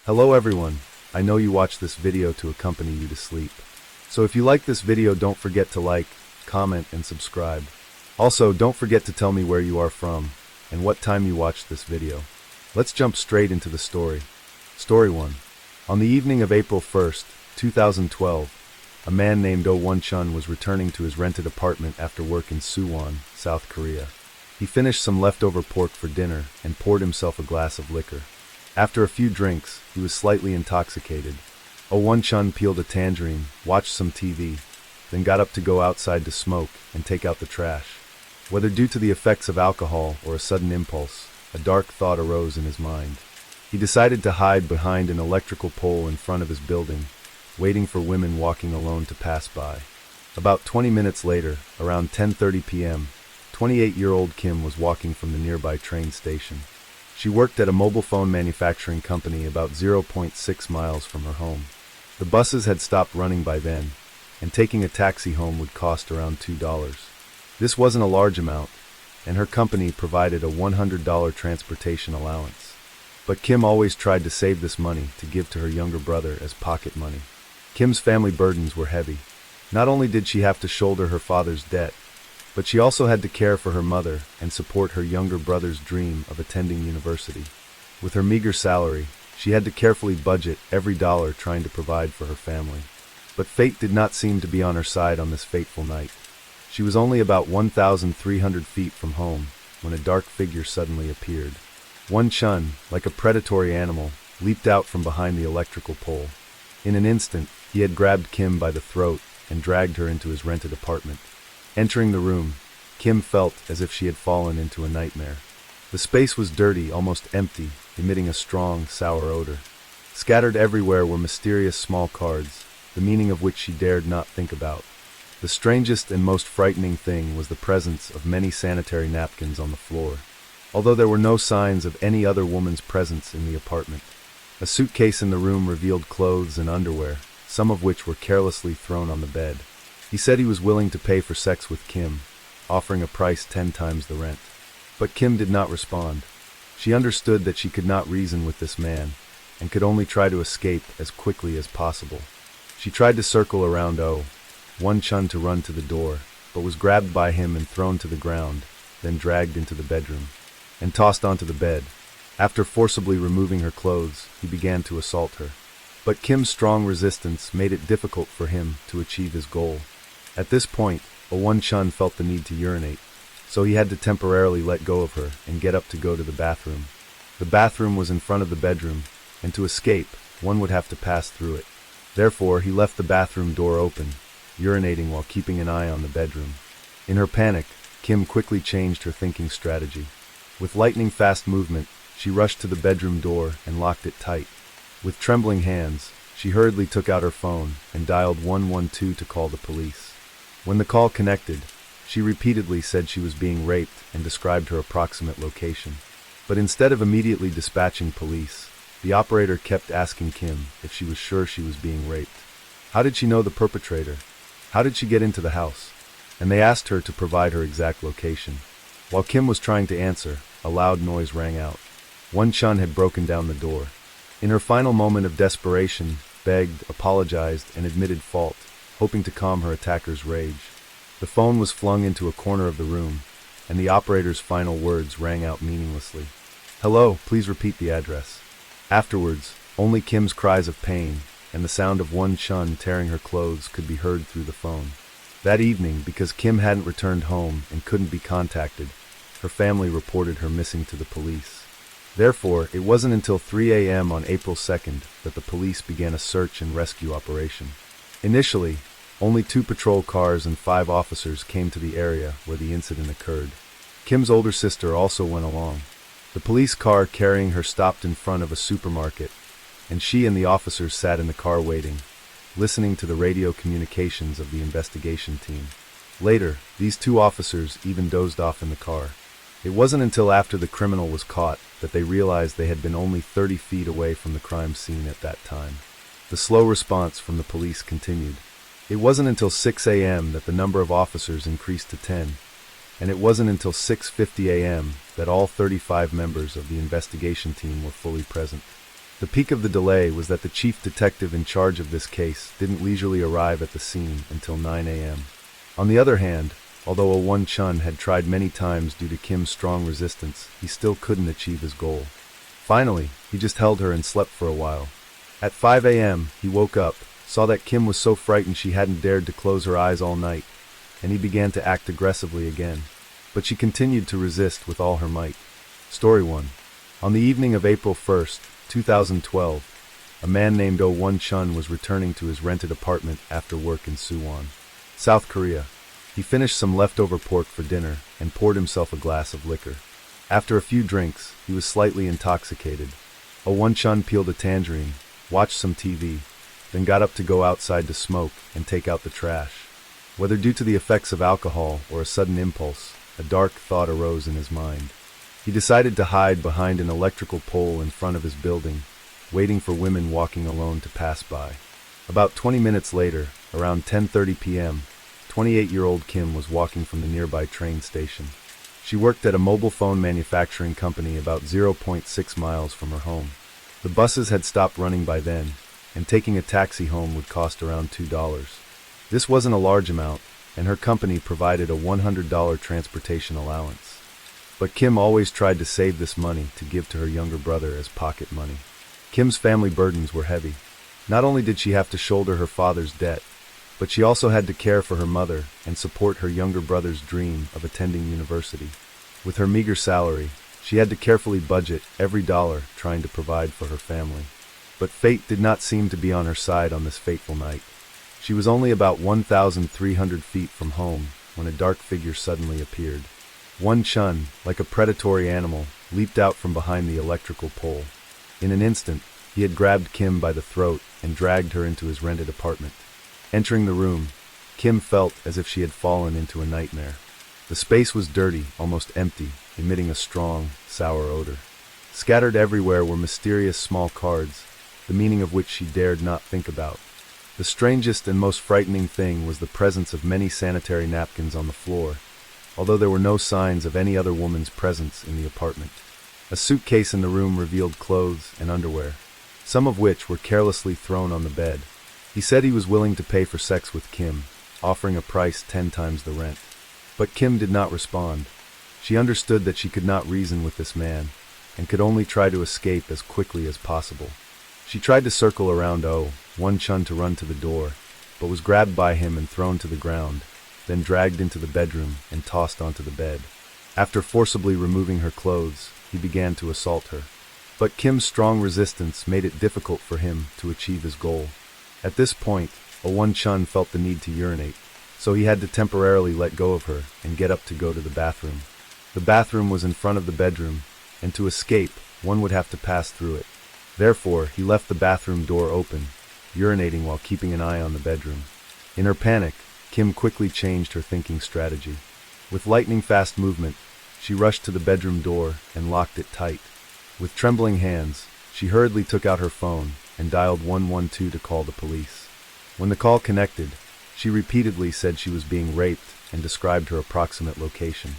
Hello everyone, I know you watched this video to accompany you to sleep. So if you like this video, don't forget to like, comment, and subscribe. Also, don't forget to tell me where you are from and what time you watched this video. Let's jump straight into the story. Story 1. On the evening of April 1st, 2012, a man named Oh Won-chun was returning to his rented apartment after work in Suwon, South Korea. He finished some leftover pork for dinner and poured himself a glass of liquor. After a few drinks, he was slightly intoxicated. Oh Won-chun peeled a tangerine, watched some TV, then got up to go outside to smoke and take out the trash. Whether due to the effects of alcohol or a sudden impulse, a dark thought arose in his mind. He decided to hide behind an electrical pole in front of his building, waiting for women walking alone to pass by. About 20 minutes later, around 10:30 p.m., 28-year-old Kim was walking from the nearby train station. She worked at a mobile phone manufacturing company about 0.6 miles from her home. The buses had stopped running by then, and taking a taxi home would cost around $2. This wasn't a large amount, and her company provided a $100 transportation allowance. But Kim always tried to save this money to give to her younger brother as pocket money. Kim's family burdens were heavy. Not only did she have to shoulder her father's debt, but she also had to care for her mother and support her younger brother's dream of attending university. With her meager salary, she had to carefully budget every dollar trying to provide for her family. But fate did not seem to be on her side on this fateful night. She was only about 1,300 feet from home when a dark figure suddenly appeared. Won-chun, like a predatory animal, leaped out from behind the electrical pole. In an instant, he had grabbed Kim by the throat and dragged her into his rented apartment. Entering the room, Kim felt as if she had fallen into a nightmare. The space was dirty, almost empty, emitting a strong, sour odor. Scattered everywhere were mysterious small cards, the meaning of which she dared not think about. The strangest and most frightening thing was the presence of many sanitary napkins on the floor, although there were no signs of any other woman's presence in the apartment. A suitcase in the room revealed clothes and underwear, some of which were carelessly thrown on the bed. He said he was willing to pay for sex with Kim, offering a price 10 times the rent. But Kim did not respond. She understood that she could not reason with this man, and could only try to escape as quickly as possible. She tried to circle around Oh Won-chun to run to the door, but was grabbed by him and thrown to the ground, then dragged into the bedroom, and tossed onto the bed. After forcibly removing her clothes, he began to assault her. But Kim's strong resistance made it difficult for him to achieve his goal. At this point, Oh Won-chun felt the need to urinate, so he had to temporarily let go of her and get up to go to the bathroom. The bathroom was in front of the bedroom, and to escape, one would have to pass through it. Therefore, he left the bathroom door open, urinating while keeping an eye on the bedroom. In her panic, Kim quickly changed her thinking strategy. With lightning-fast movement, she rushed to the bedroom door and locked it tight. With trembling hands, she hurriedly took out her phone and dialed 112 to call the police. When the call connected, she repeatedly said she was being raped and described her approximate location. But instead of immediately dispatching police, the operator kept asking Kim if she was sure she was being raped. How did she know the perpetrator? How did she get into the house? And they asked her to provide her exact location. While Kim was trying to answer, a loud noise rang out. Won-chun had broken down the door. In her final moment of desperation, begged, apologized, and admitted fault, hoping to calm her attacker's rage. The phone was flung into a corner of the room, and the operator's final words rang out meaninglessly. "Hello, please repeat the address." Afterwards, only Kim's cries of pain and the sound of Won-chun tearing her clothes could be heard through the phone. That evening, because Kim hadn't returned home and couldn't be contacted, her family reported her missing to the police. Therefore, it wasn't until 3 a.m. on April 2nd that the police began a search and rescue operation. Initially, only 2 patrol cars and 5 officers came to the area where the incident occurred. Kim's older sister also went along. The police car carrying her stopped in front of a supermarket, and she and the officers sat in the car waiting, listening to the radio communications of the investigation team. Later, these 2 officers even dozed off in the car. It wasn't until after the criminal was caught that they realized they had been only 30 feet away from the crime scene at that time. The slow response from the police continued. It wasn't until 6 a.m. that the number of officers increased to 10, and it wasn't until 6:50 a.m. that all 35 members of the investigation team were fully present. The peak of the delay was that the chief detective in charge of this case didn't leisurely arrive at the scene until 9 a.m. On the other hand, although Oh Chun had tried many times due to Kim's strong resistance, he still couldn't achieve his goal. Finally, he just held her and slept for a while. At 5 a.m., he woke up, saw that Kim was so frightened she hadn't dared to close her eyes all night, and he began to act aggressively again. But she continued to resist with all her might. Story 1. On the evening of April 1st, 2012, a man named Oh Chun was returning to his rented apartment after work in Suwon, South Korea. He finished some leftover pork for dinner and poured himself a glass of liquor. After a few drinks, he was slightly intoxicated. Oh Chun peeled a tangerine, watched some TV, then got up to go outside to smoke and take out the trash. Whether due to the effects of alcohol or a sudden impulse, a dark thought arose in his mind. He decided to hide behind an electrical pole in front of his building, waiting for women walking alone to pass by. About 20 minutes later, around 10:30 p.m., 28-year-old Kim was walking from the nearby train station. She worked at a mobile phone manufacturing company about 0.6 miles from her home. The buses had stopped running by then, and taking a taxi home would cost around $2. This wasn't a large amount, and her company provided a $100 transportation allowance. But Kim always tried to save this money to give to her younger brother as pocket money. Kim's family burdens were heavy. Not only did she have to shoulder her father's debt, but she also had to care for her mother and support her younger brother's dream of attending university. With her meager salary, she had to carefully budget every dollar trying to provide for her family. But fate did not seem to be on her side on this fateful night. She was only about 1,300 feet from home when a dark figure suddenly appeared. Oh Chun, like a predatory animal, leaped out from behind the electrical pole. In an instant, he had grabbed Kim by the throat and dragged her into his rented apartment. Entering the room, Kim felt as if she had fallen into a nightmare. The space was dirty, almost empty, emitting a strong, sour odor. Scattered everywhere were mysterious small cards, the meaning of which she dared not think about. The strangest and most frightening thing was the presence of many sanitary napkins on the floor, although there were no signs of any other woman's presence in the apartment. A suitcase in the room revealed clothes and underwear, some of which were carelessly thrown on the bed. He said he was willing to pay for sex with Kim, offering a price 10 times the rent. But Kim did not respond. She understood that she could not reason with this man, and could only try to escape as quickly as possible. She tried to circle around Oh Chun to run to the door, but was grabbed by him and thrown to the ground, then dragged into the bedroom and tossed onto the bed. After forcibly removing her clothes, he began to assault her. But Kim's strong resistance made it difficult for him to achieve his goal. At this point, Oh Chun felt the need to urinate, so he had to temporarily let go of her and get up to go to the bathroom. The bathroom was in front of the bedroom, and to escape, one would have to pass through it. Therefore, he left the bathroom door open, urinating while keeping an eye on the bedroom. In her panic, Kim quickly changed her thinking strategy. With lightning-fast movement, she rushed to the bedroom door and locked it tight. With trembling hands, she hurriedly took out her phone and dialed 112 to call the police. When the call connected, she repeatedly said she was being raped and described her approximate location.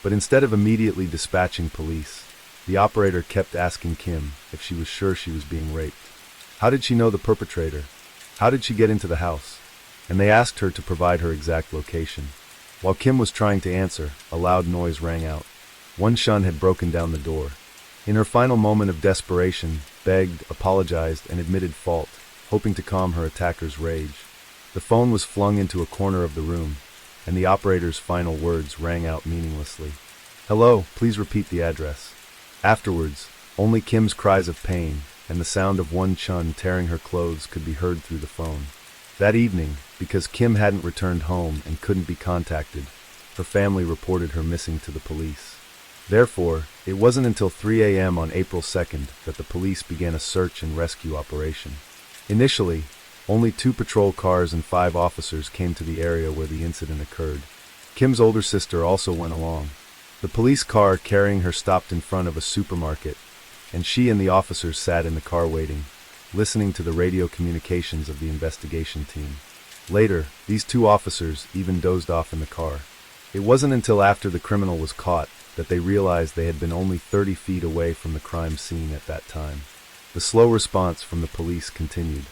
But instead of immediately dispatching police, the operator kept asking Kim if she was sure she was being raped. How did she know the perpetrator? How did she get into the house? And they asked her to provide her exact location. While Kim was trying to answer, a loud noise rang out. Oh Chun had broken down the door. In her final moment of desperation, begged, apologized, and admitted fault, hoping to calm her attacker's rage. The phone was flung into a corner of the room, and the operator's final words rang out meaninglessly. "Hello, please repeat the address." Afterwards, only Kim's cries of pain and the sound of Oh Chun tearing her clothes could be heard through the phone. That evening, because Kim hadn't returned home and couldn't be contacted, her family reported her missing to the police. Therefore, it wasn't until 3 a.m. on April 2nd that the police began a search and rescue operation. Initially, only 2 patrol cars and 5 officers came to the area where the incident occurred. Kim's older sister also went along. The police car carrying her stopped in front of a supermarket, and she and the officers sat in the car waiting, listening to the radio communications of the investigation team. Later, these 2 officers even dozed off in the car. It wasn't until after the criminal was caught that they realized they had been only 30 feet away from the crime scene at that time. The slow response from the police continued.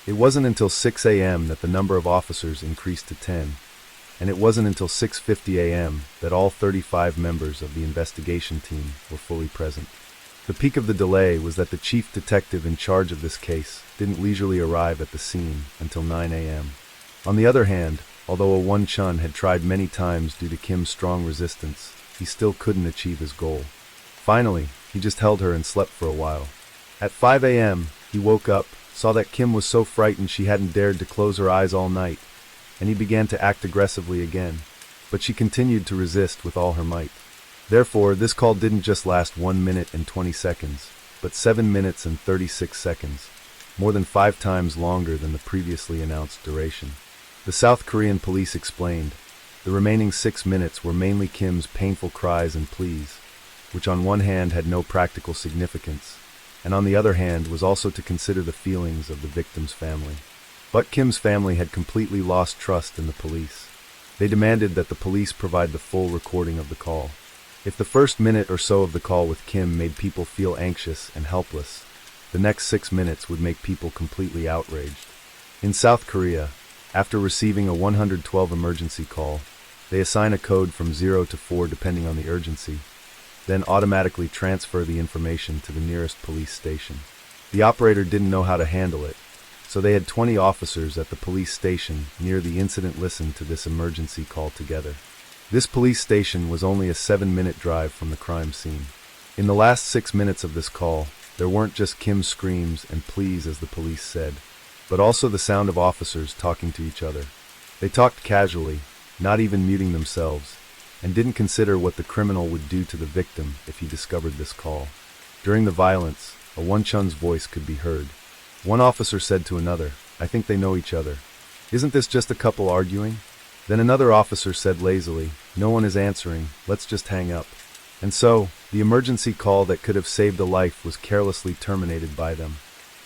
It wasn't until 6 a.m. that the number of officers increased to 10, and it wasn't until 6:50 a.m. that all 35 members of the investigation team were fully present. The peak of the delay was that the chief detective in charge of this case didn't leisurely arrive at the scene until 9 a.m. On the other hand, although Won Chun had tried many times due to Kim's strong resistance, he still couldn't achieve his goal. Finally, he just held her and slept for a while. At 5 a.m., he woke up, saw that Kim was so frightened she hadn't dared to close her eyes all night, and he began to act aggressively again. But she continued to resist with all her might. Therefore, this call didn't just last 1 minute and 20 seconds, but 7 minutes and 36 seconds, more than 5 times longer than the previously announced duration. The South Korean police explained, the remaining 6 minutes were mainly Kim's painful cries and pleas, which on one hand had no practical significance, and on the other hand was also to consider the feelings of the victim's family. But Kim's family had completely lost trust in the police. They demanded that the police provide the full recording of the call. If the first minute or so of the call with Kim made people feel anxious and helpless, the next 6 minutes would make people completely outraged. In South Korea, after receiving a 112 emergency call, they assign a code from 0 to 4 depending on the urgency, then automatically transfer the information to the nearest police station. The operator didn't know how to handle it, so they had 20 officers at the police station near the incident listen to this emergency call together. This police station was only a 7-minute drive from the crime scene. In the last 6 minutes of this call, there weren't just Kim's screams and pleas as the police said, but also the sound of officers talking to each other. They talked casually, not even muting themselves, and didn't consider what the criminal would do to the victim if he discovered this call. During the violence, Won Chun's voice could be heard. One officer said to another, "I think they know each other. Isn't this just a couple arguing?" Then another officer said lazily, "No one is answering, let's just hang up." And so, the emergency call that could have saved a life was carelessly terminated by them.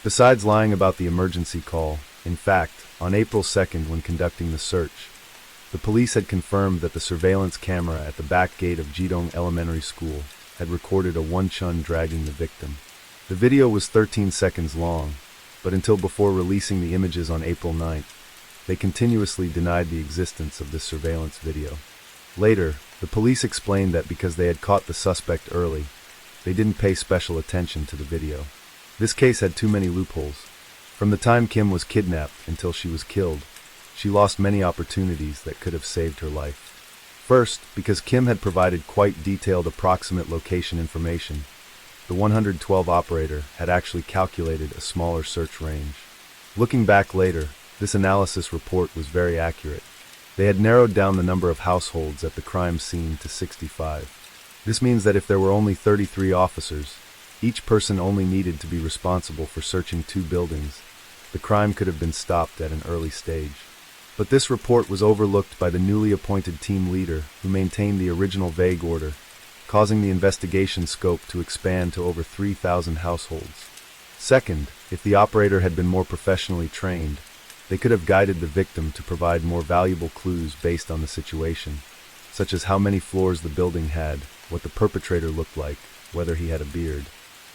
Besides lying about the emergency call, in fact, on April 2nd when conducting the search, the police had confirmed that the surveillance camera at the back gate of Jidong Elementary School had recorded Won Chun dragging the victim. The video was 13 seconds long, but until before releasing the images on April 9th, they continuously denied the existence of this surveillance video. Later, the police explained that because they had caught the suspect early, they didn't pay special attention to the video. This case had too many loopholes. From the time Kim was kidnapped until she was killed, she lost many opportunities that could have saved her life. First, because Kim had provided quite detailed approximate location information, the 112 operator had actually calculated a smaller search range. Looking back later, this analysis report was very accurate. They had narrowed down the number of households at the crime scene to 65. This means that if there were only 33 officers, each person only needed to be responsible for searching 2 buildings, the crime could have been stopped at an early stage. But this report was overlooked by the newly appointed team leader who maintained the original vague order, causing the investigation scope to expand to over 3,000 households. Second, if the operator had been more professionally trained, they could have guided the victim to provide more valuable clues based on the situation, such as how many floors the building had, what the perpetrator looked like, whether he had a beard.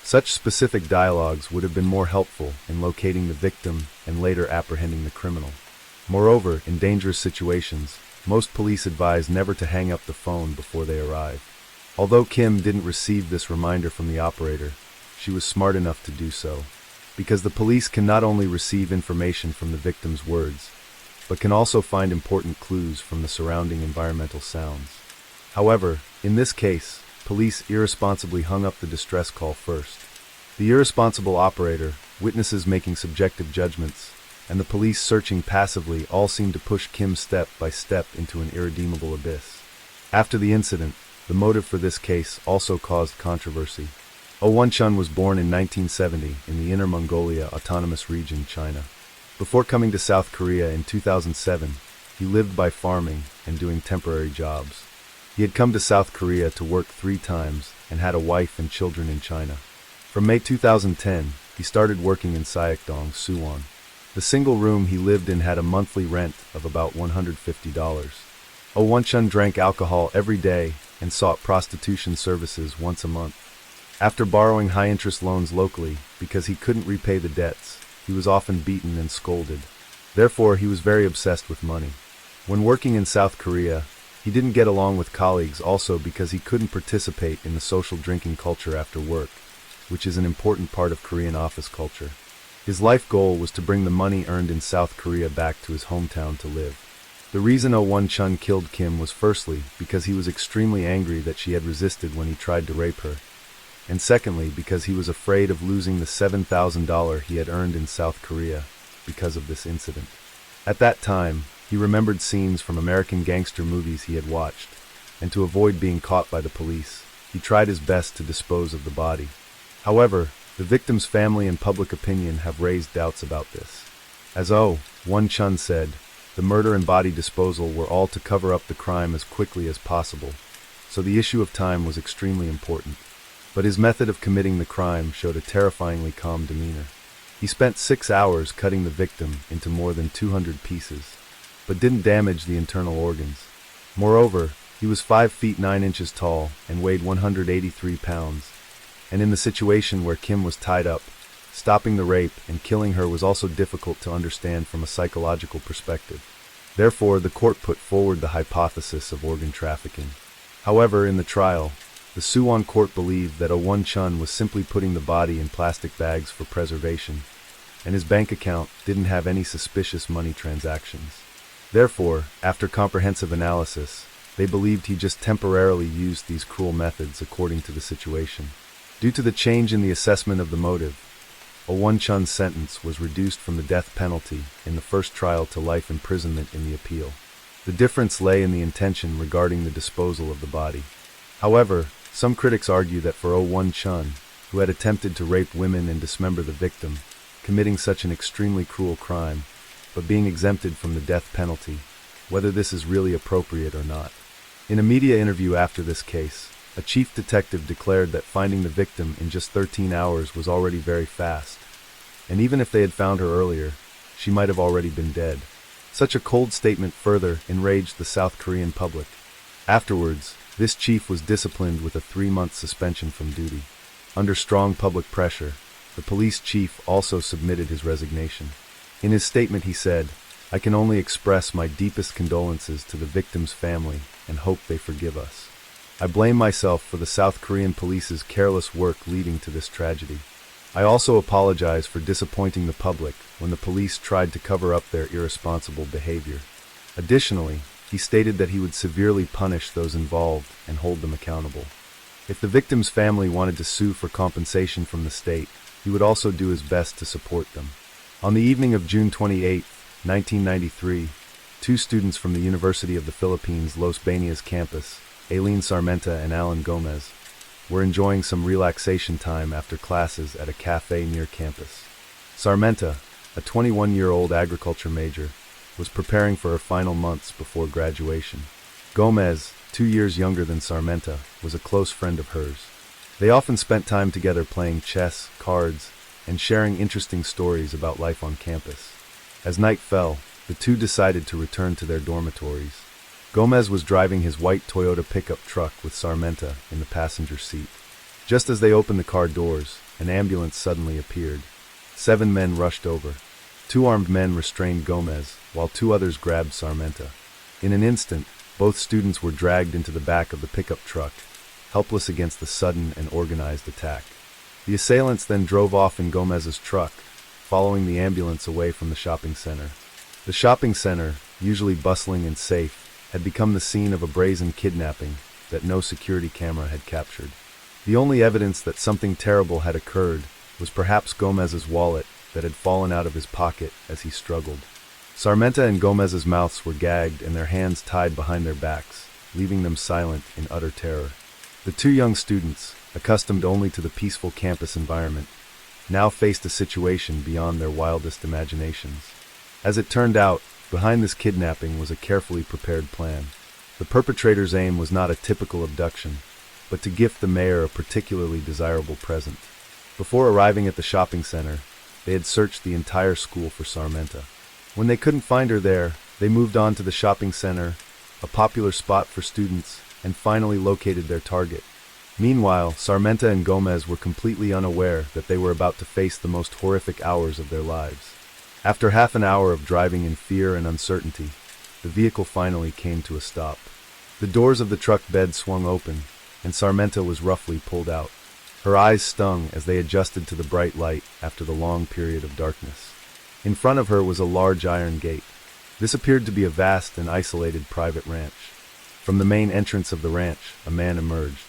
Such specific dialogues would have been more helpful in locating the victim and later apprehending the criminal. Moreover, in dangerous situations, most police advise never to hang up the phone before they arrive. Although Kim didn't receive this reminder from the operator, she was smart enough to do so, because the police can not only receive information from the victim's words, but can also find important clues from the surrounding environmental sounds. However, in this case, police irresponsibly hung up the distress call first. The irresponsible operator, witnesses making subjective judgments, and the police searching passively all seemed to push Kim step by step into an irredeemable abyss. After the incident, the motive for this case also caused controversy. Won Chun was born in 1970 in the Inner Mongolia Autonomous Region, China. Before coming to South Korea in 2007, he lived by farming and doing temporary jobs. He had come to South Korea to work 3 times and had a wife and children in China. From May 2010, he started working in Saekdong, Suwon. The single room he lived in had a monthly rent of about $150. Won Chun drank alcohol every day and sought prostitution services once a month. After borrowing high-interest loans locally, because he couldn't repay the debts, he was often beaten and scolded. Therefore, he was very obsessed with money. When working in South Korea, he didn't get along with colleagues also because he couldn't participate in the social drinking culture after work, which is an important part of Korean office culture. His life goal was to bring the money earned in South Korea back to his hometown to live. The reason Oh Won-chun killed Kim was firstly because he was extremely angry that she had resisted when he tried to rape her, and secondly because he was afraid of losing the $7,000 he had earned in South Korea because of this incident. At that time, he remembered scenes from American gangster movies he had watched, and to avoid being caught by the police, he tried his best to dispose of the body. However, the victim's family and public opinion have raised doubts about this. As Oh Won-chun said, the murder and body disposal were all to cover up the crime as quickly as possible, so the issue of time was extremely important. But his method of committing the crime showed a terrifyingly calm demeanor. He spent 6 hours cutting the victim into more than 200 pieces, but didn't damage the internal organs. Moreover, he was 5 feet 9 inches tall and weighed 183 pounds, and in the situation where Kim was tied up, stopping the rape and killing her was also difficult to understand from a psychological perspective. Therefore, the court put forward the hypothesis of organ trafficking. However, in the trial, the Suwon court believed that Oh Won-chun was simply putting the body in plastic bags for preservation, and his bank account didn't have any suspicious money transactions. Therefore, after comprehensive analysis, they believed he just temporarily used these cruel methods according to the situation. Due to the change in the assessment of the motive, Oh Won-chun's sentence was reduced from the death penalty in the first trial to life imprisonment in the appeal. The difference lay in the intention regarding the disposal of the body. However, some critics argue that for Oh Won-chun, who had attempted to rape women and dismember the victim, committing such an extremely cruel crime, but being exempted from the death penalty, whether this is really appropriate or not. In a media interview after this case, a chief detective declared that finding the victim in just 13 hours was already very fast, and even if they had found her earlier, she might have already been dead. Such a cold statement further enraged the South Korean public. Afterwards, this chief was disciplined with a 3-month suspension from duty. Under strong public pressure, the police chief also submitted his resignation. In his statement he said, "I can only express my deepest condolences to the victim's family and hope they forgive us. I blame myself for the South Korean police's careless work leading to this tragedy. I also apologize for disappointing the public when the police tried to cover up their irresponsible behavior." Additionally, he stated that he would severely punish those involved and hold them accountable. If the victim's family wanted to sue for compensation from the state, he would also do his best to support them. On the evening of June 28, 1993, 2 students from the University of the Philippines Los Baños campus, Aileen Sarmenta and Alan Gomez, were enjoying some relaxation time after classes at a cafe near campus. Sarmenta, a 21-year-old agriculture major, was preparing for her final months before graduation. Gomez, 2 years younger than Sarmenta, was a close friend of hers. They often spent time together playing chess, cards, and sharing interesting stories about life on campus. As night fell, the two decided to return to their dormitories. Gomez was driving his white Toyota pickup truck with Sarmenta in the passenger seat. Just as they opened the car doors, an ambulance suddenly appeared. 7 men rushed over. 2 armed men restrained Gomez, while 2 others grabbed Sarmenta. In an instant, both students were dragged into the back of the pickup truck, helpless against the sudden and organized attack. The assailants then drove off in Gomez's truck, following the ambulance away from the shopping center. The shopping center, usually bustling and safe, had become the scene of a brazen kidnapping that no security camera had captured. The only evidence that something terrible had occurred was perhaps Gomez's wallet that had fallen out of his pocket as he struggled. Sarmenta and Gomez's mouths were gagged and their hands tied behind their backs, leaving them silent in utter terror. The 2 young students, accustomed only to the peaceful campus environment, now faced a situation beyond their wildest imaginations. As it turned out, behind this kidnapping was a carefully prepared plan. The perpetrator's aim was not a typical abduction, but to gift the mayor a particularly desirable present. Before arriving at the shopping center, they had searched the entire school for Sarmenta. When they couldn't find her there, they moved on to the shopping center, a popular spot for students, and finally located their target. Meanwhile, Sarmenta and Gomez were completely unaware that they were about to face the most horrific hours of their lives. After half an hour of driving in fear and uncertainty, the vehicle finally came to a stop. The doors of the truck bed swung open, and Sarmenta was roughly pulled out. Her eyes stung as they adjusted to the bright light after the long period of darkness. In front of her was a large iron gate. This appeared to be a vast and isolated private ranch. From the main entrance of the ranch, a man emerged.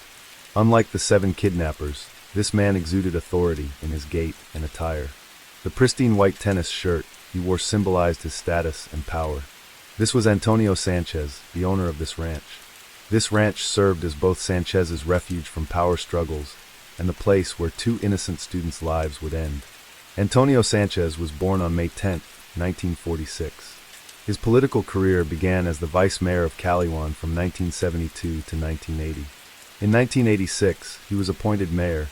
Unlike the 7 kidnappers, this man exuded authority in his gait and attire. The pristine white tennis shirt he wore symbolized his status and power. This was Antonio Sanchez, the owner of this ranch. This ranch served as both Sanchez's refuge from power struggles and the place where 2 innocent students' lives would end. Antonio Sanchez was born on May 10, 1946. His political career began as the vice mayor of Caliwan from 1972 to 1980. In 1986, he was appointed mayor,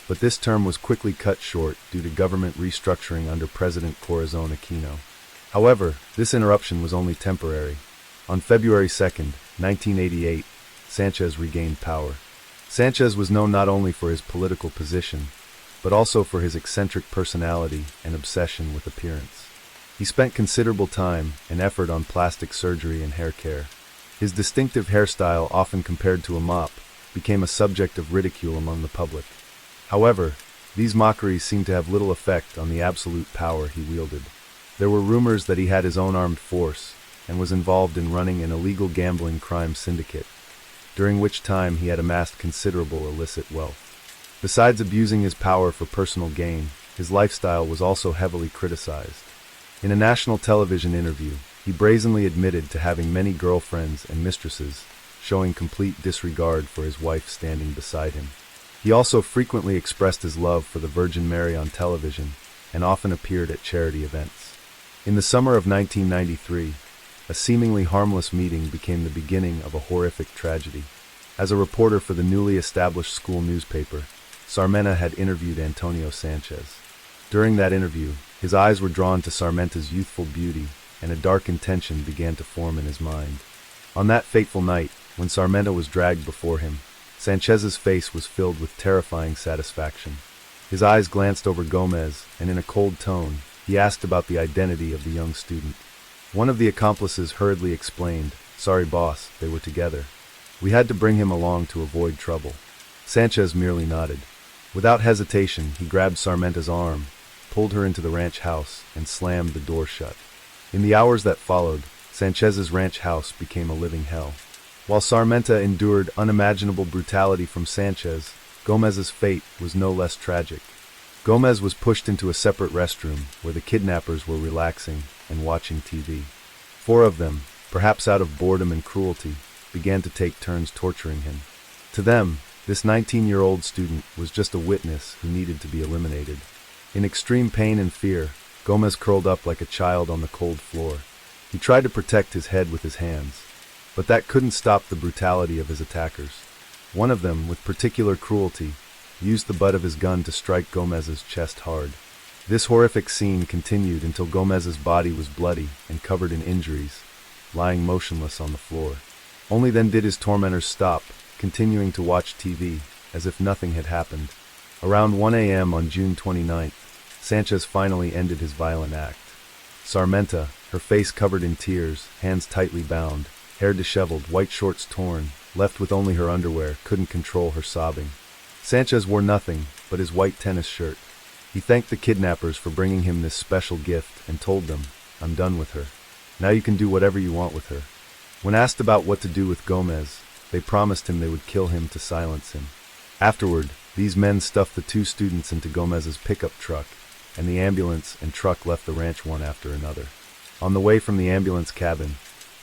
but this term was quickly cut short due to government restructuring under President Corazon Aquino. However, this interruption was only temporary. On February 2, 1988, Sanchez regained power. Sanchez was known not only for his political position, but also for his eccentric personality and obsession with appearance. He spent considerable time and effort on plastic surgery and hair care. His distinctive hairstyle, often compared to a mop, became a subject of ridicule among the public. However, these mockeries seemed to have little effect on the absolute power he wielded. There were rumors that he had his own armed force and was involved in running an illegal gambling crime syndicate, during which time he had amassed considerable illicit wealth. Besides abusing his power for personal gain, his lifestyle was also heavily criticized. In a national television interview, he brazenly admitted to having many girlfriends and mistresses, showing complete disregard for his wife standing beside him. He also frequently expressed his love for the Virgin Mary on television and often appeared at charity events. In the summer of 1993, a seemingly harmless meeting became the beginning of a horrific tragedy. As a reporter for the newly established school newspaper, Sarmenta had interviewed Antonio Sanchez. During that interview, his eyes were drawn to Sarmenta's youthful beauty, and a dark intention began to form in his mind. On that fateful night, when Sarmenta was dragged before him, Sanchez's face was filled with terrifying satisfaction. His eyes glanced over Gomez, and in a cold tone, he asked about the identity of the young student. One of the accomplices hurriedly explained, "Sorry, boss, they were together. We had to bring him along to avoid trouble." Sanchez merely nodded. Without hesitation, he grabbed Sarmenta's arm, pulled her into the ranch house, and slammed the door shut. In the hours that followed, Sanchez's ranch house became a living hell. While Sarmenta endured unimaginable brutality from Sanchez, Gomez's fate was no less tragic. Gomez was pushed into a separate restroom where the kidnappers were relaxing and watching TV. 4 of them, perhaps out of boredom and cruelty, began to take turns torturing him. To them, this 19-year-old student was just a witness who needed to be eliminated. In extreme pain and fear, Gomez curled up like a child on the cold floor. He tried to protect his head with his hands, but that couldn't stop the brutality of his attackers. One of them, with particular cruelty, used the butt of his gun to strike Gomez's chest hard. This horrific scene continued until Gomez's body was bloody and covered in injuries, lying motionless on the floor. Only then did his tormentors stop, continuing to watch TV, as if nothing had happened. Around 1 a.m. on June 29th, Sanchez finally ended his violent act. Sarmenta, her face covered in tears, hands tightly bound, hair disheveled, white shorts torn, left with only her underwear, couldn't control her sobbing. Sanchez wore nothing but his white tennis shirt. He thanked the kidnappers for bringing him this special gift and told them, "I'm done with her. Now you can do whatever you want with her." When asked about what to do with Gomez, they promised him they would kill him to silence him. Afterward, these men stuffed the 2 students into Gomez's pickup truck, and the ambulance and truck left the ranch one after another. On the way from the ambulance cabin,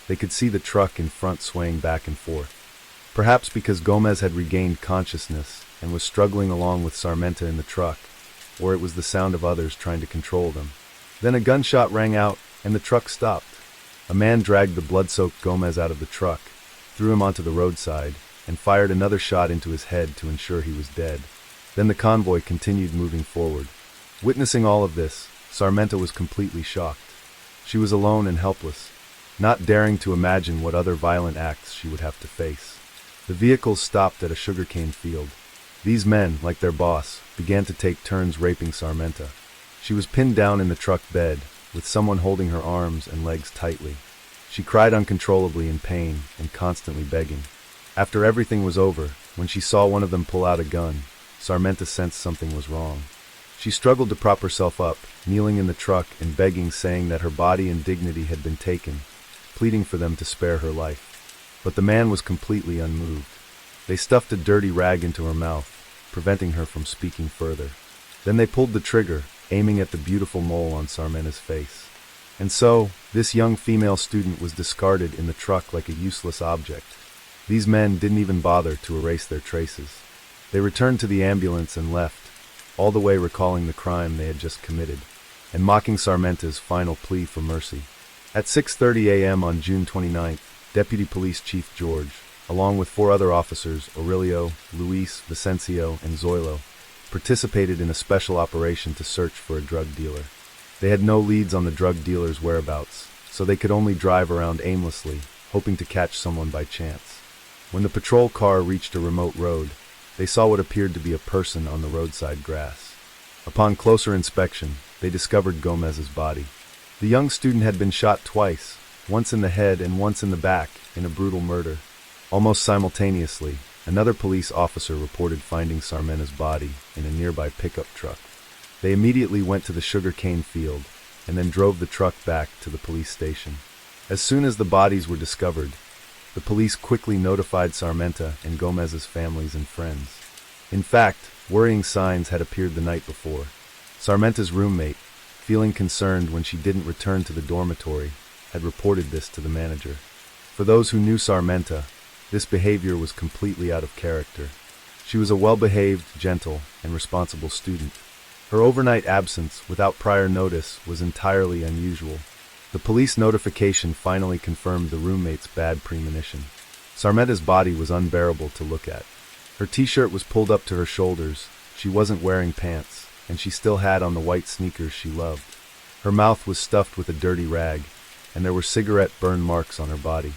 they could see the truck in front swaying back and forth. Perhaps because Gomez had regained consciousness and was struggling along with Sarmenta in the truck, or it was the sound of others trying to control them. Then a gunshot rang out, and the truck stopped. A man dragged the blood-soaked Gomez out of the truck, threw him onto the roadside, and fired another shot into his head to ensure he was dead. Then the convoy continued moving forward. Witnessing all of this, Sarmenta was completely shocked. She was alone and helpless, not daring to imagine what other violent acts she would have to face. The vehicles stopped at a sugarcane field. These men, like their boss, began to take turns raping Sarmenta. She was pinned down in the truck bed, with someone holding her arms and legs tightly. She cried uncontrollably in pain and constantly begging. After everything was over, when she saw one of them pull out a gun, Sarmenta sensed something was wrong. She struggled to prop herself up, kneeling in the truck and begging, saying that her body and dignity had been taken, pleading for them to spare her life. But the man was completely unmoved. They stuffed a dirty rag into her mouth, preventing her from speaking further. Then they pulled the trigger, aiming at the beautiful mole on Sarmenta's face. And so, this young female student was discarded in the truck like a useless object. These men didn't even bother to erase their traces. They returned to the ambulance and left, all the way recalling the crime they had just committed, and mocking Sarmenta's final plea for mercy. At 6:30 a.m. on June 29th, Deputy Police Chief George, along with 4 other officers, Aurelio, Luis, Vicencio, and Zoilo, participated in a special operation to search for a drug dealer. They had no leads on the drug dealer's whereabouts, so they could only drive around aimlessly, hoping to catch someone by chance. When the patrol car reached a remote road, they saw what appeared to be a person on the roadside grass. Upon closer inspection, they discovered Gomez's body. The young student had been shot twice, once in the head and once in the back, in a brutal murder. Almost simultaneously, another police officer reported finding Sarmenta's body in a nearby pickup truck. They immediately went to the sugarcane field and then drove the truck back to the police station. As soon as the bodies were discovered, the police quickly notified Sarmenta and Gomez's families and friends. In fact, worrying signs had appeared the night before. Sarmenta's roommate, feeling concerned when she didn't return to the dormitory, had reported this to the manager. For those who knew Sarmenta, this behavior was completely out of character. She was a well-behaved, gentle, and responsible student. Her overnight absence, without prior notice, was entirely unusual. The police notification finally confirmed the roommate's bad premonition. Sarmenta's body was unbearable to look at. Her t-shirt was pulled up to her shoulders, she wasn't wearing pants, and she still had on the white sneakers she loved. Her mouth was stuffed with a dirty rag, and there were cigarette burn marks on her body.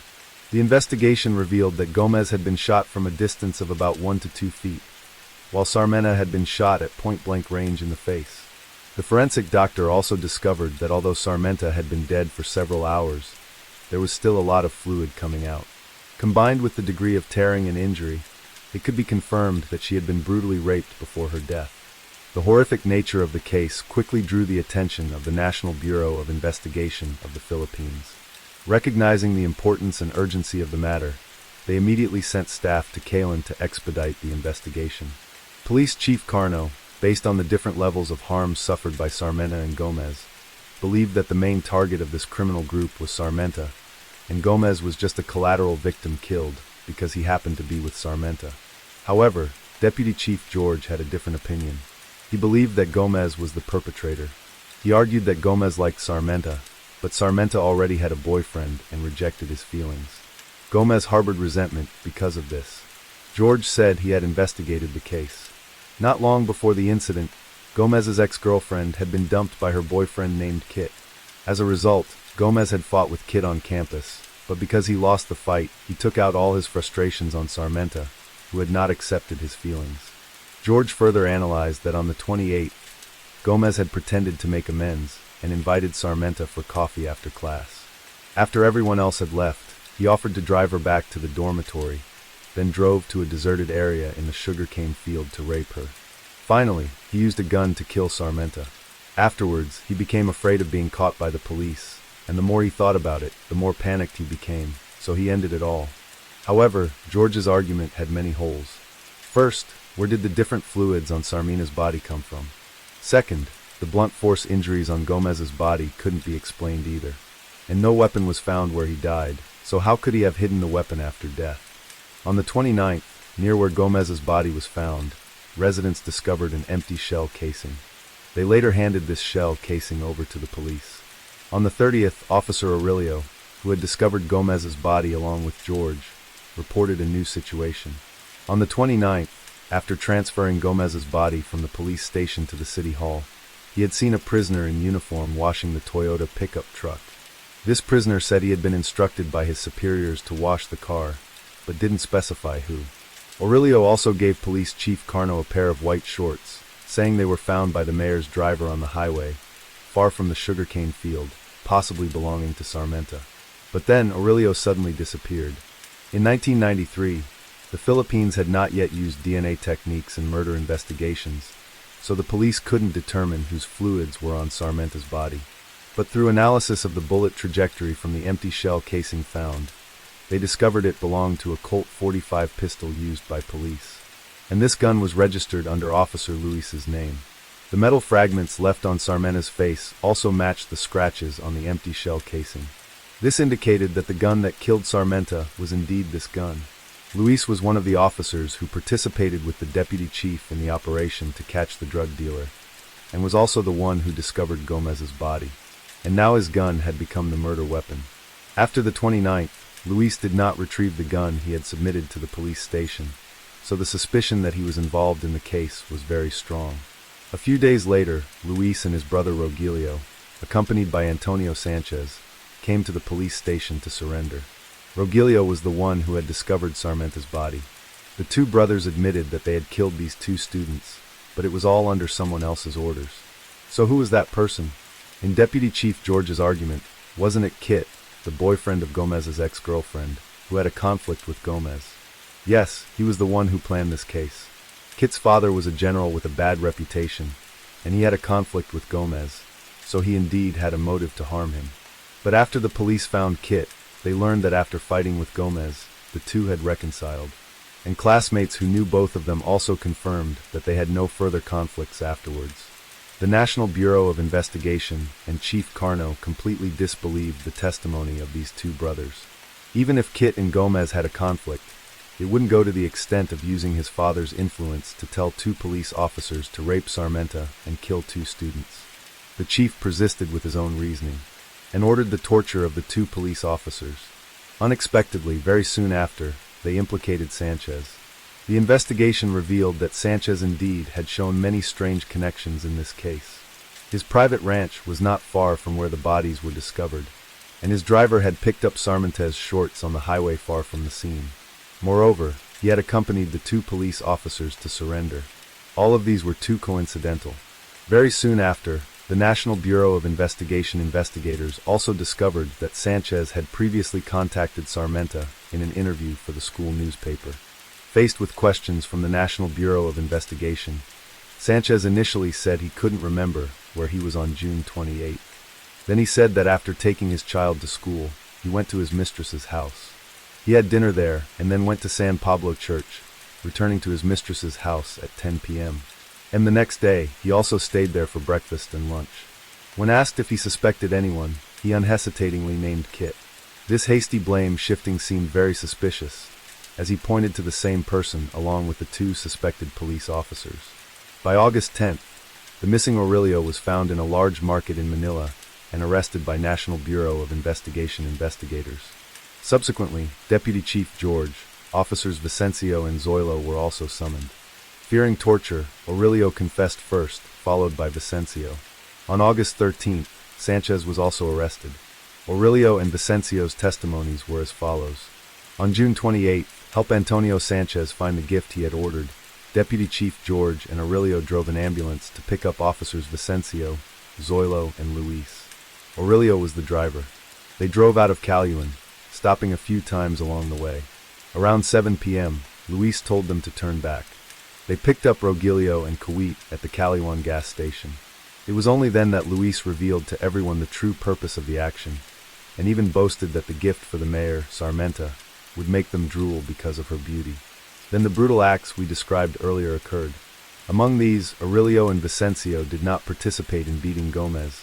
The investigation revealed that Gomez had been shot from a distance of about 1 to 2 feet, while Sarmenta had been shot at point-blank range in the face. The forensic doctor also discovered that although Sarmenta had been dead for several hours, there was still a lot of fluid coming out. Combined with the degree of tearing and injury, it could be confirmed that she had been brutally raped before her death. The horrific nature of the case quickly drew the attention of the National Bureau of Investigation of the Philippines. Recognizing the importance and urgency of the matter, they immediately sent staff to Kailan to expedite the investigation. Police Chief Carno, based on the different levels of harm suffered by Sarmenta and Gomez, believed that the main target of this criminal group was Sarmenta, and Gomez was just a collateral victim killed because he happened to be with Sarmenta. However, Deputy Chief George had a different opinion. He believed that Gomez was the perpetrator. He argued that Gomez liked Sarmenta, but Sarmenta already had a boyfriend and rejected his feelings. Gomez harbored resentment because of this. George said he had investigated the case. Not long before the incident, Gomez's ex-girlfriend had been dumped by her boyfriend named Kit. As a result, Gomez had fought with Kit on campus, but because he lost the fight, he took out all his frustrations on Sarmenta, who had not accepted his feelings. George further analyzed that on the 28th, Gomez had pretended to make amends and invited Sarmenta for coffee after class. After everyone else had left, he offered to drive her back to the dormitory, then drove to a deserted area in the sugarcane field to rape her. Finally, he used a gun to kill Sarmenta. Afterwards, he became afraid of being caught by the police, and the more he thought about it, the more panicked he became, so he ended it all. However, George's argument had many holes. First, where did the different fluids on Sarmenta's body come from? Second, the blunt force injuries on Gomez's body couldn't be explained either. And no weapon was found where he died, so how could he have hidden the weapon after death? On the 29th, near where Gomez's body was found, residents discovered an empty shell casing. They later handed this shell casing over to the police. On the 30th, Officer Aurelio, who had discovered Gomez's body along with George, reported a new situation. On the 29th, after transferring Gomez's body from the police station to the city hall, he had seen a prisoner in uniform washing the Toyota pickup truck. This prisoner said he had been instructed by his superiors to wash the car, but didn't specify who. Aurelio also gave Police Chief Carno a pair of white shorts, saying they were found by the mayor's driver on the highway, far from the sugarcane field, possibly belonging to Sarmenta. But then Aurelio suddenly disappeared. In 1993, the Philippines had not yet used DNA techniques in murder investigations, so the police couldn't determine whose fluids were on Sarmenta's body. But through analysis of the bullet trajectory from the empty shell casing found, they discovered it belonged to a Colt .45 pistol used by police. And this gun was registered under Officer Luis's name. The metal fragments left on Sarmenta's face also matched the scratches on the empty shell casing. This indicated that the gun that killed Sarmenta was indeed this gun. Luis was one of the officers who participated with the deputy chief in the operation to catch the drug dealer, and was also the one who discovered Gomez's body. And now his gun had become the murder weapon. After the 29th, Luis did not retrieve the gun he had submitted to the police station, so the suspicion that he was involved in the case was very strong. A few days later, Luis and his brother Rogelio, accompanied by Antonio Sanchez, came to the police station to surrender. Rogelio was the one who had discovered Sarmenta's body. The two brothers admitted that they had killed these two students, but it was all under someone else's orders. So who was that person? In Deputy Chief George's argument, wasn't it Kit, the boyfriend of Gomez's ex-girlfriend, who had a conflict with Gomez? Yes, he was the one who planned this case. Kit's father was a general with a bad reputation, and he had a conflict with Gomez, so he indeed had a motive to harm him. But after the police found Kit, they learned that after fighting with Gomez, the two had reconciled, and classmates who knew both of them also confirmed that they had no further conflicts afterwards. The National Bureau of Investigation and Chief Carno completely disbelieved the testimony of these two brothers. Even if Kit and Gomez had a conflict, it wouldn't go to the extent of using his father's influence to tell two police officers to rape Sarmenta and kill two students. The chief persisted with his own reasoning, and ordered the torture of the two police officers. Unexpectedly, very soon after, they implicated Sanchez. The investigation revealed that Sanchez indeed had shown many strange connections in this case. His private ranch was not far from where the bodies were discovered, and his driver had picked up Sarmenta's shorts on the highway far from the scene. Moreover, he had accompanied the two police officers to surrender. All of these were too coincidental. Very soon after, the National Bureau of Investigation investigators also discovered that Sanchez had previously contacted Sarmenta in an interview for the school newspaper. Faced with questions from the National Bureau of Investigation, Sanchez initially said he couldn't remember where he was on June 28th. Then he said that after taking his child to school, he went to his mistress's house. He had dinner there and then went to San Pablo Church, returning to his mistress's house at 10 p.m. And the next day, he also stayed there for breakfast and lunch. When asked if he suspected anyone, he unhesitatingly named Kit. This hasty blame shifting seemed very suspicious, as he pointed to the same person along with the two suspected police officers. By August 10th, the missing Aurelio was found in a large market in Manila and arrested by National Bureau of Investigation investigators. Subsequently, Deputy Chief George, Officers Vicencio and Zoilo were also summoned. Fearing torture, Aurelio confessed first, followed by Vicencio. On August 13th, Sanchez was also arrested. Aurelio and Vicencio's testimonies were as follows. On June 28th, help Antonio Sanchez find the gift he had ordered. Deputy Chief George and Aurelio drove an ambulance to pick up officers Vicencio, Zoilo, and Luis. Aurelio was the driver. They drove out of Caluan, stopping a few times along the way. Around 7 p.m., Luis told them to turn back. They picked up Rogelio and Kuwait at the Caluan gas station. It was only then that Luis revealed to everyone the true purpose of the action, and even boasted that the gift for the mayor, Sarmenta, would make them drool because of her beauty. Then the brutal acts we described earlier occurred. Among these, Aurelio and Vicencio did not participate in beating Gomez,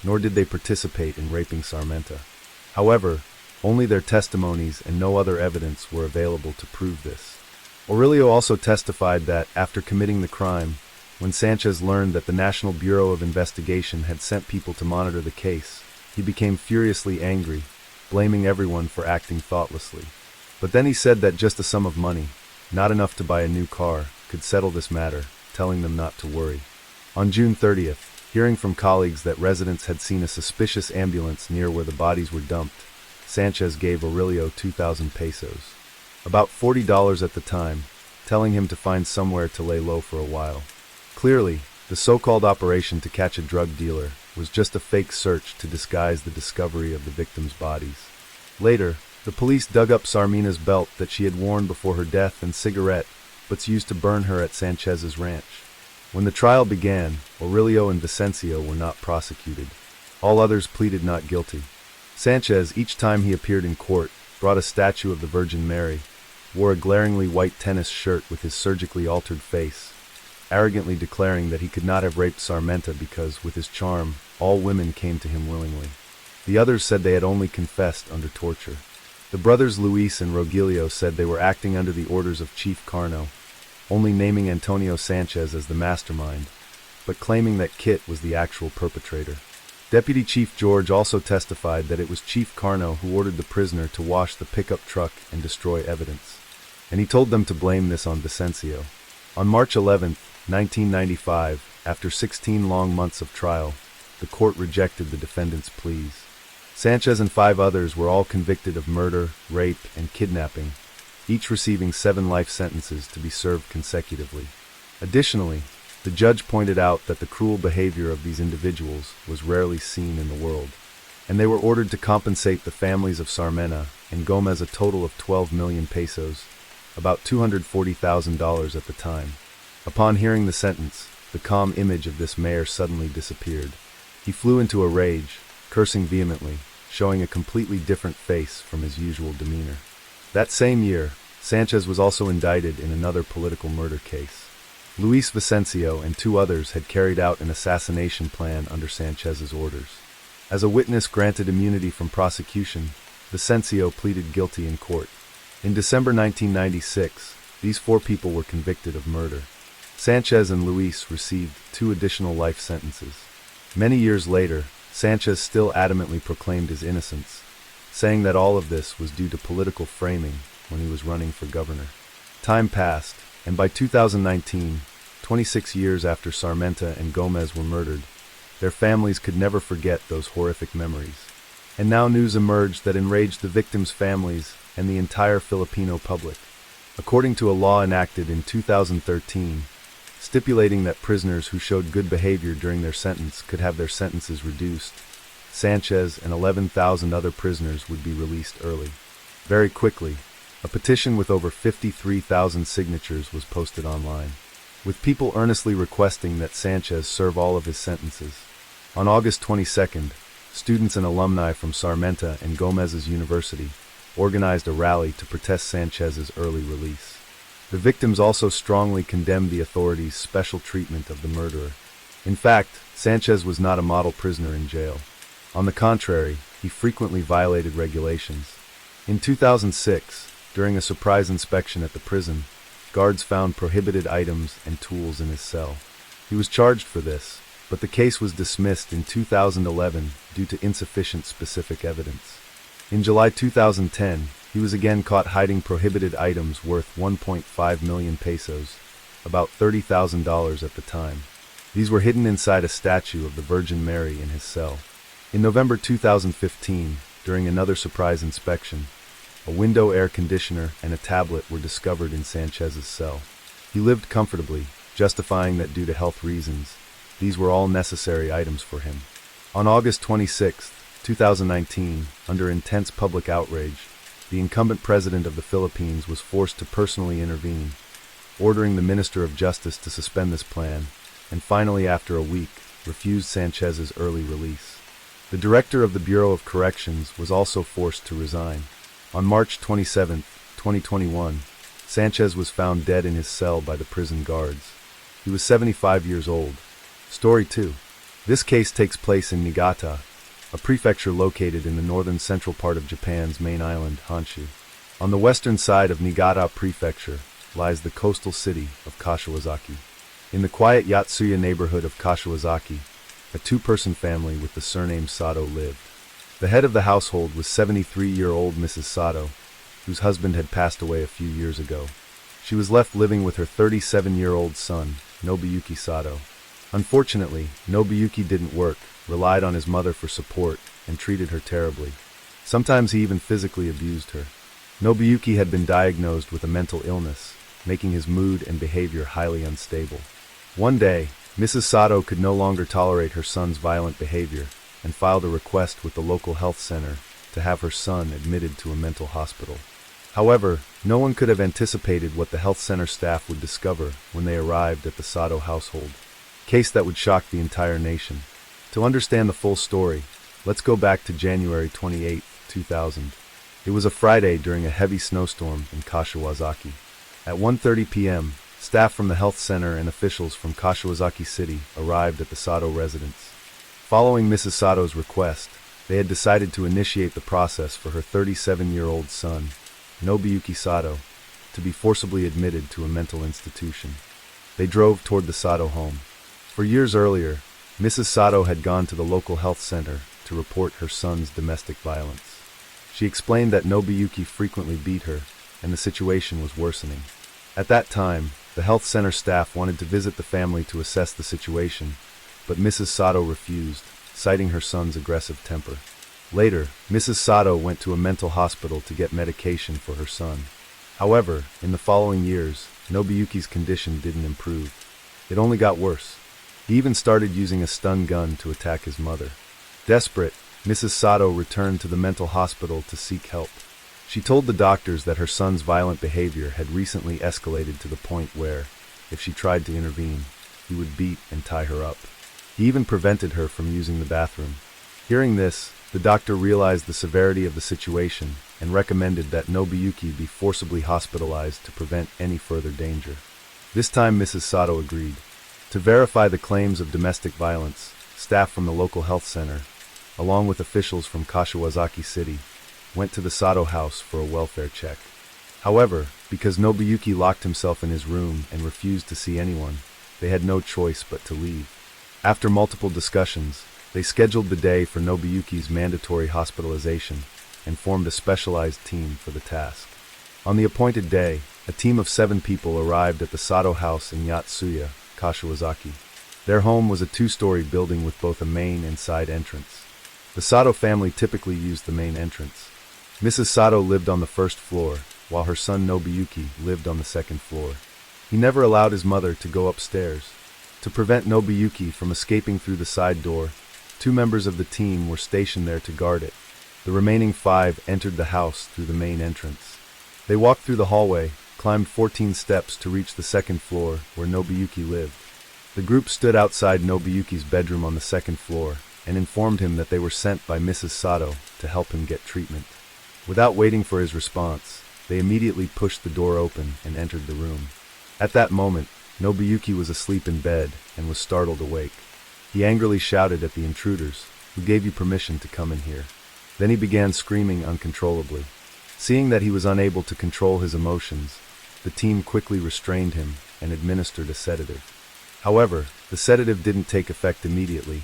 nor did they participate in raping Sarmenta. However, only their testimonies and no other evidence were available to prove this. Aurelio also testified that, after committing the crime, when Sanchez learned that the National Bureau of Investigation had sent people to monitor the case, he became furiously angry, blaming everyone for acting thoughtlessly. But then he said that just a sum of money, not enough to buy a new car, could settle this matter, telling them not to worry. On June 30th, hearing from colleagues that residents had seen a suspicious ambulance near where the bodies were dumped, Sanchez gave Aurelio 2,000 pesos. about $40 at the time, telling him to find somewhere to lay low for a while. Clearly, the so-called operation to catch a drug dealer was just a fake search to disguise the discovery of the victims' bodies. Later, the police dug up Sarmina's belt that she had worn before her death and cigarette butts used to burn her at Sanchez's ranch. When the trial began, Aurelio and Vicencio were not prosecuted. All others pleaded not guilty. Sanchez, each time he appeared in court, brought a statue of the Virgin Mary, wore a glaringly white tennis shirt with his surgically altered face, arrogantly declaring that he could not have raped Sarmenta because, with his charm, all women came to him willingly. The others said they had only confessed under torture. The brothers Luis and Rogelio said they were acting under the orders of Chief Carno, only naming Antonio Sanchez as the mastermind, but claiming that Kit was the actual perpetrator. Deputy Chief George also testified that it was Chief Carno who ordered the prisoner to wash the pickup truck and destroy evidence, and he told them to blame this on Vicencio. On March 11, 1995, after 16 long months of trial, the court rejected the defendant's pleas. Sanchez and 5 others were all convicted of murder, rape, and kidnapping, each receiving 7 life sentences to be served consecutively. Additionally, the judge pointed out that the cruel behavior of these individuals was rarely seen in the world, and they were ordered to compensate the families of Sarmena and Gomez a total of 12 million pesos, about $240,000 at the time. Upon hearing the sentence, the calm image of this mayor suddenly disappeared. He flew into a rage, cursing vehemently, showing a completely different face from his usual demeanor. That same year, Sanchez was also indicted in another political murder case. Luis Vicencio and 2 others had carried out an assassination plan under Sanchez's orders. As a witness granted immunity from prosecution, Vicencio pleaded guilty in court. In December 1996, these 4 people were convicted of murder. Sanchez and Luis received 2 additional life sentences. Many years later, Sanchez still adamantly proclaimed his innocence, saying that all of this was due to political framing when he was running for governor. Time passed, and by 2019, 26 years after Sarmenta and Gomez were murdered, their families could never forget those horrific memories. And now news emerged that enraged the victims' families and the entire Filipino public. According to a law enacted in 2013, stipulating that prisoners who showed good behavior during their sentence could have their sentences reduced, Sanchez and 11,000 other prisoners would be released early. Very quickly, a petition with over 53,000 signatures was posted online, with people earnestly requesting that Sanchez serve all of his sentences. On August 22nd, students and alumni from Sarmenta and Gomez's University organized a rally to protest Sanchez's early release. The victims also strongly condemned the authorities' special treatment of the murderer. In fact, Sanchez was not a model prisoner in jail. On the contrary, he frequently violated regulations. In 2006, during a surprise inspection at the prison, guards found prohibited items and tools in his cell. He was charged for this, but the case was dismissed in 2011 due to insufficient specific evidence. In July 2010, he was again caught hiding prohibited items worth 1.5 million pesos, about $30,000 at the time. These were hidden inside a statue of the Virgin Mary in his cell. In November 2015, during another surprise inspection, a window air conditioner and a tablet were discovered in Sanchez's cell. He lived comfortably, justifying that due to health reasons, these were all necessary items for him. On August 26, 2019, under intense public outrage, the incumbent president of the Philippines was forced to personally intervene, ordering the Minister of Justice to suspend this plan, and finally, after a week, refused Sanchez's early release. The director of the Bureau of Corrections was also forced to resign. On March 27, 2021, Sanchez was found dead in his cell by the prison guards. He was 75 years old. Story 2. This case takes place in Niigata, a prefecture located in the northern central part of Japan's main island, Honshu. On the western side of Niigata Prefecture lies the coastal city of Kashiwazaki. In the quiet Yatsuya neighborhood of Kashiwazaki, a 2-person family with the surname Sato lived. The head of the household was 73-year-old Mrs. Sato, whose husband had passed away a few years ago. She was left living with her 37-year-old son, Nobuyuki Sato. Unfortunately, Nobuyuki didn't work, relied on his mother for support, and treated her terribly. Sometimes he even physically abused her. Nobuyuki had been diagnosed with a mental illness, making his mood and behavior highly unstable. One day, Mrs. Sato could no longer tolerate her son's violent behavior and filed a request with the local health center to have her son admitted to a mental hospital. However, no one could have anticipated what the health center staff would discover when they arrived at the Sato household. Case that would shock the entire nation. To understand the full story, let's go back to January 28, 2000. It was a Friday during a heavy snowstorm in Kashiwazaki. At 1:30 p.m., staff from the health center and officials from Kashiwazaki City arrived at the Sato residence. Following Mrs. Sato's request, they had decided to initiate the process for her 37-year-old son, Nobuyuki Sato, to be forcibly admitted to a mental institution. They drove toward the Sato home. For years earlier, Mrs. Sato had gone to the local health center to report her son's domestic violence. She explained that Nobuyuki frequently beat her, and the situation was worsening. At that time, the health center staff wanted to visit the family to assess the situation, but Mrs. Sato refused, citing her son's aggressive temper. Later, Mrs. Sato went to a mental hospital to get medication for her son. However, in the following years, Nobuyuki's condition didn't improve. It only got worse. He even started using a stun gun to attack his mother. Desperate, Mrs. Sato returned to the mental hospital to seek help. She told the doctors that her son's violent behavior had recently escalated to the point where, if she tried to intervene, he would beat and tie her up. He even prevented her from using the bathroom. Hearing this, the doctor realized the severity of the situation and recommended that Nobuyuki be forcibly hospitalized to prevent any further danger. This time Mrs. Sato agreed. To verify the claims of domestic violence, staff from the local health center, along with officials from Kashiwazaki City, went to the Sato house for a welfare check. However, because Nobuyuki locked himself in his room and refused to see anyone, they had no choice but to leave. After multiple discussions, they scheduled the day for Nobuyuki's mandatory hospitalization and formed a specialized team for the task. On the appointed day, a team of 7 people arrived at the Sato house in Yatsuya, Kashiwazaki. Their home was a 2-story building with both a main and side entrance. The Sato family typically used the main entrance. Mrs. Sato lived on the first floor, while her son Nobuyuki lived on the second floor. He never allowed his mother to go upstairs. To prevent Nobuyuki from escaping through the side door, 2 members of the team were stationed there to guard it. The remaining 5 entered the house through the main entrance. They walked through the hallway, climbed 14 steps to reach the second floor where Nobuyuki lived. The group stood outside Nobuyuki's bedroom on the second floor and informed him that they were sent by Mrs. Sato to help him get treatment. Without waiting for his response, they immediately pushed the door open and entered the room. At that moment, Nobuyuki was asleep in bed and was startled awake. He angrily shouted at the intruders, "Who gave you permission to come in here?" Then he began screaming uncontrollably. Seeing that he was unable to control his emotions, the team quickly restrained him and administered a sedative. However, the sedative didn't take effect immediately,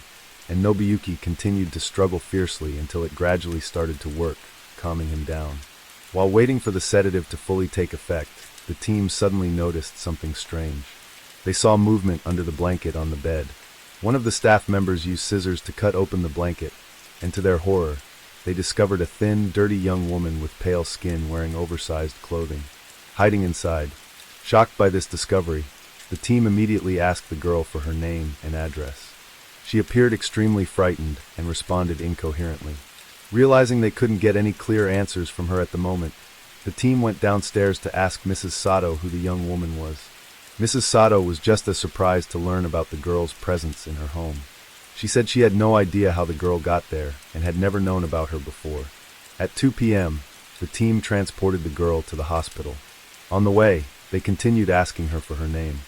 and Nobuyuki continued to struggle fiercely until it gradually started to work, calming him down. While waiting for the sedative to fully take effect, the team suddenly noticed something strange. They saw movement under the blanket on the bed. One of the staff members used scissors to cut open the blanket, and to their horror, they discovered a thin, dirty young woman with pale skin wearing oversized clothing, hiding inside. Shocked by this discovery, the team immediately asked the girl for her name and address. She appeared extremely frightened and responded incoherently. Realizing they couldn't get any clear answers from her at the moment, the team went downstairs to ask Mrs. Sato who the young woman was. Mrs. Sato was just as surprised to learn about the girl's presence in her home. She said she had no idea how the girl got there and had never known about her before. At 2 p.m., the team transported the girl to the hospital. On the way, they continued asking her for her name.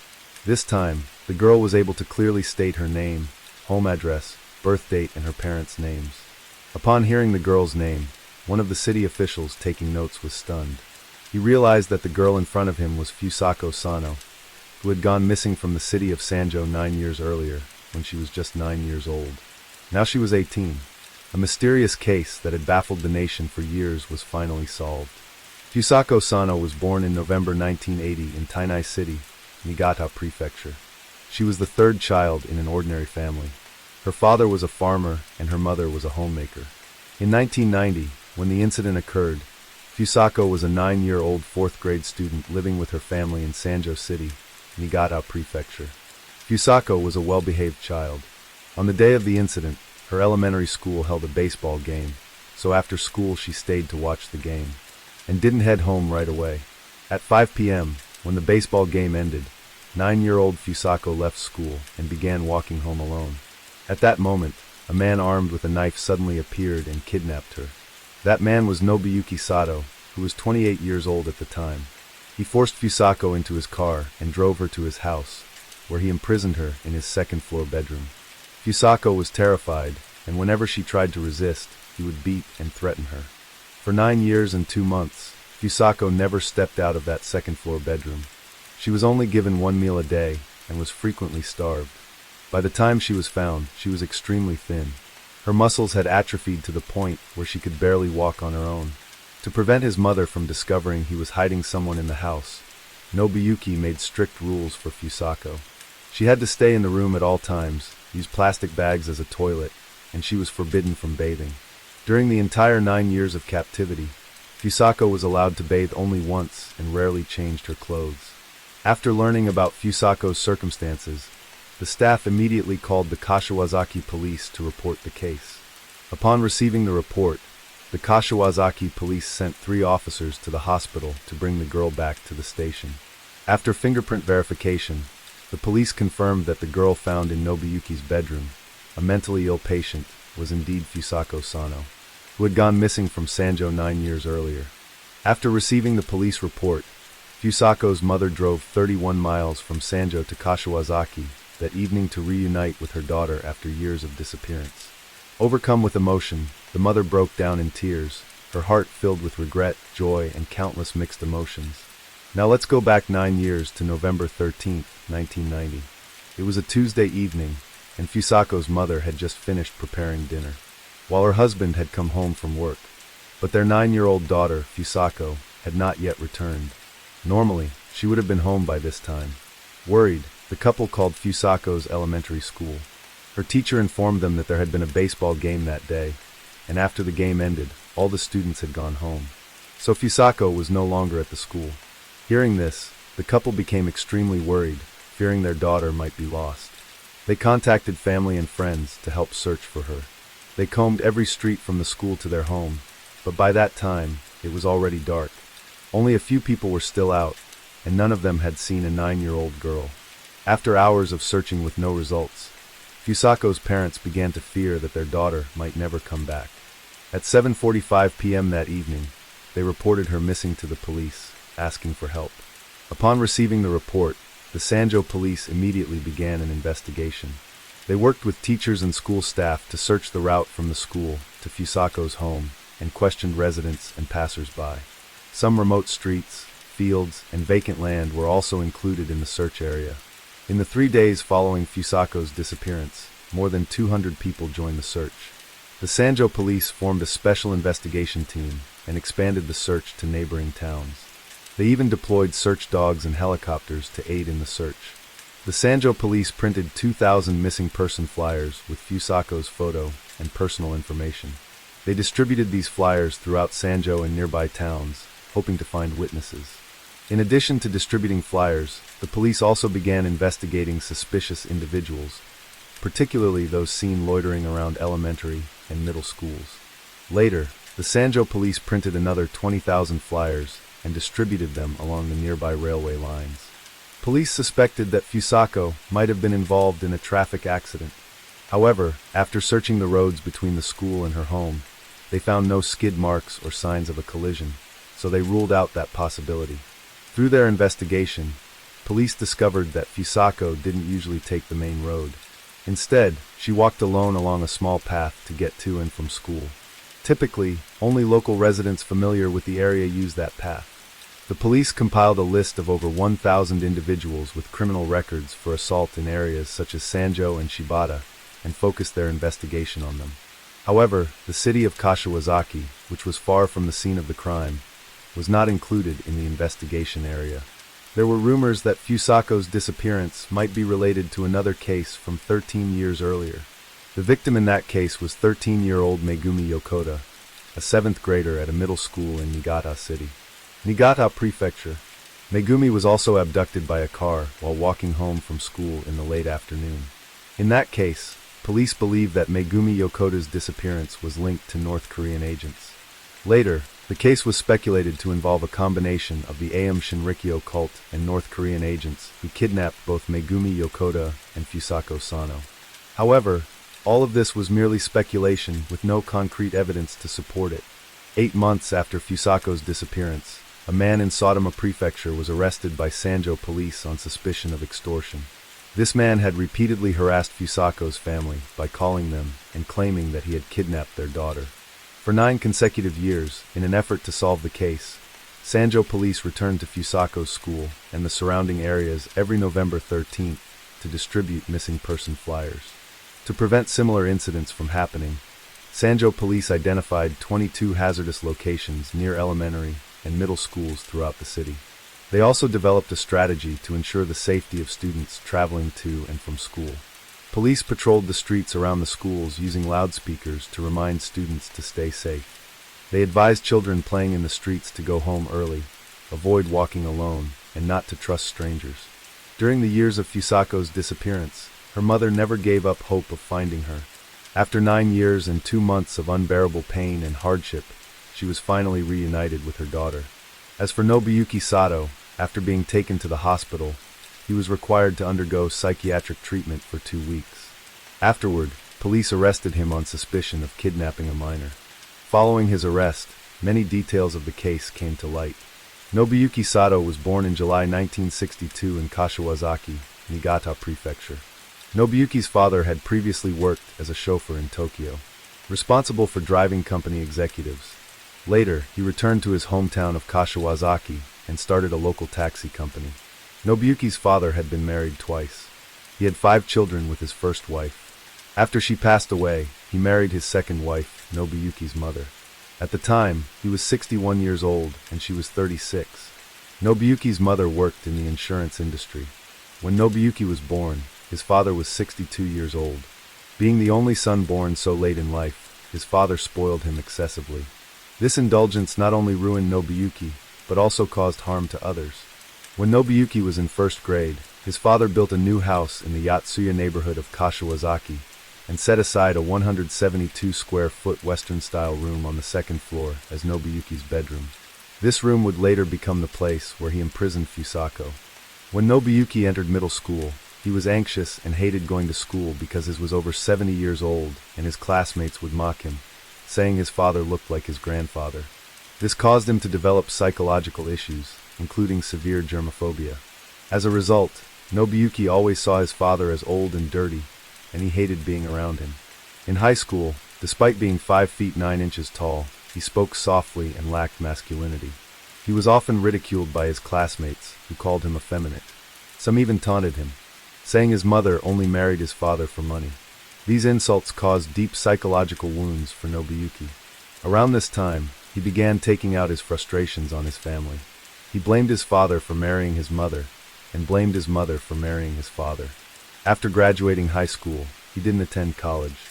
This time, the girl was able to clearly state her name, home address, birth date, and her parents' names. Upon hearing the girl's name, one of the city officials taking notes was stunned. He realized that the girl in front of him was Fusako Sano, who had gone missing from the city of Sanjo 9 years earlier, when she was just 9 years old. Now she was 18. A mysterious case that had baffled the nation for years was finally solved. Fusako Sano was born in November 1980 in Tainai City, Niigata Prefecture. She was the 3rd child in an ordinary family. Her father was a farmer and her mother was a homemaker. In 1990, when the incident occurred, Fusako was a 9-year-old fourth-grade student living with her family in Sanjo City, Niigata Prefecture. Fusako was a well-behaved child. On the day of the incident, her elementary school held a baseball game, so after school she stayed to watch the game, and didn't head home right away. At 5 p.m., when the baseball game ended, 9-year-old Fusako left school and began walking home alone. At that moment, a man armed with a knife suddenly appeared and kidnapped her. That man was Nobuyuki Sato, who was 28 years old at the time. He forced Fusako into his car and drove her to his house, where he imprisoned her in his second-floor bedroom. Fusako was terrified, and whenever she tried to resist, he would beat and threaten her. For 9 years and 2 months, Fusako never stepped out of that second-floor bedroom. She was only given 1 meal a day and was frequently starved. By the time she was found, she was extremely thin. Her muscles had atrophied to the point where she could barely walk on her own. To prevent his mother from discovering he was hiding someone in the house, Nobuyuki made strict rules for Fusako. She had to stay in the room at all times, use plastic bags as a toilet, and she was forbidden from bathing. During the entire 9 years of captivity, Fusako was allowed to bathe only once and rarely changed her clothes. After learning about Fusako's circumstances, the staff immediately called the Kashiwazaki police to report the case. Upon receiving the report, the Kashiwazaki police sent 3 officers to the hospital to bring the girl back to the station. After fingerprint verification, the police confirmed that the girl found in Nobuyuki's bedroom, a mentally ill patient, was indeed Fusako Sano, who had gone missing from Sanjo 9 years earlier. After receiving the police report, Fusako's mother drove 31 miles from Sanjo to Kashiwazaki that evening to reunite with her daughter after years of disappearance. Overcome with emotion, the mother broke down in tears, her heart filled with regret, joy, and countless mixed emotions. Now let's go back 9 years to November 13, 1990. It was a Tuesday evening, and Fusako's mother had just finished preparing dinner, while her husband had come home from work. But their 9-year-old daughter, Fusako, had not yet returned. Normally, she would have been home by this time. Worried, the couple called Fusako's elementary school. Her teacher informed them that there had been a baseball game that day, and after the game ended, all the students had gone home. So Fusako was no longer at the school. Hearing this, the couple became extremely worried, fearing their daughter might be lost. They contacted family and friends to help search for her. They combed every street from the school to their home, but by that time, it was already dark. Only a few people were still out, and none of them had seen a 9-year-old girl. After hours of searching with no results, Fusako's parents began to fear that their daughter might never come back. At 7:45 p.m. that evening, they reported her missing to the police, asking for help. Upon receiving the report, the Sanjo police immediately began an investigation. They worked with teachers and school staff to search the route from the school to Fusako's home and questioned residents and passers-by. Some remote streets, fields, and vacant land were also included in the search area. In the 3 days following Fusako's disappearance, more than 200 people joined the search. The Sanjo police formed a special investigation team and expanded the search to neighboring towns. They even deployed search dogs and helicopters to aid in the search. The Sanjo police printed 2,000 missing person flyers with Fusako's photo and personal information. They distributed these flyers throughout Sanjo and nearby towns, hoping to find witnesses. In addition to distributing flyers, the police also began investigating suspicious individuals, particularly those seen loitering around elementary and middle schools. Later, the Sanjo police printed another 20,000 flyers and distributed them along the nearby railway lines. Police suspected that Fusako might have been involved in a traffic accident. However, after searching the roads between the school and her home, they found no skid marks or signs of a collision, so they ruled out that possibility. Through their investigation, police discovered that Fusako didn't usually take the main road. Instead, she walked alone along a small path to get to and from school. Typically, only local residents familiar with the area use that path. The police compiled a list of over 1,000 individuals with criminal records for assault in areas such as Sanjo and Shibata and focused their investigation on them. However, the city of Kashiwazaki, which was far from the scene of the crime, was not included in the investigation area. There were rumors that Fusako's disappearance might be related to another case from 13 years earlier. The victim in that case was 13-year-old Megumi Yokota, a 7th grader at a middle school in Niigata City, Niigata Prefecture. Megumi was also abducted by a car while walking home from school in the late afternoon. In that case, police believe that Megumi Yokota's disappearance was linked to North Korean agents. Later, the case was speculated to involve a combination of the Aum Shinrikyo cult and North Korean agents who kidnapped both Megumi Yokota and Fusako Sano. However, all of this was merely speculation with no concrete evidence to support it. 8 months after Fusako's disappearance, a man in Saitama Prefecture was arrested by Sanjo police on suspicion of extortion. This man had repeatedly harassed Fusako's family by calling them and claiming that he had kidnapped their daughter. For 9 consecutive years, in an effort to solve the case, Sanjo police returned to Fusako's school and the surrounding areas every November 13th to distribute missing person flyers. To prevent similar incidents from happening, Sanjo police identified 22 hazardous locations near elementary and middle schools throughout the city. They also developed a strategy to ensure the safety of students traveling to and from school. Police patrolled the streets around the schools using loudspeakers to remind students to stay safe. They advised children playing in the streets to go home early, avoid walking alone, and not to trust strangers. During the years of Fusako's disappearance, her mother never gave up hope of finding her. After 9 years and 2 months of unbearable pain and hardship, she was finally reunited with her daughter. As for Nobuyuki Sato, after being taken to the hospital, he was required to undergo psychiatric treatment for 2 weeks. Afterward, police arrested him on suspicion of kidnapping a minor. Following his arrest, many details of the case came to light. Nobuyuki Sato was born in July 1962 in Kashiwazaki, Niigata Prefecture. Nobuyuki's father had previously worked as a chauffeur in Tokyo, responsible for driving company executives. Later, he returned to his hometown of Kashiwazaki and started a local taxi company. Nobuyuki's father had been married twice. He had 5 children with his first wife. After she passed away, he married his second wife, Nobuyuki's mother. At the time, he was 61 years old and she was 36. Nobuyuki's mother worked in the insurance industry. When Nobuyuki was born, his father was 62 years old. Being the only son born so late in life, his father spoiled him excessively. This indulgence not only ruined Nobuyuki, but also caused harm to others. When Nobuyuki was in 1st grade, his father built a new house in the Yatsuya neighborhood of Kashiwazaki and set aside a 172-square-foot Western-style room on the 2nd floor as Nobuyuki's bedroom. This room would later become the place where he imprisoned Fusako. When Nobuyuki entered middle school, he was anxious and hated going to school because he was over 70 years old and his classmates would mock him, saying his father looked like his grandfather. This caused him to develop psychological issues, including severe germophobia. As a result, Nobuyuki always saw his father as old and dirty, and he hated being around him. In high school, despite being 5 feet 9 inches tall, he spoke softly and lacked masculinity. He was often ridiculed by his classmates, who called him effeminate. Some even taunted him, saying his mother only married his father for money. These insults caused deep psychological wounds for Nobuyuki. Around this time, he began taking out his frustrations on his family. He blamed his father for marrying his mother, and blamed his mother for marrying his father. After graduating high school, he didn't attend college.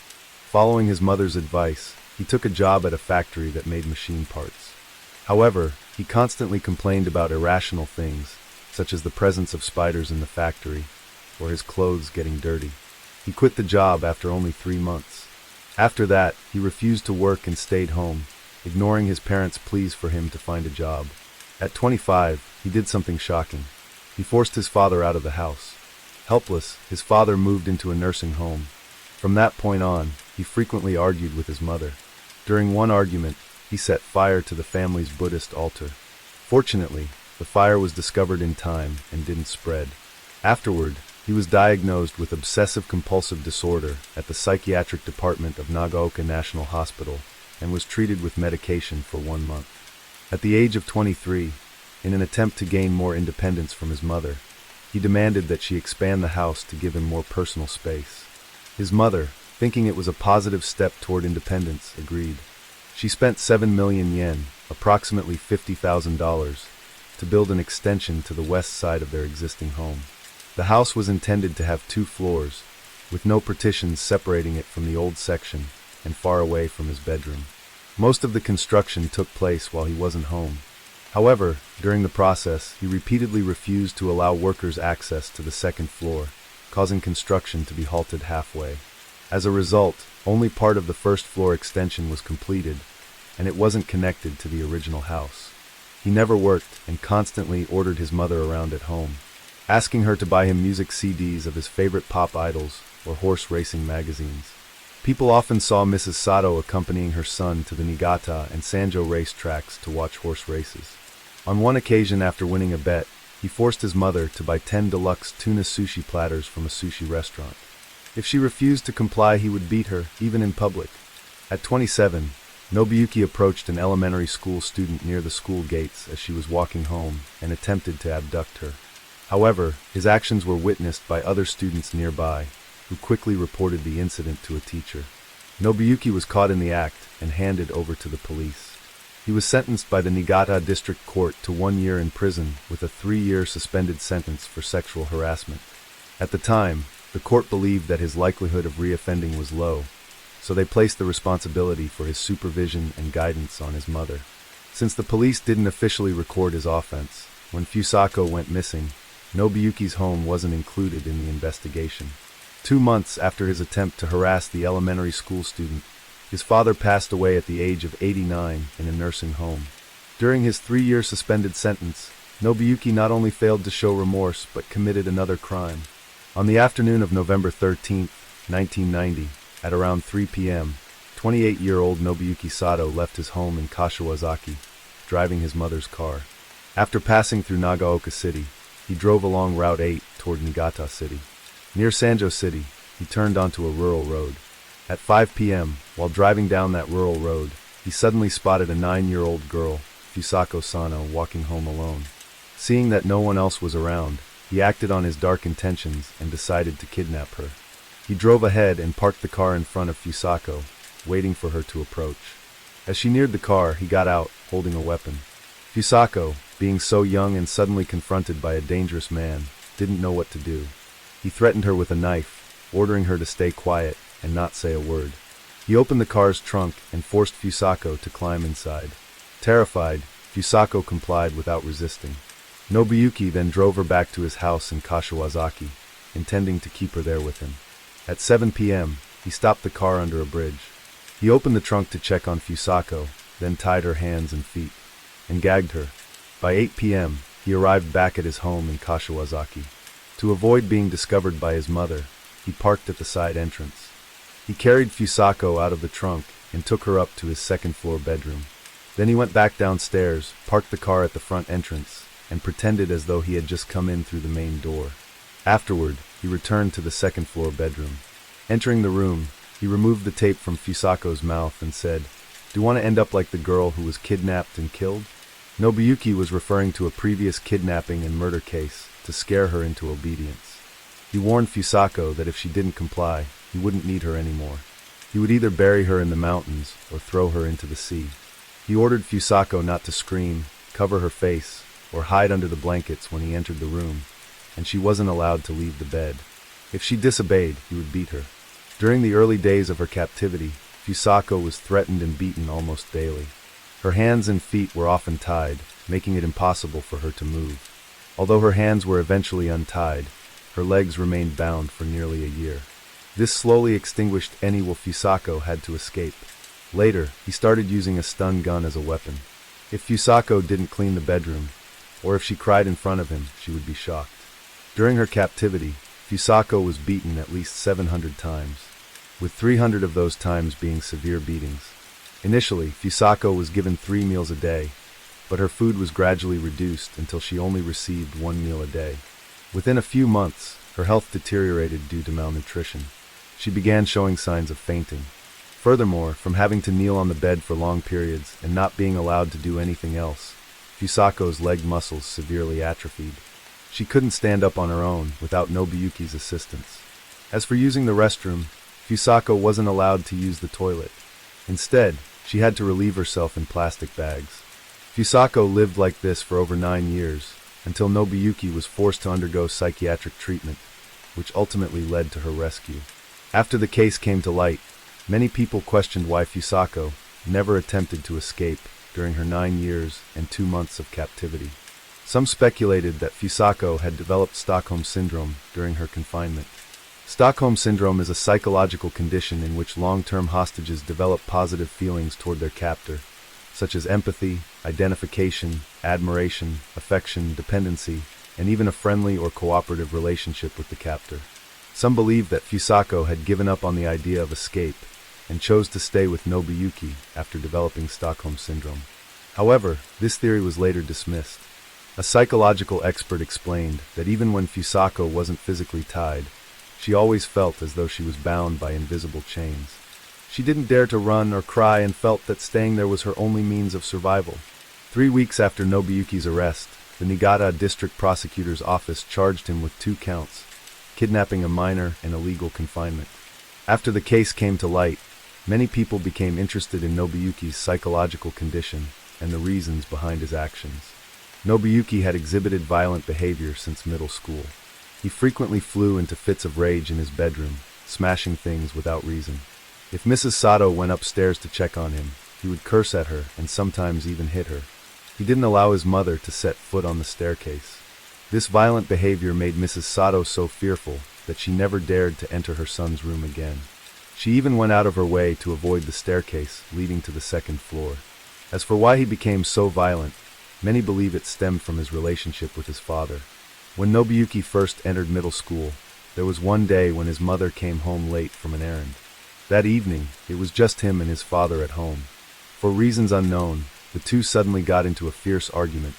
Following his mother's advice, he took a job at a factory that made machine parts. However, he constantly complained about irrational things, such as the presence of spiders in the factory, or his clothes getting dirty. He quit the job after only 3 months. After that, he refused to work and stayed home, ignoring his parents' pleas for him to find a job. At 25, he did something shocking. He forced his father out of the house. Helpless, his father moved into a nursing home. From that point on, he frequently argued with his mother. During one argument, he set fire to the family's Buddhist altar. Fortunately, the fire was discovered in time and didn't spread. Afterward, he was diagnosed with obsessive-compulsive disorder at the psychiatric department of Nagaoka National Hospital and was treated with medication for 1 month. At the age of 23, in an attempt to gain more independence from his mother, he demanded that she expand the house to give him more personal space. His mother, thinking it was a positive step toward independence, agreed. She spent 7 million yen, approximately $50,000, to build an extension to the west side of their existing home. The house was intended to have 2 floors, with no partitions separating it from the old section and far away from his bedroom. Most of the construction took place while he wasn't home. However, during the process, he repeatedly refused to allow workers access to the second floor, causing construction to be halted halfway. As a result, only part of the first floor extension was completed, and it wasn't connected to the original house. He never worked and constantly ordered his mother around at home, asking her to buy him music CDs of his favorite pop idols or horse racing magazines. People often saw Mrs. Sato accompanying her son to the Niigata and Sanjo race tracks to watch horse races. On one occasion, after winning a bet, he forced his mother to buy 10 deluxe tuna sushi platters from a sushi restaurant. If she refused to comply, he would beat her, even in public. At 27, Nobuyuki approached an elementary school student near the school gates as she was walking home and attempted to abduct her. However, his actions were witnessed by other students nearby, who quickly reported the incident to a teacher. Nobuyuki was caught in the act and handed over to the police. He was sentenced by the Niigata District Court to 1 year in prison with a 3-year suspended sentence for sexual harassment. At the time, the court believed that his likelihood of reoffending was low, so they placed the responsibility for his supervision and guidance on his mother. Since the police didn't officially record his offense, when Fusako went missing, Nobuyuki's home wasn't included in the investigation. 2 months after his attempt to harass the elementary school student, his father passed away at the age of 89 in a nursing home. During his 3-year suspended sentence, Nobuyuki not only failed to show remorse but committed another crime. On the afternoon of November 13, 1990, at around 3 p.m., 28-year-old Nobuyuki Sato left his home in Kashiwazaki, driving his mother's car. After passing through Nagaoka City, he drove along Route 8 toward Niigata City. Near Sanjo City, he turned onto a rural road. At 5 p.m., while driving down that rural road, he suddenly spotted a 9-year-old girl, Fusako Sano, walking home alone. Seeing that no one else was around, he acted on his dark intentions and decided to kidnap her. He drove ahead and parked the car in front of Fusako, waiting for her to approach. As she neared the car, he got out, holding a weapon. Fusako, being so young and suddenly confronted by a dangerous man, didn't know what to do. He threatened her with a knife, ordering her to stay quiet and not say a word. He opened the car's trunk and forced Fusako to climb inside. Terrified, Fusako complied without resisting. Nobuyuki then drove her back to his house in Kashiwazaki, intending to keep her there with him. At 7 p.m., he stopped the car under a bridge. He opened the trunk to check on Fusako, then tied her hands and feet, and gagged her. By 8 p.m., he arrived back at his home in Kashiwazaki. To avoid being discovered by his mother, he parked at the side entrance. He carried Fusako out of the trunk and took her up to his second-floor bedroom. Then he went back downstairs, parked the car at the front entrance, and pretended as though he had just come in through the main door. Afterward, he returned to the second-floor bedroom. Entering the room, he removed the tape from Fusako's mouth and said, "Do you want to end up like the girl who was kidnapped and killed?" Nobuyuki was referring to a previous kidnapping and murder case to scare her into obedience. He warned Fusako that if she didn't comply, he wouldn't need her anymore. He would either bury her in the mountains or throw her into the sea. He ordered Fusako not to scream, cover her face, or hide under the blankets when he entered the room, and she wasn't allowed to leave the bed. If she disobeyed, he would beat her. During the early days of her captivity, Fusako was threatened and beaten almost daily. Her hands and feet were often tied, making it impossible for her to move. Although her hands were eventually untied, her legs remained bound for nearly a year. This slowly extinguished any will Fusako had to escape. Later, he started using a stun gun as a weapon. If Fusako didn't clean the bedroom, or if she cried in front of him, she would be shocked. During her captivity, Fusako was beaten at least 700 times, with 300 of those times being severe beatings. Initially, Fusako was given 3 meals a day, but her food was gradually reduced until she only received 1 meal a day. Within a few months, her health deteriorated due to malnutrition. She began showing signs of fainting. Furthermore, from having to kneel on the bed for long periods and not being allowed to do anything else, Fusako's leg muscles severely atrophied. She couldn't stand up on her own without Nobuyuki's assistance. As for using the restroom, Fusako wasn't allowed to use the toilet. Instead, she had to relieve herself in plastic bags. Fusako lived like this for over 9 years, until Nobuyuki was forced to undergo psychiatric treatment, which ultimately led to her rescue. After the case came to light, many people questioned why Fusako, never attempted to escape during her 9 years and 2 months of captivity. Some speculated that Fusako had developed Stockholm Syndrome during her confinement. Stockholm Syndrome is a psychological condition in which long-term hostages develop positive feelings toward their captor, such as empathy, identification, admiration, affection, dependency, and even a friendly or cooperative relationship with the captor. Some believe that Fusako had given up on the idea of escape and chose to stay with Nobuyuki after developing Stockholm Syndrome. However, this theory was later dismissed. A psychological expert explained that even when Fusako wasn't physically tied, she always felt as though she was bound by invisible chains. She didn't dare to run or cry and felt that staying there was her only means of survival. 3 weeks after Nobuyuki's arrest, the Niigata District Prosecutor's Office charged him with 2 counts, kidnapping a minor and illegal confinement. After the case came to light, many people became interested in Nobuyuki's psychological condition and the reasons behind his actions. Nobuyuki had exhibited violent behavior since middle school. He frequently flew into fits of rage in his bedroom, smashing things without reason. If Mrs. Sato went upstairs to check on him, he would curse at her and sometimes even hit her. He didn't allow his mother to set foot on the staircase. This violent behavior made Mrs. Sato so fearful that she never dared to enter her son's room again. She even went out of her way to avoid the staircase leading to the 2nd floor. As for why he became so violent, many believe it stemmed from his relationship with his father. When Nobuyuki first entered middle school, there was one day when his mother came home late from an errand. That evening, it was just him and his father at home. For reasons unknown, the two suddenly got into a fierce argument,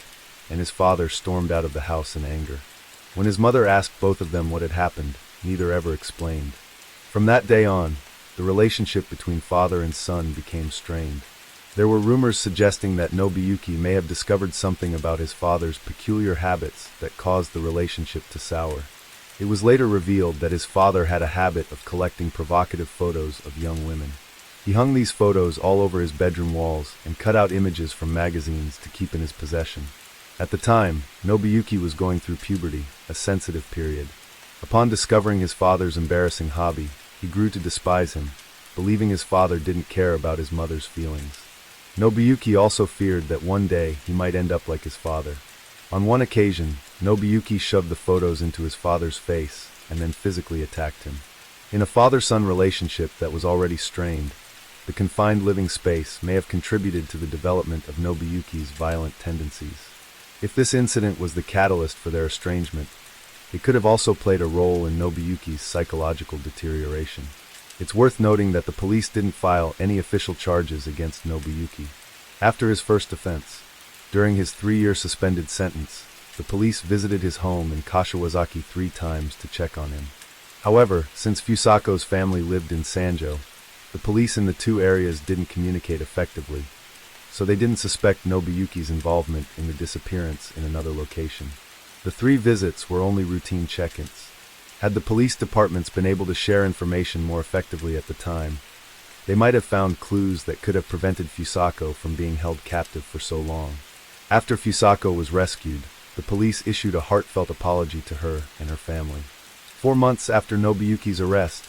and his father stormed out of the house in anger. When his mother asked both of them what had happened, neither ever explained. From that day on, the relationship between father and son became strained. There were rumors suggesting that Nobuyuki may have discovered something about his father's peculiar habits that caused the relationship to sour. It was later revealed that his father had a habit of collecting provocative photos of young women. He hung these photos all over his bedroom walls and cut out images from magazines to keep in his possession. At the time, Nobuyuki was going through puberty, a sensitive period. Upon discovering his father's embarrassing hobby, he grew to despise him, believing his father didn't care about his mother's feelings. Nobuyuki also feared that one day he might end up like his father. On one occasion, Nobuyuki shoved the photos into his father's face and then physically attacked him. In a father-son relationship that was already strained, the confined living space may have contributed to the development of Nobuyuki's violent tendencies. If this incident was the catalyst for their estrangement, it could have also played a role in Nobuyuki's psychological deterioration. It's worth noting that the police didn't file any official charges against Nobuyuki. After his first offense, during his 3-year suspended sentence, the police visited his home in Kashiwazaki 3 times to check on him. However, since Fusako's family lived in Sanjo, the police in the 2 areas didn't communicate effectively, so they didn't suspect Nobuyuki's involvement in the disappearance in another location. The 3 visits were only routine check-ins. Had the police departments been able to share information more effectively at the time, they might have found clues that could have prevented Fusako from being held captive for so long. After Fusako was rescued, the police issued a heartfelt apology to her and her family. 4 months after Nobuyuki's arrest,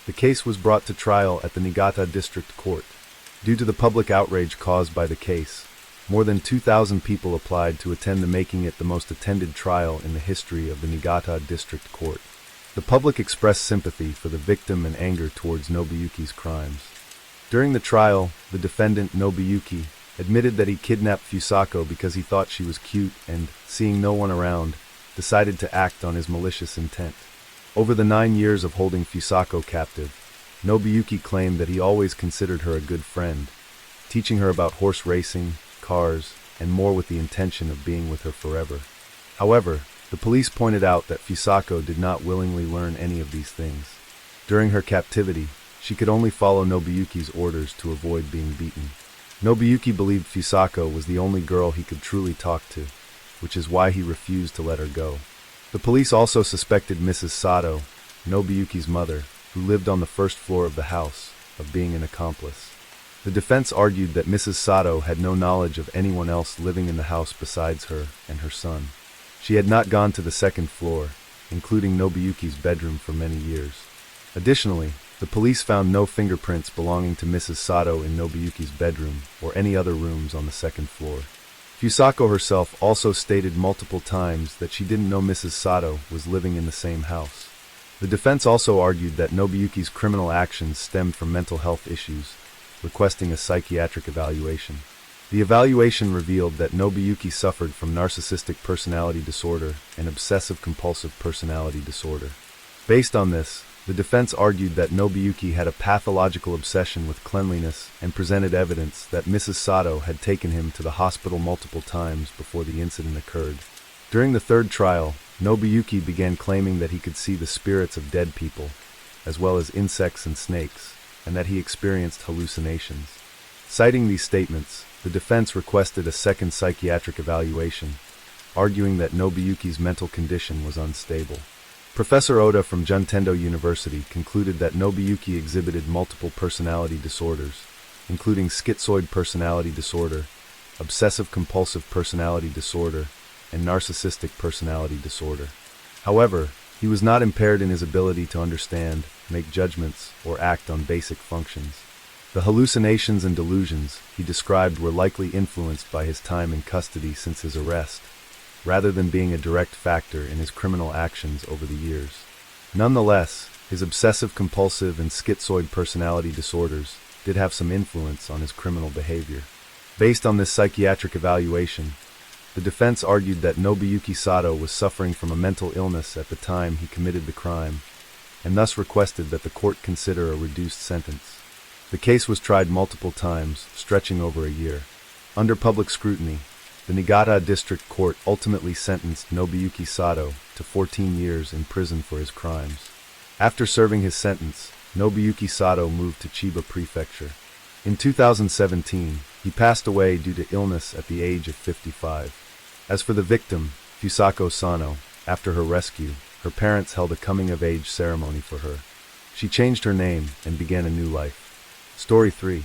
the case was brought to trial at the Niigata District Court. Due to the public outrage caused by the case, more than 2,000 people applied to attend, making it the most attended trial in the history of the Niigata District Court. The public expressed sympathy for the victim and anger towards Nobuyuki's crimes. During the trial, the defendant, Nobuyuki, admitted that he kidnapped Fusako because he thought she was cute and, seeing no one around, decided to act on his malicious intent. Over the 9 years of holding Fusako captive, Nobuyuki claimed that he always considered her a good friend, teaching her about horse racing, cars, and more with the intention of being with her forever. However, the police pointed out that Fusako did not willingly learn any of these things. During her captivity, she could only follow Nobuyuki's orders to avoid being beaten. Nobuyuki believed Fusako was the only girl he could truly talk to, which is why he refused to let her go. The police also suspected Mrs. Sato, Nobuyuki's mother, who lived on the 1st floor of the house, of being an accomplice. The defense argued that Mrs. Sato had no knowledge of anyone else living in the house besides her and her son. She had not gone to the 2nd floor, including Nobuyuki's bedroom, for many years. Additionally, The police found no fingerprints belonging to Mrs. Sato in Nobuyuki's bedroom or any other rooms on the second floor. Fusako herself also stated multiple times that she didn't know Mrs. Sato was living in the same house. The defense also argued that Nobuyuki's criminal actions stemmed from mental health issues, requesting a psychiatric evaluation. The evaluation revealed that Nobuyuki suffered from narcissistic personality disorder and obsessive-compulsive personality disorder. Based on this, the defense argued that Nobuyuki had a pathological obsession with cleanliness and presented evidence that Mrs. Sato had taken him to the hospital multiple times before the incident occurred. During the third trial, Nobuyuki began claiming that he could see the spirits of dead people, as well as insects and snakes, and that he experienced hallucinations. Citing these statements, the defense requested a second psychiatric evaluation, arguing that Nobuyuki's mental condition was unstable. Professor Oda from Juntendo University concluded that Nobuyuki exhibited multiple personality disorders, including schizoid personality disorder, obsessive-compulsive personality disorder, and narcissistic personality disorder. However, he was not impaired in his ability to understand, make judgments, or act on basic functions. The hallucinations and delusions he described were likely influenced by his time in custody since his arrest, rather than being a direct factor in his criminal actions over the years. Nonetheless, his obsessive-compulsive and schizoid personality disorders did have some influence on his criminal behavior. Based on this psychiatric evaluation, the defense argued that Nobuyuki Sato was suffering from a mental illness at the time he committed the crime, and thus requested that the court consider a reduced sentence. The case was tried multiple times, stretching over a year. Under public scrutiny, the Niigata District Court ultimately sentenced Nobuyuki Sato to 14 years in prison for his crimes. After serving his sentence, Nobuyuki Sato moved to Chiba Prefecture. In 2017, he passed away due to illness at the age of 55. As for the victim, Fusako Sano, after her rescue, her parents held a coming-of-age ceremony for her. She changed her name and began a new life. Story 3.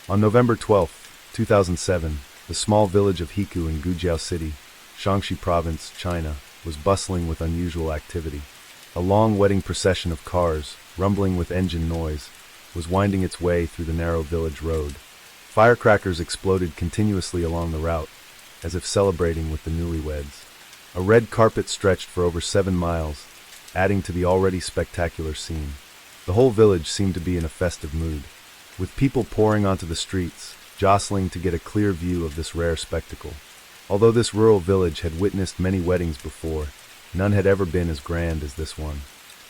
On November 12, 2007, the small village of Hiku in Gujiao City, Shaanxi Province, China, was bustling with unusual activity. A long wedding procession of cars, rumbling with engine noise, was winding its way through the narrow village road. Firecrackers exploded continuously along the route, as if celebrating with the newlyweds. A red carpet stretched for over 7 miles, adding to the already spectacular scene. The whole village seemed to be in a festive mood, with people pouring onto the streets, jostling to get a clear view of this rare spectacle. Although this rural village had witnessed many weddings before, none had ever been as grand as this one.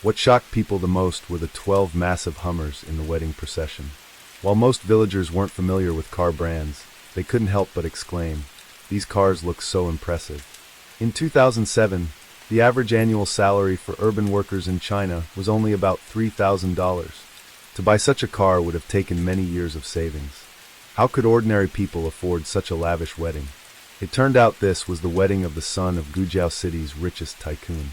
What shocked people the most were the 12 massive Hummers in the wedding procession. While most villagers weren't familiar with car brands, they couldn't help but exclaim, "These cars look so impressive." In 2007, the average annual salary for urban workers in China was only about $3,000. To buy such a car would have taken many years of savings. How could ordinary people afford such a lavish wedding? It turned out this was the wedding of the son of Gujiao City's richest tycoon.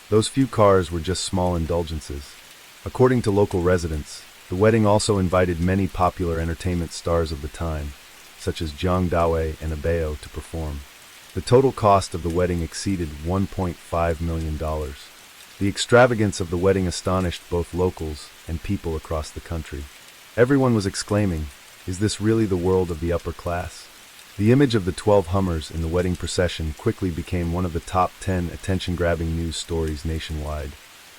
Those few cars were just small indulgences. According to local residents, the wedding also invited many popular entertainment stars of the time, such as Jiang Dawei and Abeo, to perform. The total cost of the wedding exceeded $1.5 million. The extravagance of the wedding astonished both locals and people across the country. Everyone was exclaiming, "Is this really the world of the upper class?" The image of the 12 Hummers in the wedding procession quickly became one of the top 10 attention-grabbing news stories nationwide.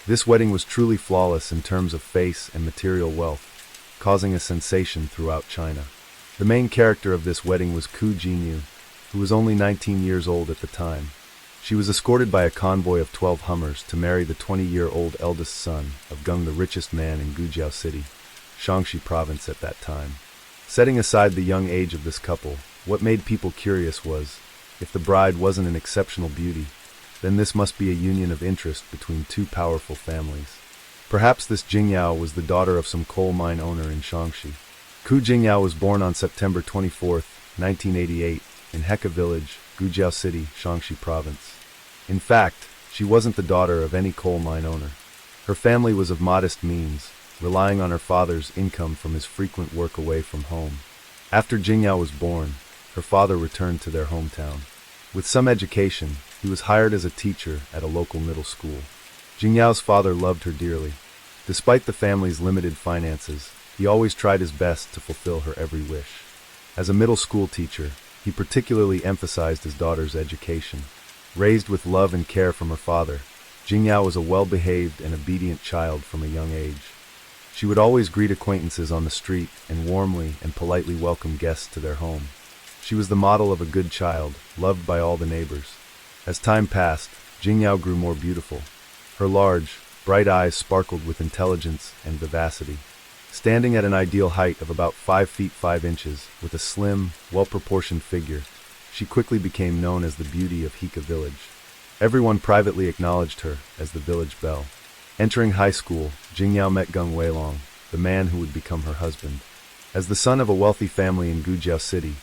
This wedding was truly flawless in terms of face and material wealth, causing a sensation throughout China. The main character of this wedding was Ku Jinyu, who was only 19 years old at the time. She was escorted by a convoy of 12 Hummers to marry the 20-year-old eldest son of Gung, the richest man in Gujiao City, Shaanxi Province at that time. Setting aside the young age of this couple, what made people curious was, if the bride wasn't an exceptional beauty, then this must be a union of interest between two powerful families. Perhaps this Jingyao was the daughter of some coal mine owner in Shaanxi. Ku Jingyao was born on September 24, 1988, in Heka Village, Gujiao City, Shaanxi Province. In fact, she wasn't the daughter of any coal mine owner. Her family was of modest means, relying on her father's income from his frequent work away from home. After Jingyao was born, her father returned to their hometown. With some education, he was hired as a teacher at a local middle school. Jingyao's father loved her dearly. Despite the family's limited finances, he always tried his best to fulfill her every wish. As a middle school teacher, he particularly emphasized his daughter's education. Raised with love and care from her father, Jingyao was a well-behaved and obedient child from a young age. She would always greet acquaintances on the street and warmly and politely welcome guests to their home. She was the model of a good child, loved by all the neighbors. As time passed, Jingyao grew more beautiful. Her large, bright eyes sparkled with intelligence and vivacity. Standing at an ideal height of about 5 feet 5 inches, with a slim, well-proportioned figure, she quickly became known as the beauty of Hika village. Everyone privately acknowledged her as the village belle. Entering high school, Jingyao met Gung Weilong, the man who would become her husband. As the son of a wealthy family in Gujiao City,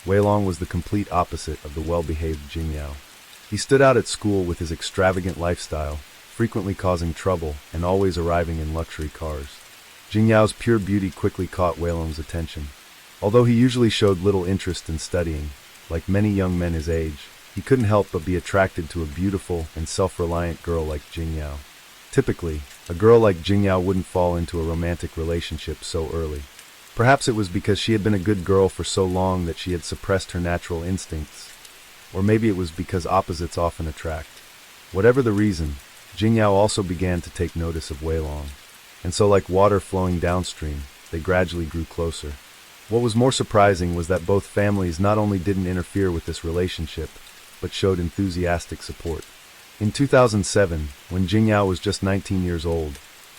Weilong was the complete opposite of the well-behaved Jingyao. He stood out at school with his extravagant lifestyle, frequently causing trouble and always arriving in luxury cars. Jingyao's pure beauty quickly caught Weilong's attention. Although he usually showed little interest in studying, like many young men his age, he couldn't help but be attracted to a beautiful and self-reliant girl like Jingyao. Typically, a girl like Jingyao wouldn't fall into a romantic relationship so early. Perhaps it was because she had been a good girl for so long that she had suppressed her natural instincts, or maybe it was because opposites often attract. Whatever the reason, Jingyao also began to take notice of Weilong, and so like water flowing downstream, they gradually grew closer. What was more surprising was that both families not only didn't interfere with this relationship, but showed enthusiastic support. In 2007, when Jingyao was just 19 years old,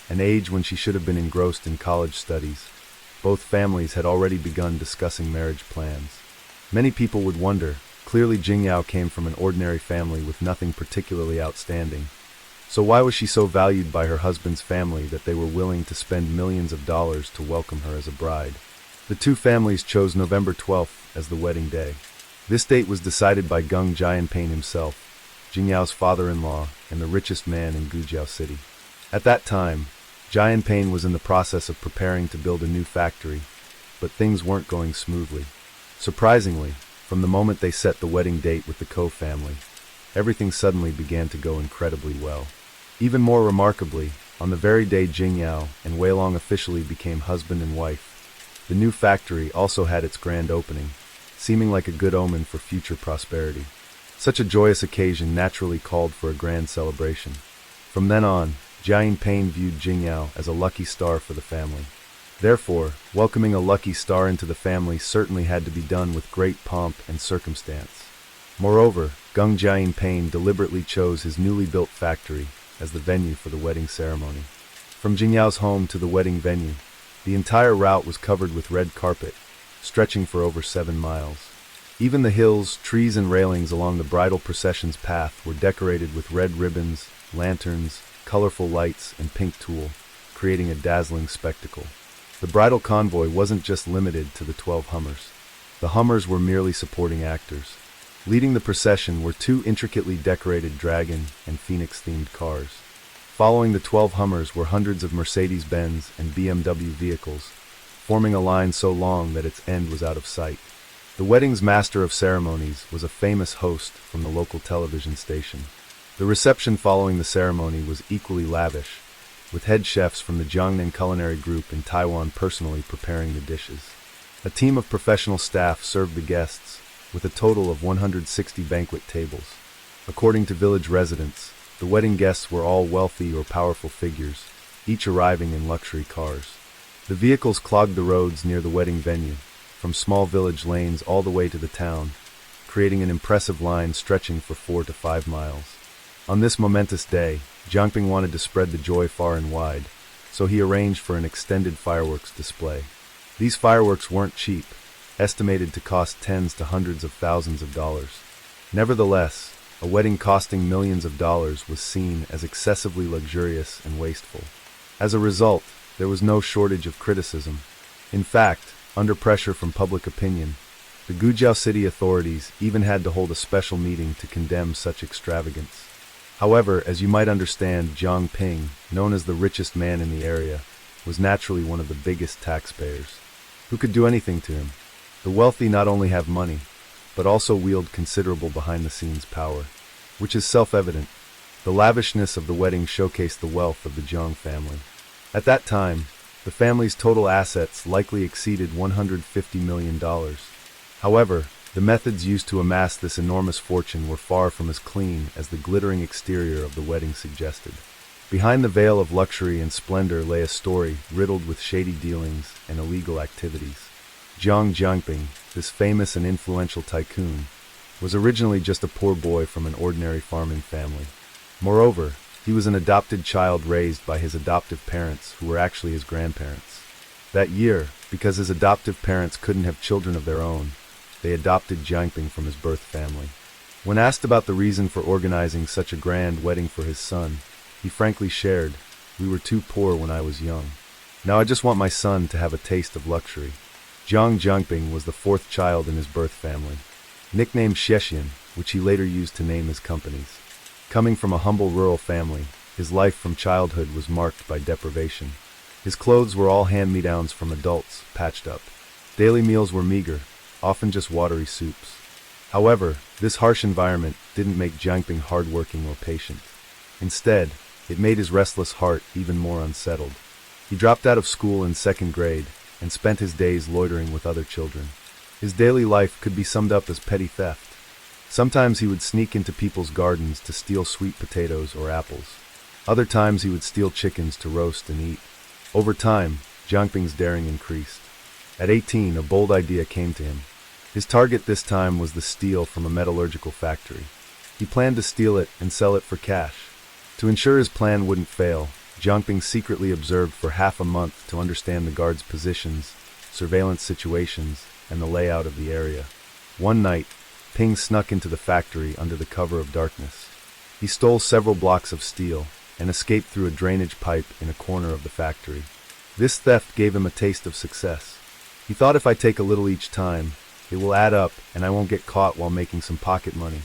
an age when she should have been engrossed in college studies, both families had already begun discussing marriage plans. Many people would wonder, clearly Jingyao came from an ordinary family with nothing particularly outstanding. So why was she so valued by her husband's family that they were willing to spend millions of dollars to welcome her as a bride? The two families chose November 12th as the wedding day. This date was decided by Gung Jianping himself, Jingyao's father-in-law and the richest man in Gujiao City. At that time, Jianping was in the process of preparing to build a new factory, but things weren't going smoothly. Surprisingly, from the moment they set the wedding date with the Ko family, everything suddenly began to go incredibly well. Even more remarkably, on the very day Jingyao and Weilong officially became husband and wife, the new factory also had its grand opening, seeming like a good omen for future prosperity. Such a joyous occasion naturally called for a grand celebration. From then on, Jianping viewed Jingyao as a lucky star for the family. Therefore, welcoming a lucky star into the family certainly had to be done with great pomp and circumstance. Moreover, Gung Jianping deliberately chose his newly built factory as the venue for the wedding ceremony. From Jingyao's home to the wedding venue, the entire route was covered with red carpet, stretching for over 7 miles. Even the hills, trees, and railings along the bridal procession's path were decorated with red ribbons, lanterns, colorful lights, and pink tulle, creating a dazzling spectacle. The bridal convoy wasn't just limited to the 12 Hummers. The Hummers were merely supporting actors. Leading the procession were 2 intricately decorated dragon and phoenix-themed cars. Following the 12 Hummers were hundreds of Mercedes-Benz and BMW vehicles, forming a line so long that its end was out of sight. The wedding's master of ceremonies was a famous host from the local television station. The reception following the ceremony was equally lavish, with head chefs from the Jiangnan Culinary Group in Taiwan personally preparing the dishes. A team of professional staff served the guests, with a total of 160 banquet tables. According to village residents, the wedding guests were all wealthy or powerful figures, each arriving in luxury cars. The vehicles clogged the roads near the wedding venue, from small village lanes all the way to the town, creating an impressive line stretching for 4 to 5 miles. On this momentous day, Jianping wanted to spread the joy far and wide, so he arranged for an extended fireworks display. These fireworks weren't cheap, estimated to cost tens to hundreds of thousands of dollars. Nevertheless, a wedding costing millions of dollars was seen as excessively luxurious and wasteful. As a result, there was no shortage of criticism. In fact, under pressure from public opinion, the Gujiao City authorities even had to hold a special meeting to condemn such extravagance. However, as you might understand, Jianping, known as the richest man in the area, was naturally one of the biggest taxpayers. Who could do anything to him? The wealthy not only have money, but also wield considerable behind-the-scenes power, which is self-evident. The lavishness of the wedding showcased the wealth of the Jiang family. At that time, the family's total assets likely exceeded $150 million. However, the methods used to amass this enormous fortune were far from as clean as the glittering exterior of the wedding suggested. Behind the veil of luxury and splendor lay a story riddled with shady dealings and illegal activities. Jiang Jiangping, this famous and influential tycoon, was originally just a poor boy from an ordinary farming family. Moreover, he was an adopted child raised by his adoptive parents, who were actually his grandparents. That year, because his adoptive parents couldn't have children of their own, they adopted Jiangping from his birth family. When asked about the reason for organizing such a grand wedding for his son, he frankly shared, "We were too poor when I was young. Now I just want my son to have a taste of luxury." Jiang Jiangping was the fourth child in his birth family, nicknamed Xiaxian, which he later used to name his companies. Coming from a humble rural family, his life from childhood was marked by deprivation. His clothes were all hand-me-downs from adults, patched up. Daily meals were meager, often just watery soups. However, this harsh environment didn't make Jiangping hardworking or patient. Instead, it made his restless heart even more unsettled. He dropped out of school in second grade and spent his days loitering with other children. His daily life could be summed up as petty theft. Sometimes he would sneak into people's gardens to steal sweet potatoes or apples. Other times he would steal chickens to roast and eat. Over time, Jiangping's daring increased. At 18, a bold idea came to him. His target this time was the steel from a metallurgical factory. He planned to steal it and sell it for cash. To ensure his plan wouldn't fail, Jiangping secretly observed for half a month to understand the guards' positions, surveillance situations, and the layout of the area. One night, Ping snuck into the factory under the cover of darkness. He stole several blocks of steel and escaped through a drainage pipe in a corner of the factory. This theft gave him a taste of success. He thought, if I take a little each time, it will add up and I won't get caught while making some pocket money.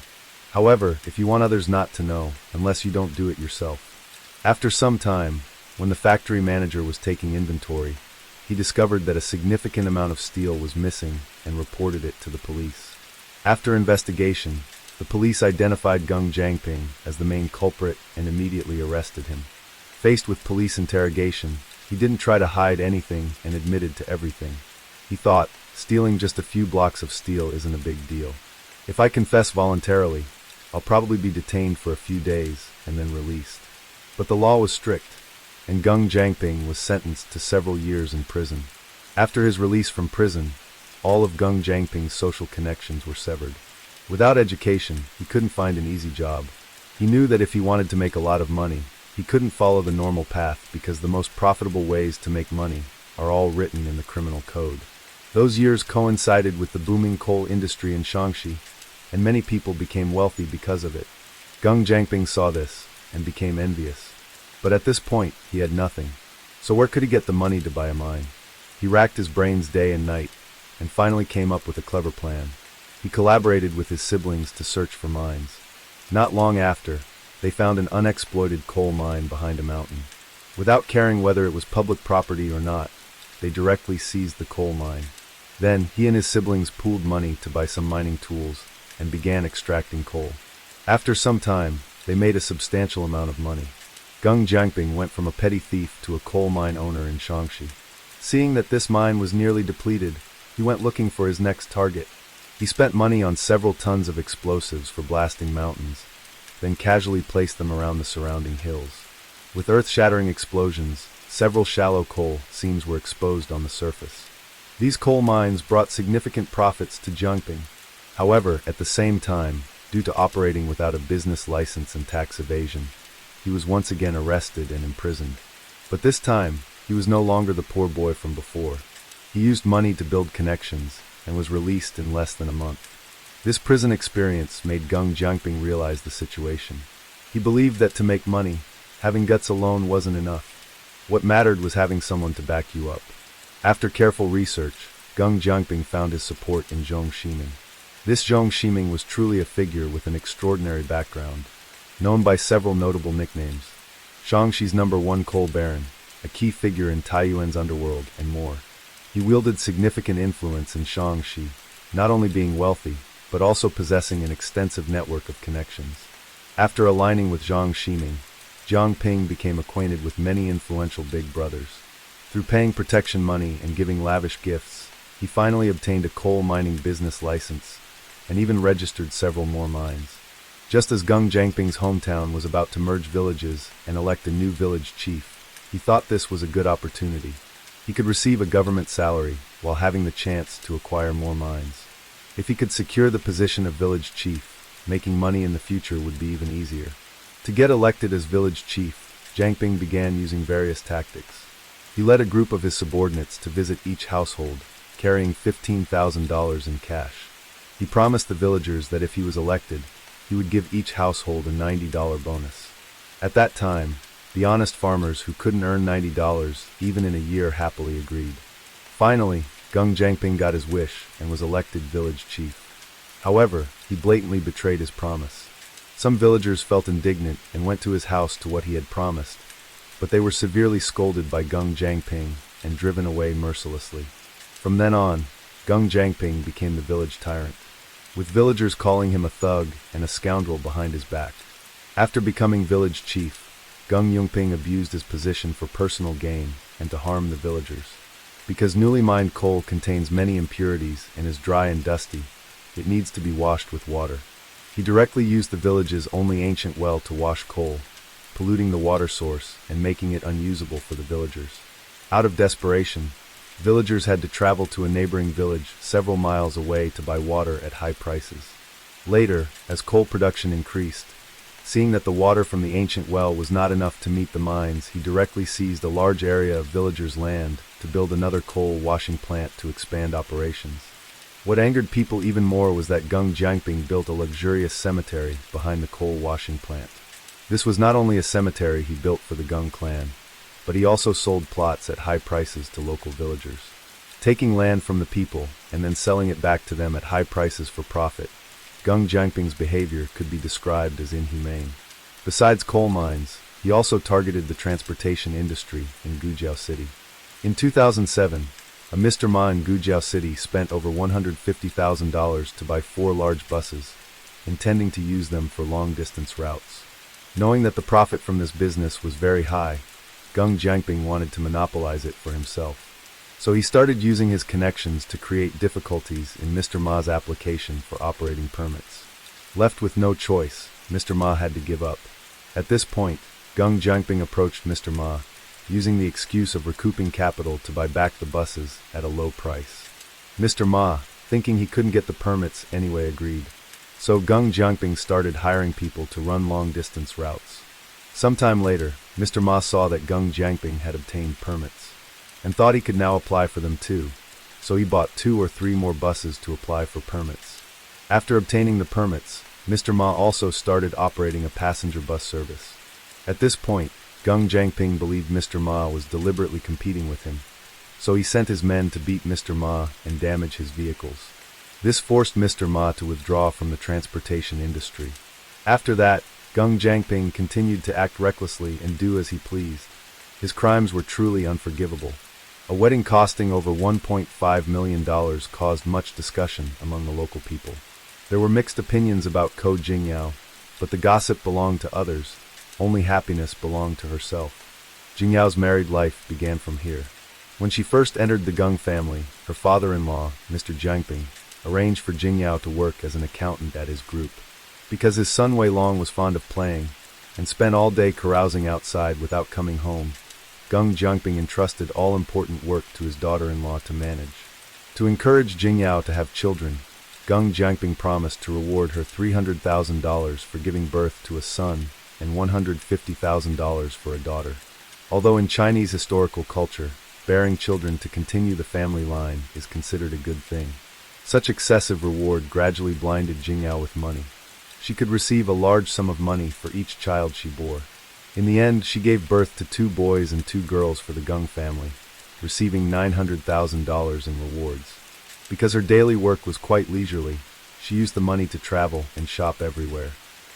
However, if you want others not to know, unless you don't do it yourself. After some time, when the factory manager was taking inventory, he discovered that a significant amount of steel was missing and reported it to the police. After investigation, the police identified Jiang Jiangping as the main culprit and immediately arrested him. Faced with police interrogation, he didn't try to hide anything and admitted to everything. He thought, stealing just a few blocks of steel isn't a big deal. If I confess voluntarily, I'll probably be detained for a few days and then released. But the law was strict, and Jiang Jiangping was sentenced to several years in prison. After his release from prison, all of Jiang Jiangping's social connections were severed. Without education, he couldn't find an easy job. He knew that if he wanted to make a lot of money, he couldn't follow the normal path because the most profitable ways to make money are all written in the criminal code. Those years coincided with the booming coal industry in Shaanxi, and many people became wealthy because of it. Jiang Jiangping saw this and became envious. But at this point, he had nothing. So where could he get the money to buy a mine? He racked his brains day and night, and finally came up with a clever plan. He collaborated with his siblings to search for mines. Not long after, they found an unexploited coal mine behind a mountain. Without caring whether it was public property or not, they directly seized the coal mine. Then, he and his siblings pooled money to buy some mining tools and began extracting coal. After some time, they made a substantial amount of money. Jiang Jiangping went from a petty thief to a coal mine owner in Shaanxi. Seeing that this mine was nearly depleted, he went looking for his next target. He spent money on several tons of explosives for blasting mountains, then casually placed them around the surrounding hills. With earth-shattering explosions, several shallow coal seams were exposed on the surface. These coal mines brought significant profits to Jiangping. However, at the same time, due to operating without a business license and tax evasion, he was once again arrested and imprisoned. But this time, he was no longer the poor boy from before. He used money to build connections and was released in less than a month. This prison experience made Jiang Jiangping realize the situation. He believed that to make money, having guts alone wasn't enough. What mattered was having someone to back you up. After careful research, Jiang Jiangping found his support in Zhong Ximing. This Zhong Ximing was truly a figure with an extraordinary background, known by several notable nicknames. Shaanxi's #1 coal baron, a key figure in Taiyuan's underworld, and more. He wielded significant influence in Shaanxi, not only being wealthy, but also possessing an extensive network of connections. After aligning with Zhong Ximing, Jiang Ping became acquainted with many influential big brothers. Through paying protection money and giving lavish gifts, he finally obtained a coal mining business license and even registered several more mines. Just as Gung Jiangping's hometown was about to merge villages and elect a new village chief, he thought this was a good opportunity. He could receive a government salary while having the chance to acquire more mines. If he could secure the position of village chief, making money in the future would be even easier. To get elected as village chief, Jiangping began using various tactics. He led a group of his subordinates to visit each household, carrying $15,000 in cash. He promised the villagers that if he was elected, he would give each household a $90 bonus. At that time, the honest farmers who couldn't earn $90 even in a year happily agreed. Finally, Gung Jiangping got his wish and was elected village chief. However, he blatantly betrayed his promise. Some villagers felt indignant and went to his house to what he had promised, but they were severely scolded by Gung Jiangping and driven away mercilessly. From then on, Gung Jiangping became the village tyrant, with villagers calling him a thug and a scoundrel behind his back. After becoming village chief, Gung Jiangping abused his position for personal gain and to harm the villagers. Because newly mined coal contains many impurities and is dry and dusty, it needs to be washed with water. He directly used the village's only ancient well to wash coal, polluting the water source and making it unusable for the villagers. Out of desperation, villagers had to travel to a neighboring village several miles away to buy water at high prices. Later, as coal production increased, seeing that the water from the ancient well was not enough to meet the mines, he directly seized a large area of villagers' land to build another coal washing plant to expand operations. What angered people even more was that Gung Jiangping built a luxurious cemetery behind the coal washing plant. This was not only a cemetery he built for the Gung clan, but he also sold plots at high prices to local villagers. Taking land from the people and then selling it back to them at high prices for profit, Gung Jiangping's behavior could be described as inhumane. Besides coal mines, he also targeted the transportation industry in Gujiao City. In 2007, a Mr. Ma in Gujiao City spent over $150,000 to buy 4 large buses, intending to use them for long-distance routes. Knowing that the profit from this business was very high, Gung Jiangping wanted to monopolize it for himself. So he started using his connections to create difficulties in Mr. Ma's application for operating permits. Left with no choice, Mr. Ma had to give up. At this point, Gung Jiangping approached Mr. Ma, using the excuse of recouping capital to buy back the buses at a low price. Mr. Ma, thinking he couldn't get the permits anyway, agreed. So Gung Jiangping started hiring people to run long-distance routes. Sometime later, Mr. Ma saw that Gung Jiangping had obtained permits, and thought he could now apply for them too, so he bought 2 or 3 more buses to apply for permits. After obtaining the permits, Mr. Ma also started operating a passenger bus service. At this point, Gung Jiangping believed Mr. Ma was deliberately competing with him, so he sent his men to beat Mr. Ma and damage his vehicles. This forced Mr. Ma to withdraw from the transportation industry. After that, Gung Jiangping continued to act recklessly and do as he pleased. His crimes were truly unforgivable. A wedding costing over $1.5 million caused much discussion among the local people. There were mixed opinions about Ko Jingyao, but the gossip belonged to others. Only happiness belonged to herself. Jingyao's married life began from here. When she first entered the Gung family, her father-in-law, Mr. Jiangping, arranged for Jingyao to work as an accountant at his group. Because his son Wei Long was fond of playing, and spent all day carousing outside without coming home, Gung Jiangping entrusted all important work to his daughter-in-law to manage. To encourage Jingyao to have children, Gung Jiangping promised to reward her $300,000 for giving birth to a son and $150,000 for a daughter. Although in Chinese historical culture, bearing children to continue the family line is considered a good thing. Such excessive reward gradually blinded Jingyao with money. She could receive a large sum of money for each child she bore. In the end, she gave birth to 2 boys and 2 girls for the Gung family, receiving $900,000 in rewards. Because her daily work was quite leisurely, she used the money to travel and shop everywhere.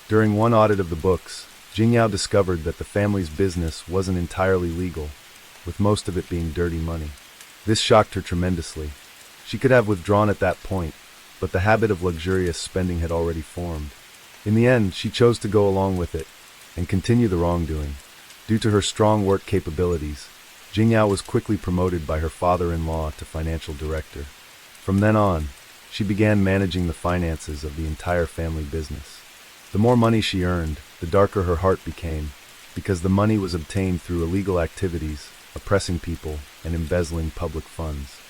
During one audit of the books, Jingyao discovered that the family's business wasn't entirely legal, with most of it being dirty money. This shocked her tremendously. She could have withdrawn at that point, but the habit of luxurious spending had already formed. In the end, she chose to go along with it. and continue the wrongdoing. Due to her strong work capabilities, Jingyao was quickly promoted by her father-in-law to financial director. From then on, she began managing the finances of the entire family business. The more money she earned, the darker her heart became, because the money was obtained through illegal activities, oppressing people, and embezzling public funds.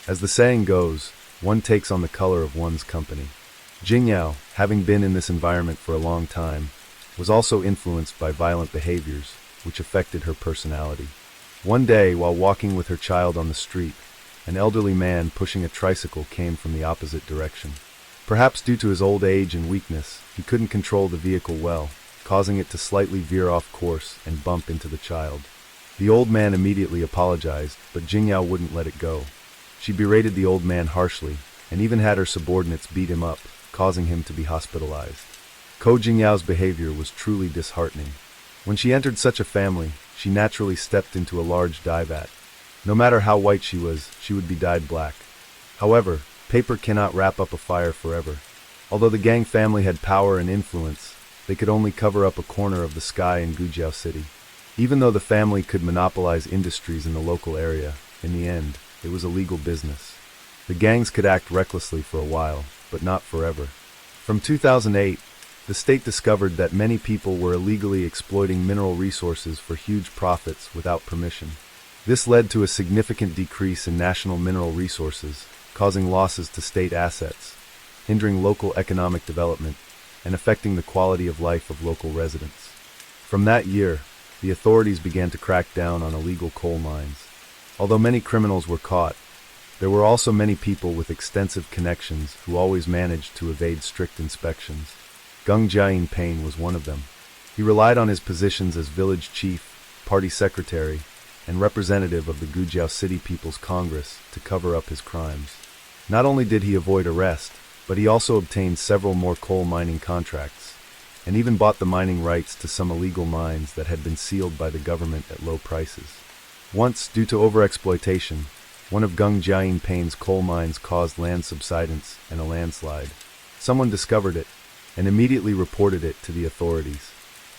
As the saying goes, one takes on the color of one's company. Jingyao, having been in this environment for a long time, was also influenced by violent behaviors, which affected her personality. One day, while walking with her child on the street, an elderly man pushing a tricycle came from the opposite direction. Perhaps due to his old age and weakness, he couldn't control the vehicle well, causing it to slightly veer off course and bump into the child. The old man immediately apologized, but Jingyao wouldn't let it go. She berated the old man harshly, and even had her subordinates beat him up, causing him to be hospitalized. Jingyao's behavior was truly disheartening. When she entered such a family, she naturally stepped into a large dye vat. No matter how white she would be dyed black. However, paper cannot wrap up a fire forever. Although the gang family had power and influence, they could only cover up a corner of the sky in Gujiao City. Even though the family could monopolize industries in the local area, in the end, it was a legal business. The gangs could act recklessly for a while, but not forever. From 2008, the state discovered that many people were illegally exploiting mineral resources for huge profits without permission. This led to a significant decrease in national mineral resources, causing losses to state assets, hindering local economic development, and affecting the quality of life of local residents. From that year, the authorities began to crack down on illegal coal mines. Although many criminals were caught, there were also many people with extensive connections who always managed to evade strict inspections. Gung Jianping was one of them. He relied on his positions as village chief, party secretary, and representative of the Gujiao City People's Congress to cover up his crimes. Not only did he avoid arrest, but he also obtained several more coal mining contracts, and even bought the mining rights to some illegal mines that had been sealed by the government at low prices. Once, due to overexploitation, one of Gung Jianping's coal mines caused land subsidence and a landslide. Someone discovered it, and immediately reported it to the authorities.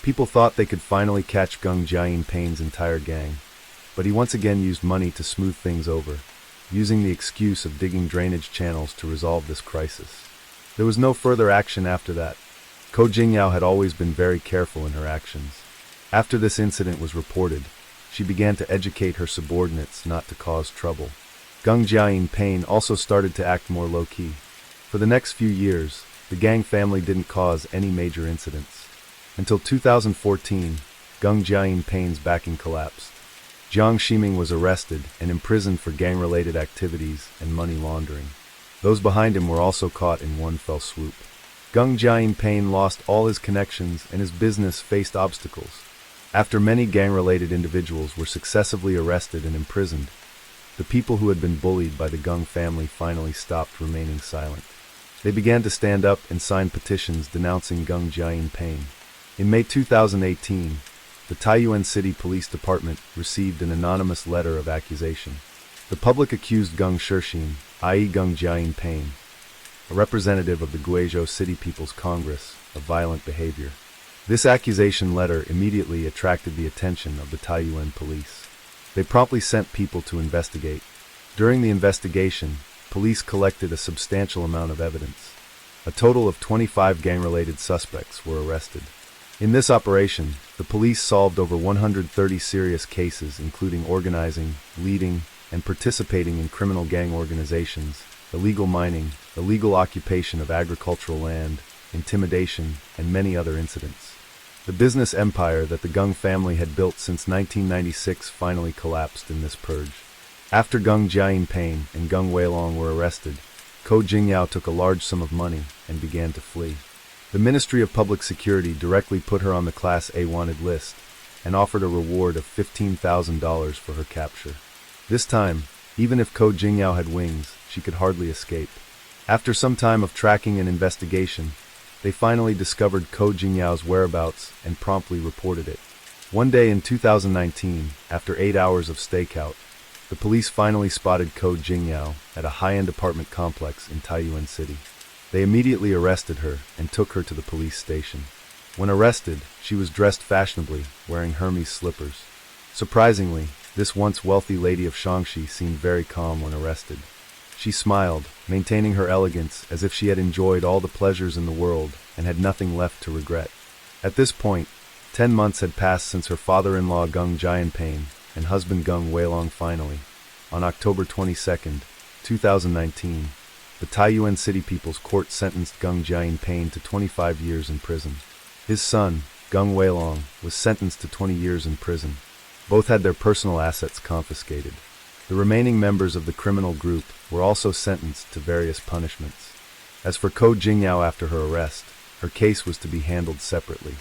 People thought they could finally catch Gung Jianping's entire gang, but he once again used money to smooth things over, using the excuse of digging drainage channels to resolve this crisis. There was no further action after that. Jingyao had always been very careful in her actions. After this incident was reported, she began to educate her subordinates not to cause trouble. Gung Jianping also started to act more low-key. For the next few years, the gang family didn't cause any major incidents. Until 2014, Gung Jianping's backing collapsed. Jiang Ximing was arrested and imprisoned for gang-related activities and money laundering. Those behind him were also caught in one fell swoop. Gung Jianping lost all his connections and his business faced obstacles. After many gang-related individuals were successively arrested and imprisoned, the people who had been bullied by the Gung family finally stopped remaining silent. They began to stand up and sign petitions denouncing Gung Jianping. In May 2018, the Taiyuan City Police Department received an anonymous letter of accusation. The public accused Gung Shixin, i.e. Gung Jianping, a representative of the Guizhou City People's Congress, of violent behavior. This accusation letter immediately attracted the attention of the Taiyuan police. They promptly sent people to investigate. During the investigation, police collected a substantial amount of evidence. A total of 25 gang-related suspects were arrested. In this operation, the police solved over 130 serious cases including organizing, leading, and participating in criminal gang organizations, illegal mining, illegal occupation of agricultural land, intimidation, and many other incidents. The business empire that the Gung family had built since 1996 finally collapsed in this purge. After Gung Jianping and Gung Weilong were arrested, Jingyao took a large sum of money and began to flee. The Ministry of Public Security directly put her on the Class A wanted list and offered a reward of $15,000 for her capture. This time, even if Jingyao had wings, she could hardly escape. After some time of tracking and investigation, they finally discovered Jingyao's whereabouts and promptly reported it. One day in 2019, after 8 hours of stakeout, the police finally spotted Jingyao at a high-end apartment complex in Taiyuan City. They immediately arrested her and took her to the police station. When arrested, she was dressed fashionably, wearing Hermes slippers. Surprisingly, this once wealthy lady of Shaanxi seemed very calm when arrested. She smiled, maintaining her elegance as if she had enjoyed all the pleasures in the world and had nothing left to regret. At this point, 10 months had passed since her father-in-law Gung Jianpain and husband Gung Weilong finally, on October 22, 2019, the Taiyuan City People's Court sentenced Gung Jianpain to 25 years in prison. His son, Gung Weilong, was sentenced to 20 years in prison. Both had their personal assets confiscated. The remaining members of the criminal group were also sentenced to various punishments. As for Ko Jingyao after her arrest, her case was to be handled separately.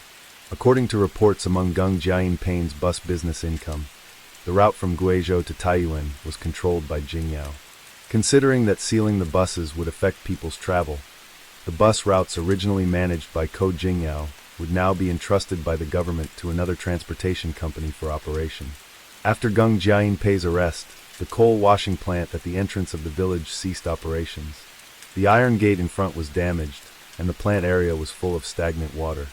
According to reports among Gung Jianpain's bus business income, the route from Guizhou to Taiyuan was controlled by Jingyao. Considering that sealing the buses would affect people's travel, the bus routes originally managed by Ko Jingyao would now be entrusted by the government to another transportation company for operation. After Gung Jianpain's arrest, the coal washing plant at the entrance of the village ceased operations. The iron gate in front was damaged, and the plant area was full of stagnant water.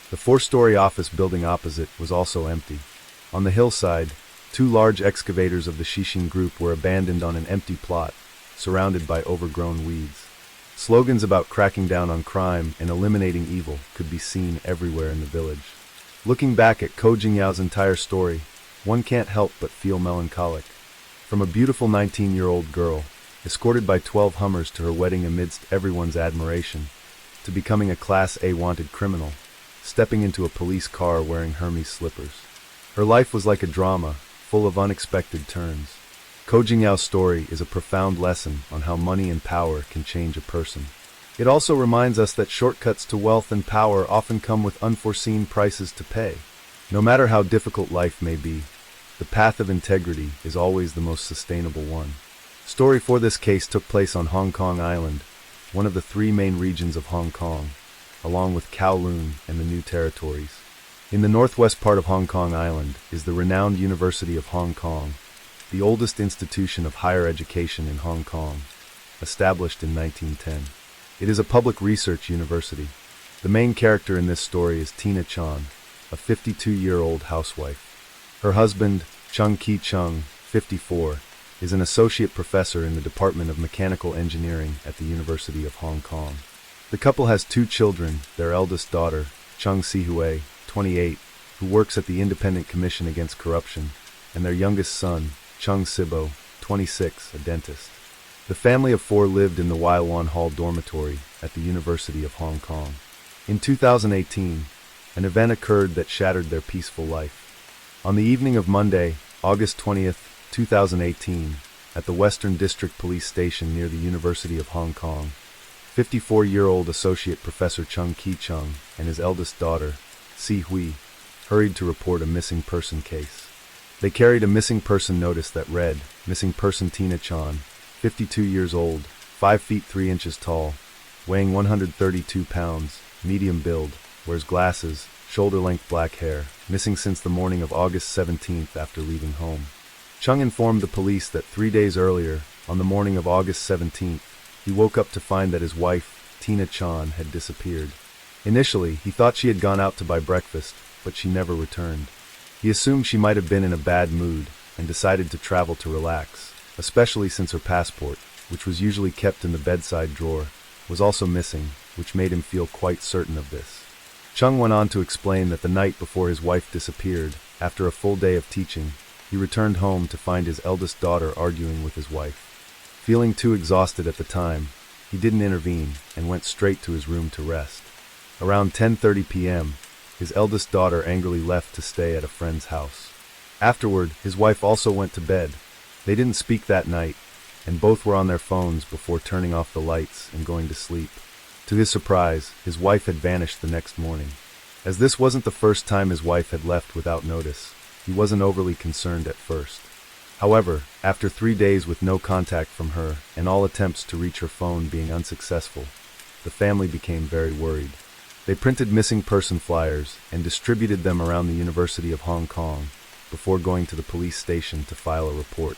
The 4-story office building opposite was also empty. On the hillside, 2 large excavators of the Xixing group were abandoned on an empty plot, surrounded by overgrown weeds. Slogans about cracking down on crime and eliminating evil could be seen everywhere in the village. Looking back at Ko Jingyao's entire story, one can't help but feel melancholic. From a beautiful 19-year-old girl, escorted by 12 Hummers to her wedding amidst everyone's admiration, to becoming a Class A wanted criminal, stepping into a police car wearing Hermes slippers. Her life was like a drama, full of unexpected turns. Ko Jingyao's story is a profound lesson on how money and power can change a person. It also reminds us that shortcuts to wealth and power often come with unforeseen prices to pay. No matter how difficult life may be, the path of integrity is always the most sustainable one. Story for this case took place on Hong Kong Island, one of the 3 main regions of Hong Kong, along with Kowloon and the New Territories. In the northwest part of Hong Kong Island is the renowned University of Hong Kong, the oldest institution of higher education in Hong Kong, established in 1910. It is a public research university. The main character in this story is Tina Chan, a 52-year-old housewife. Her husband, Chung Ki-chung, 54, is an associate professor in the Department of Mechanical Engineering at the University of Hong Kong. The couple has 2 children, their eldest daughter, Chung Si-hui, 28, who works at the Independent Commission Against Corruption, and their youngest son, Chung Si-bo, 26, a dentist. The family of 4 lived in the Wai Wan Hall dormitory at the University of Hong Kong. In 2018, an event occurred that shattered their peaceful life. On the evening of Monday, August 20th, 2018, at the Western District Police Station near the University of Hong Kong, 54-year-old Associate Professor Chung Ki-chung and his eldest daughter, Si-hui, hurried to report a missing person case. They carried a missing person notice that read, "Missing person Tina Chan, 52 years old, 5 feet 3 inches tall, weighing 132 pounds, medium build, wears glasses, shoulder-length black hair, missing since the morning of August 17th after leaving home." Chung informed the police that 3 days earlier, on the morning of August 17th, he woke up to find that his wife, Tina Chan, had disappeared. Initially, he thought she had gone out to buy breakfast, but she never returned. He assumed she might have been in a bad mood and decided to travel to relax, especially since her passport, which was usually kept in the bedside drawer, was also missing, which made him feel quite certain of this. Chung went on to explain that the night before his wife disappeared, after a full day of teaching, he returned home to find his eldest daughter arguing with his wife. Feeling too exhausted at the time, he didn't intervene and went straight to his room to rest. Around 10:30 p.m., his eldest daughter angrily left to stay at a friend's house. Afterward, his wife also went to bed. They didn't speak that night, and both were on their phones before turning off the lights and going to sleep. To his surprise, his wife had vanished the next morning. As this wasn't the first time his wife had left without notice, he wasn't overly concerned at first. However, after 3 days with no contact from her and all attempts to reach her phone being unsuccessful, the family became very worried. They printed missing person flyers and distributed them around the University of Hong Kong before going to the police station to file a report.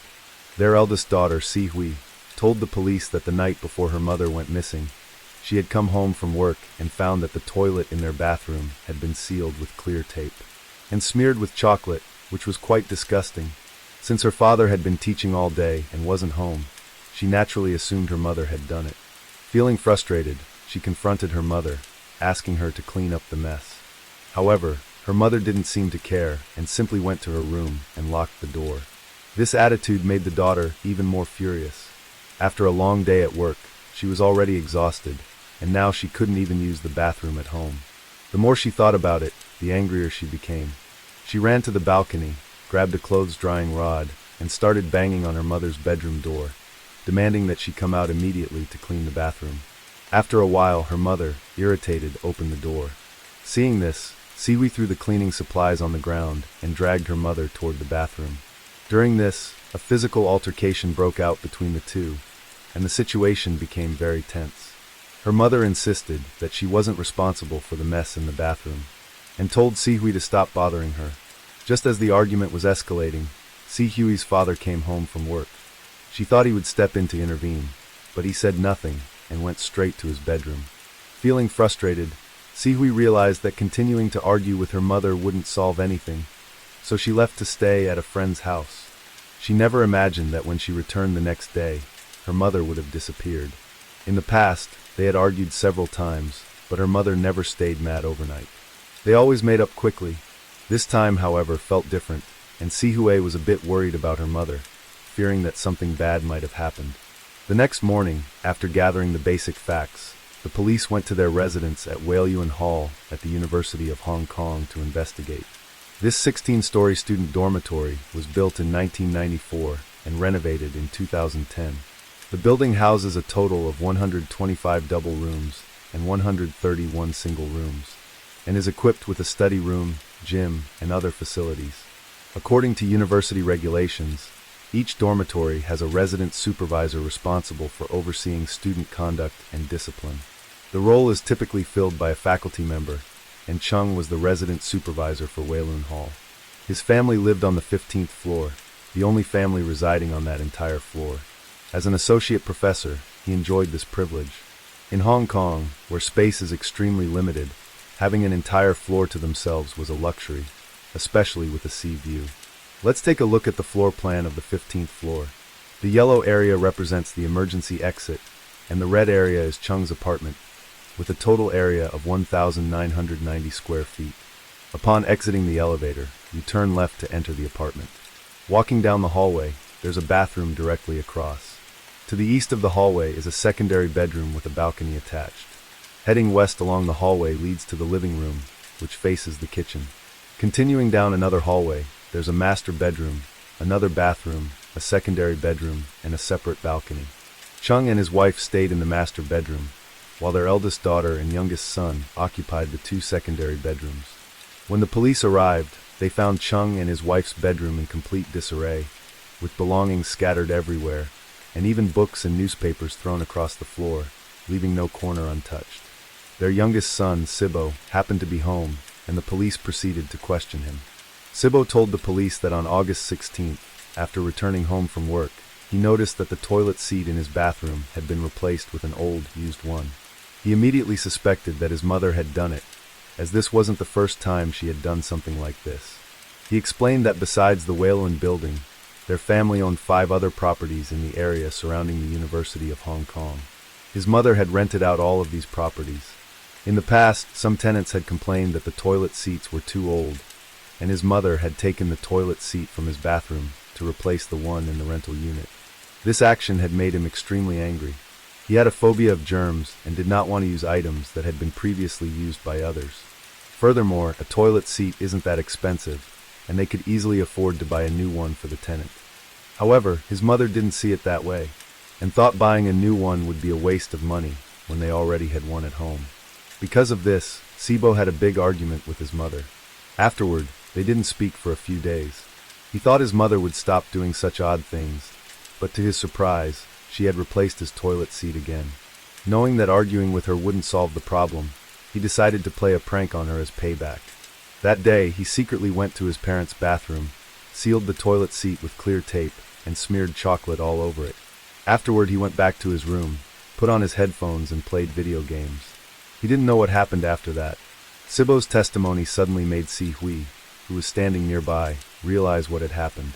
Their eldest daughter, Si-hui, told the police that the night before her mother went missing, She had come home from work and found that the toilet in their bathroom had been sealed with clear tape and smeared with chocolate, which was quite disgusting. Since her father had been teaching all day and wasn't home, she naturally assumed her mother had done it. Feeling frustrated, she confronted her mother, asking her to clean up the mess. However, her mother didn't seem to care and simply went to her room and locked the door. This attitude made the daughter even more furious. After a long day at work, she was already exhausted, and now she couldn't even use the bathroom at home. The more she thought about it, the angrier she became. She ran to the balcony, grabbed a clothes-drying rod, and started banging on her mother's bedroom door, demanding that she come out immediately to clean the bathroom. After a while, her mother, irritated, opened the door. Seeing this, Siwi threw the cleaning supplies on the ground and dragged her mother toward the bathroom. During this, a physical altercation broke out between the two, and the situation became very tense. Her mother insisted that she wasn't responsible for the mess in the bathroom, and told Sihui to stop bothering her. Just as the argument was escalating, Sihui's father came home from work. She thought he would step in to intervene, but he said nothing and went straight to his bedroom. Feeling frustrated, Sihui realized that continuing to argue with her mother wouldn't solve anything, so she left to stay at a friend's house. She never imagined that when she returned the next day, her mother would have disappeared. In the past, they had argued several times, but her mother never stayed mad overnight. They always made up quickly. This time, however, felt different, and Sihue was a bit worried about her mother, fearing that something bad might have happened. The next morning, after gathering the basic facts, the police went to their residence at Whaleyuan Hall at the University of Hong Kong to investigate. This 16-story student dormitory was built in 1994 and renovated in 2010. The building houses a total of 125 double rooms and 131 single rooms, and is equipped with a study room, gym, and other facilities. According to university regulations, each dormitory has a resident supervisor responsible for overseeing student conduct and discipline. The role is typically filled by a faculty member, and Chung was the resident supervisor for Whaleyuan Hall. His family lived on the 15th floor, the only family residing on that entire floor. As an associate professor, he enjoyed this privilege. In Hong Kong, where space is extremely limited, having an entire floor to themselves was a luxury, especially with a sea view. Let's take a look at the floor plan of the 15th floor. The yellow area represents the emergency exit, and the red area is Chung's apartment, with a total area of 1,990 square feet. Upon exiting the elevator, you turn left to enter the apartment. Walking down the hallway, there's a bathroom directly across. To the east of the hallway is a secondary bedroom with a balcony attached. Heading west along the hallway leads to the living room, which faces the kitchen. Continuing down another hallway, there's a master bedroom, another bathroom, a secondary bedroom, and a separate balcony. Chung and his wife stayed in the master bedroom, while their eldest daughter and youngest son occupied the two secondary bedrooms. When the police arrived, they found Chung and his wife's bedroom in complete disarray, with belongings scattered everywhere, and even books and newspapers thrown across the floor, leaving no corner untouched. Their youngest son, Sibo, happened to be home, and the police proceeded to question him. Sibo told the police that on August 16th, after returning home from work, he noticed that the toilet seat in his bathroom had been replaced with an old, used one. He immediately suspected that his mother had done it, as this wasn't the first time she had done something like this. He explained that besides the Whaleyuan building, their family owned 5 other properties in the area surrounding the University of Hong Kong. His mother had rented out all of these properties. In the past, some tenants had complained that the toilet seats were too old, and his mother had taken the toilet seat from his bathroom to replace the one in the rental unit. This action had made him extremely angry. He had a phobia of germs and did not want to use items that had been previously used by others. Furthermore, a toilet seat isn't that expensive, and they could easily afford to buy a new one for the tenant. However, his mother didn't see it that way, and thought buying a new one would be a waste of money when they already had one at home. Because of this, Sibo had a big argument with his mother. Afterward, they didn't speak for a few days. He thought his mother would stop doing such odd things, but to his surprise, she had replaced his toilet seat again. Knowing that arguing with her wouldn't solve the problem, he decided to play a prank on her as payback. That day, he secretly went to his parents' bathroom, sealed the toilet seat with clear tape, and smeared chocolate all over it. Afterward, he went back to his room, put on his headphones, and played video games. He didn't know what happened after that. Sibo's testimony suddenly made Si Hui, who was standing nearby, realize what had happened.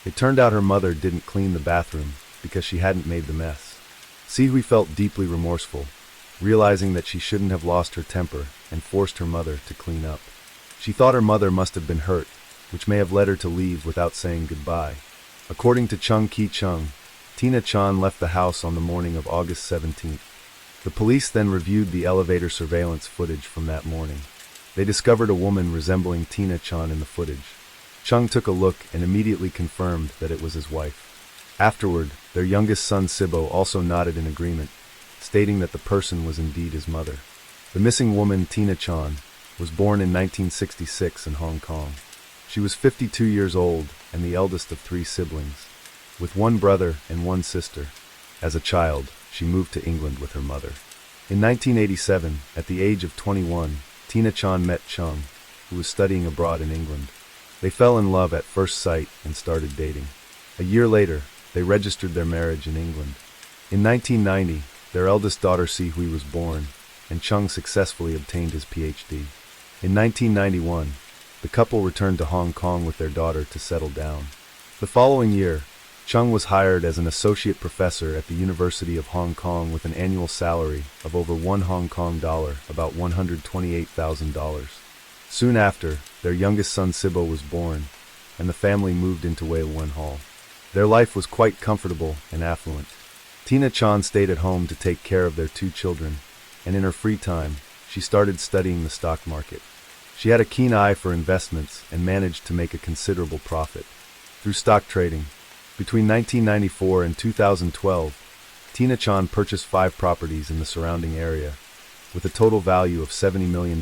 It turned out her mother didn't clean the bathroom because she hadn't made the mess. Si Hui felt deeply remorseful, realizing that she shouldn't have lost her temper and forced her mother to clean up. She thought her mother must have been hurt, which may have led her to leave without saying goodbye. According to Chung Ki-chung, Tina Chan left the house on the morning of August 17th. The police then reviewed the elevator surveillance footage from that morning. They discovered a woman resembling Tina Chan in the footage. Chung took a look and immediately confirmed that it was his wife. Afterward, their youngest son Sibo also nodded in agreement, stating that the person was indeed his mother. The missing woman, Tina Chan, was born in 1966 in Hong Kong. She was 52 years old and the eldest of 3 siblings, with 1 brother and 1 sister. As a child, she moved to England with her mother. In 1987, at the age of 21, Tina Chan met Chung, who was studying abroad in England. They fell in love at first sight and started dating. A year later, they registered their marriage in England. In 1990, their eldest daughter Si Hui was born, and Chung successfully obtained his PhD. In 1991, the couple returned to Hong Kong with their daughter to settle down. The following year, Chung was hired as an associate professor at the University of Hong Kong with an annual salary of over $1 Hong Kong, about $128,000. Soon after, their youngest son Sibo was born, and the family moved into Wei Luen Hall. Their life was quite comfortable and affluent. Tina Chan stayed at home to take care of their 2 children, and in her free time, she started studying the stock market. She had a keen eye for investments and managed to make a considerable profit. Through stock trading, between 1994 and 2012, Tina Chan purchased 5 properties in the surrounding area, with a total value of $70 million,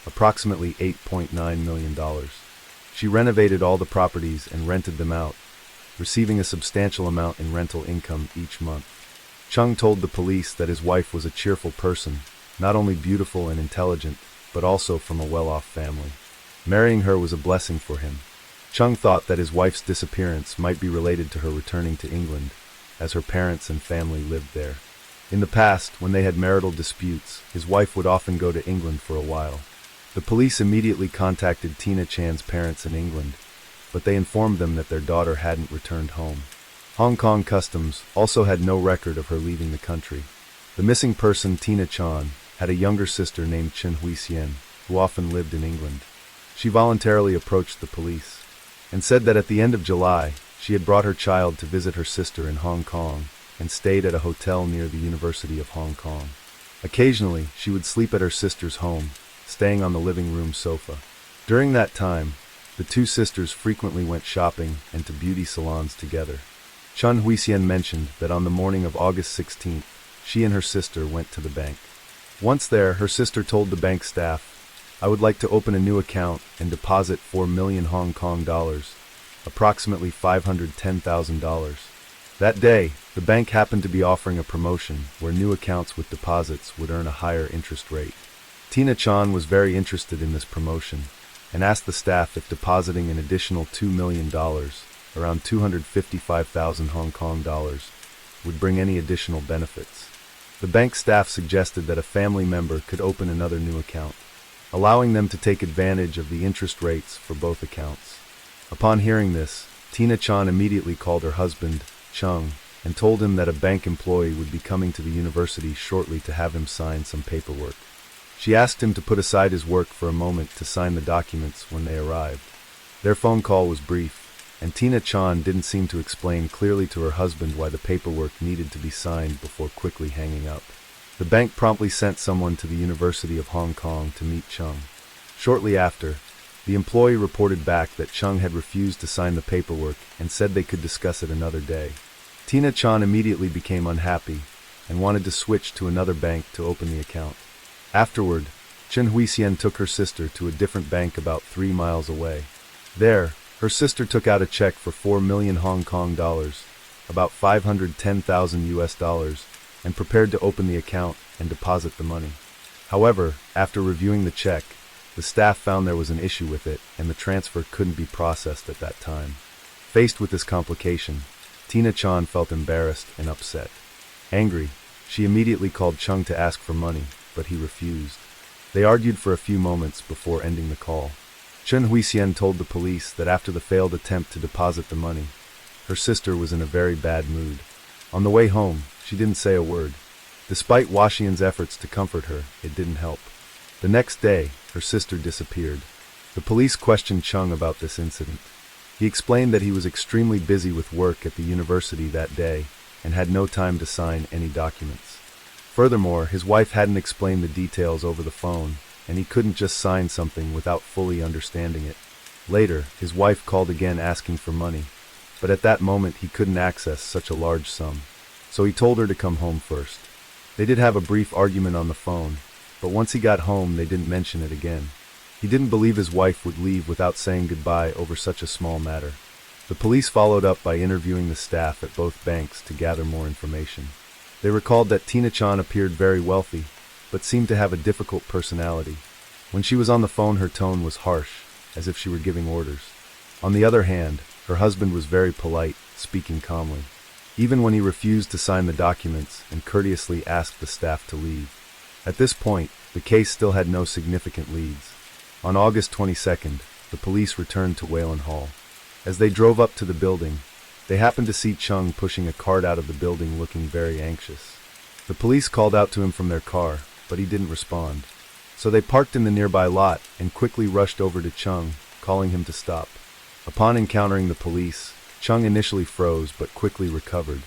approximately $8.9 million. She renovated all the properties and rented them out, receiving a substantial amount in rental income each month. Chung told the police that his wife was a cheerful person, not only beautiful and intelligent, but also from a well-off family. Marrying her was a blessing for him. Chung thought that his wife's disappearance might be related to her returning to England, as her parents and family lived there. In the past, when they had marital disputes, his wife would often go to England for a while. The police immediately contacted Tina Chan's parents in England, but they informed them that their daughter hadn't returned home. Hong Kong customs also had no record of her leaving the country. The missing person, Tina Chan, had a younger sister named Chen Huisien, who often lived in England. She voluntarily approached the police and said that at the end of July, she had brought her child to visit her sister in Hong Kong and stayed at a hotel near the University of Hong Kong. Occasionally, she would sleep at her sister's home, staying on the living room sofa. During that time, the 2 sisters frequently went shopping and to beauty salons together. Chen Huisien mentioned that on the morning of August 16th, she and her sister went to the bank. Once there, her sister told the bank staff, "I would like to open a new account and deposit 4 million Hong Kong dollars, approximately $510,000. That day, the bank happened to be offering a promotion where new accounts with deposits would earn a higher interest rate. Tina Chan was very interested in this promotion and asked the staff if depositing an additional $2 million, around 255,000 Hong Kong dollars, would bring any additional benefits. The bank staff suggested that a family member could open another new account, allowing them to take advantage of the interest rates for both accounts. Upon hearing this, Tina Chan immediately called her husband, Chung, and told him that a bank employee would be coming to the university shortly to have him sign some paperwork. She asked him to put aside his work for a moment to sign the documents when they arrived. Their phone call was brief, and Tina Chan didn't seem to explain clearly to her husband why the paperwork needed to be signed before quickly hanging up. The bank promptly sent someone to the University of Hong Kong to meet Chung. Shortly after, the employee reported back that Chung had refused to sign the paperwork and said they could discuss it another day. Tina Chan immediately became unhappy and wanted to switch to another bank to open the account. Afterward, Chen Huisien took her sister to a different bank about 3 miles away. There, her sister took out a check for 4 million Hong Kong dollars, about $510,000, and prepared to open the account and deposit the money. However, after reviewing the check, the staff found there was an issue with it and the transfer couldn't be processed at that time. Faced with this complication, Tina Chan felt embarrassed and upset. Angry, She immediately called Chung to ask for money, but he refused. They argued for a few moments before ending the call. Chen Huixian told the police that after the failed attempt to deposit the money, her sister was in a very bad mood. On the way home, she didn't say a word. Despite Huixian's efforts to comfort her, it didn't help. The next day, her sister disappeared. The police questioned Chung about this incident. He explained that he was extremely busy with work at the university that day and had no time to sign any documents. Furthermore, his wife hadn't explained the details over the phone, and he couldn't just sign something without fully understanding it. Later, his wife called again asking for money, but at that moment he couldn't access such a large sum. So he told her to come home first. They did have a brief argument on the phone, but once he got home they didn't mention it again. He didn't believe his wife would leave without saying goodbye over such a small matter. The police followed up by interviewing the staff at both banks to gather more information. They recalled that Tina Chan appeared very wealthy, but seemed to have a difficult personality. When she was on the phone, her tone was harsh, as if she were giving orders. On the other hand, her husband was very polite, speaking calmly, even when he refused to sign the documents and courteously asked the staff to leave. At this point, the case still had no significant leads. On August 22nd, the police returned to Wayland Hall. As they drove up to the building, they happened to see Chung pushing a cart out of the building looking very anxious. The police called out to him from their car, but he didn't respond. So they parked in the nearby lot and quickly rushed over to Chung, calling him to stop. Upon encountering the police, Chung initially froze but quickly recovered,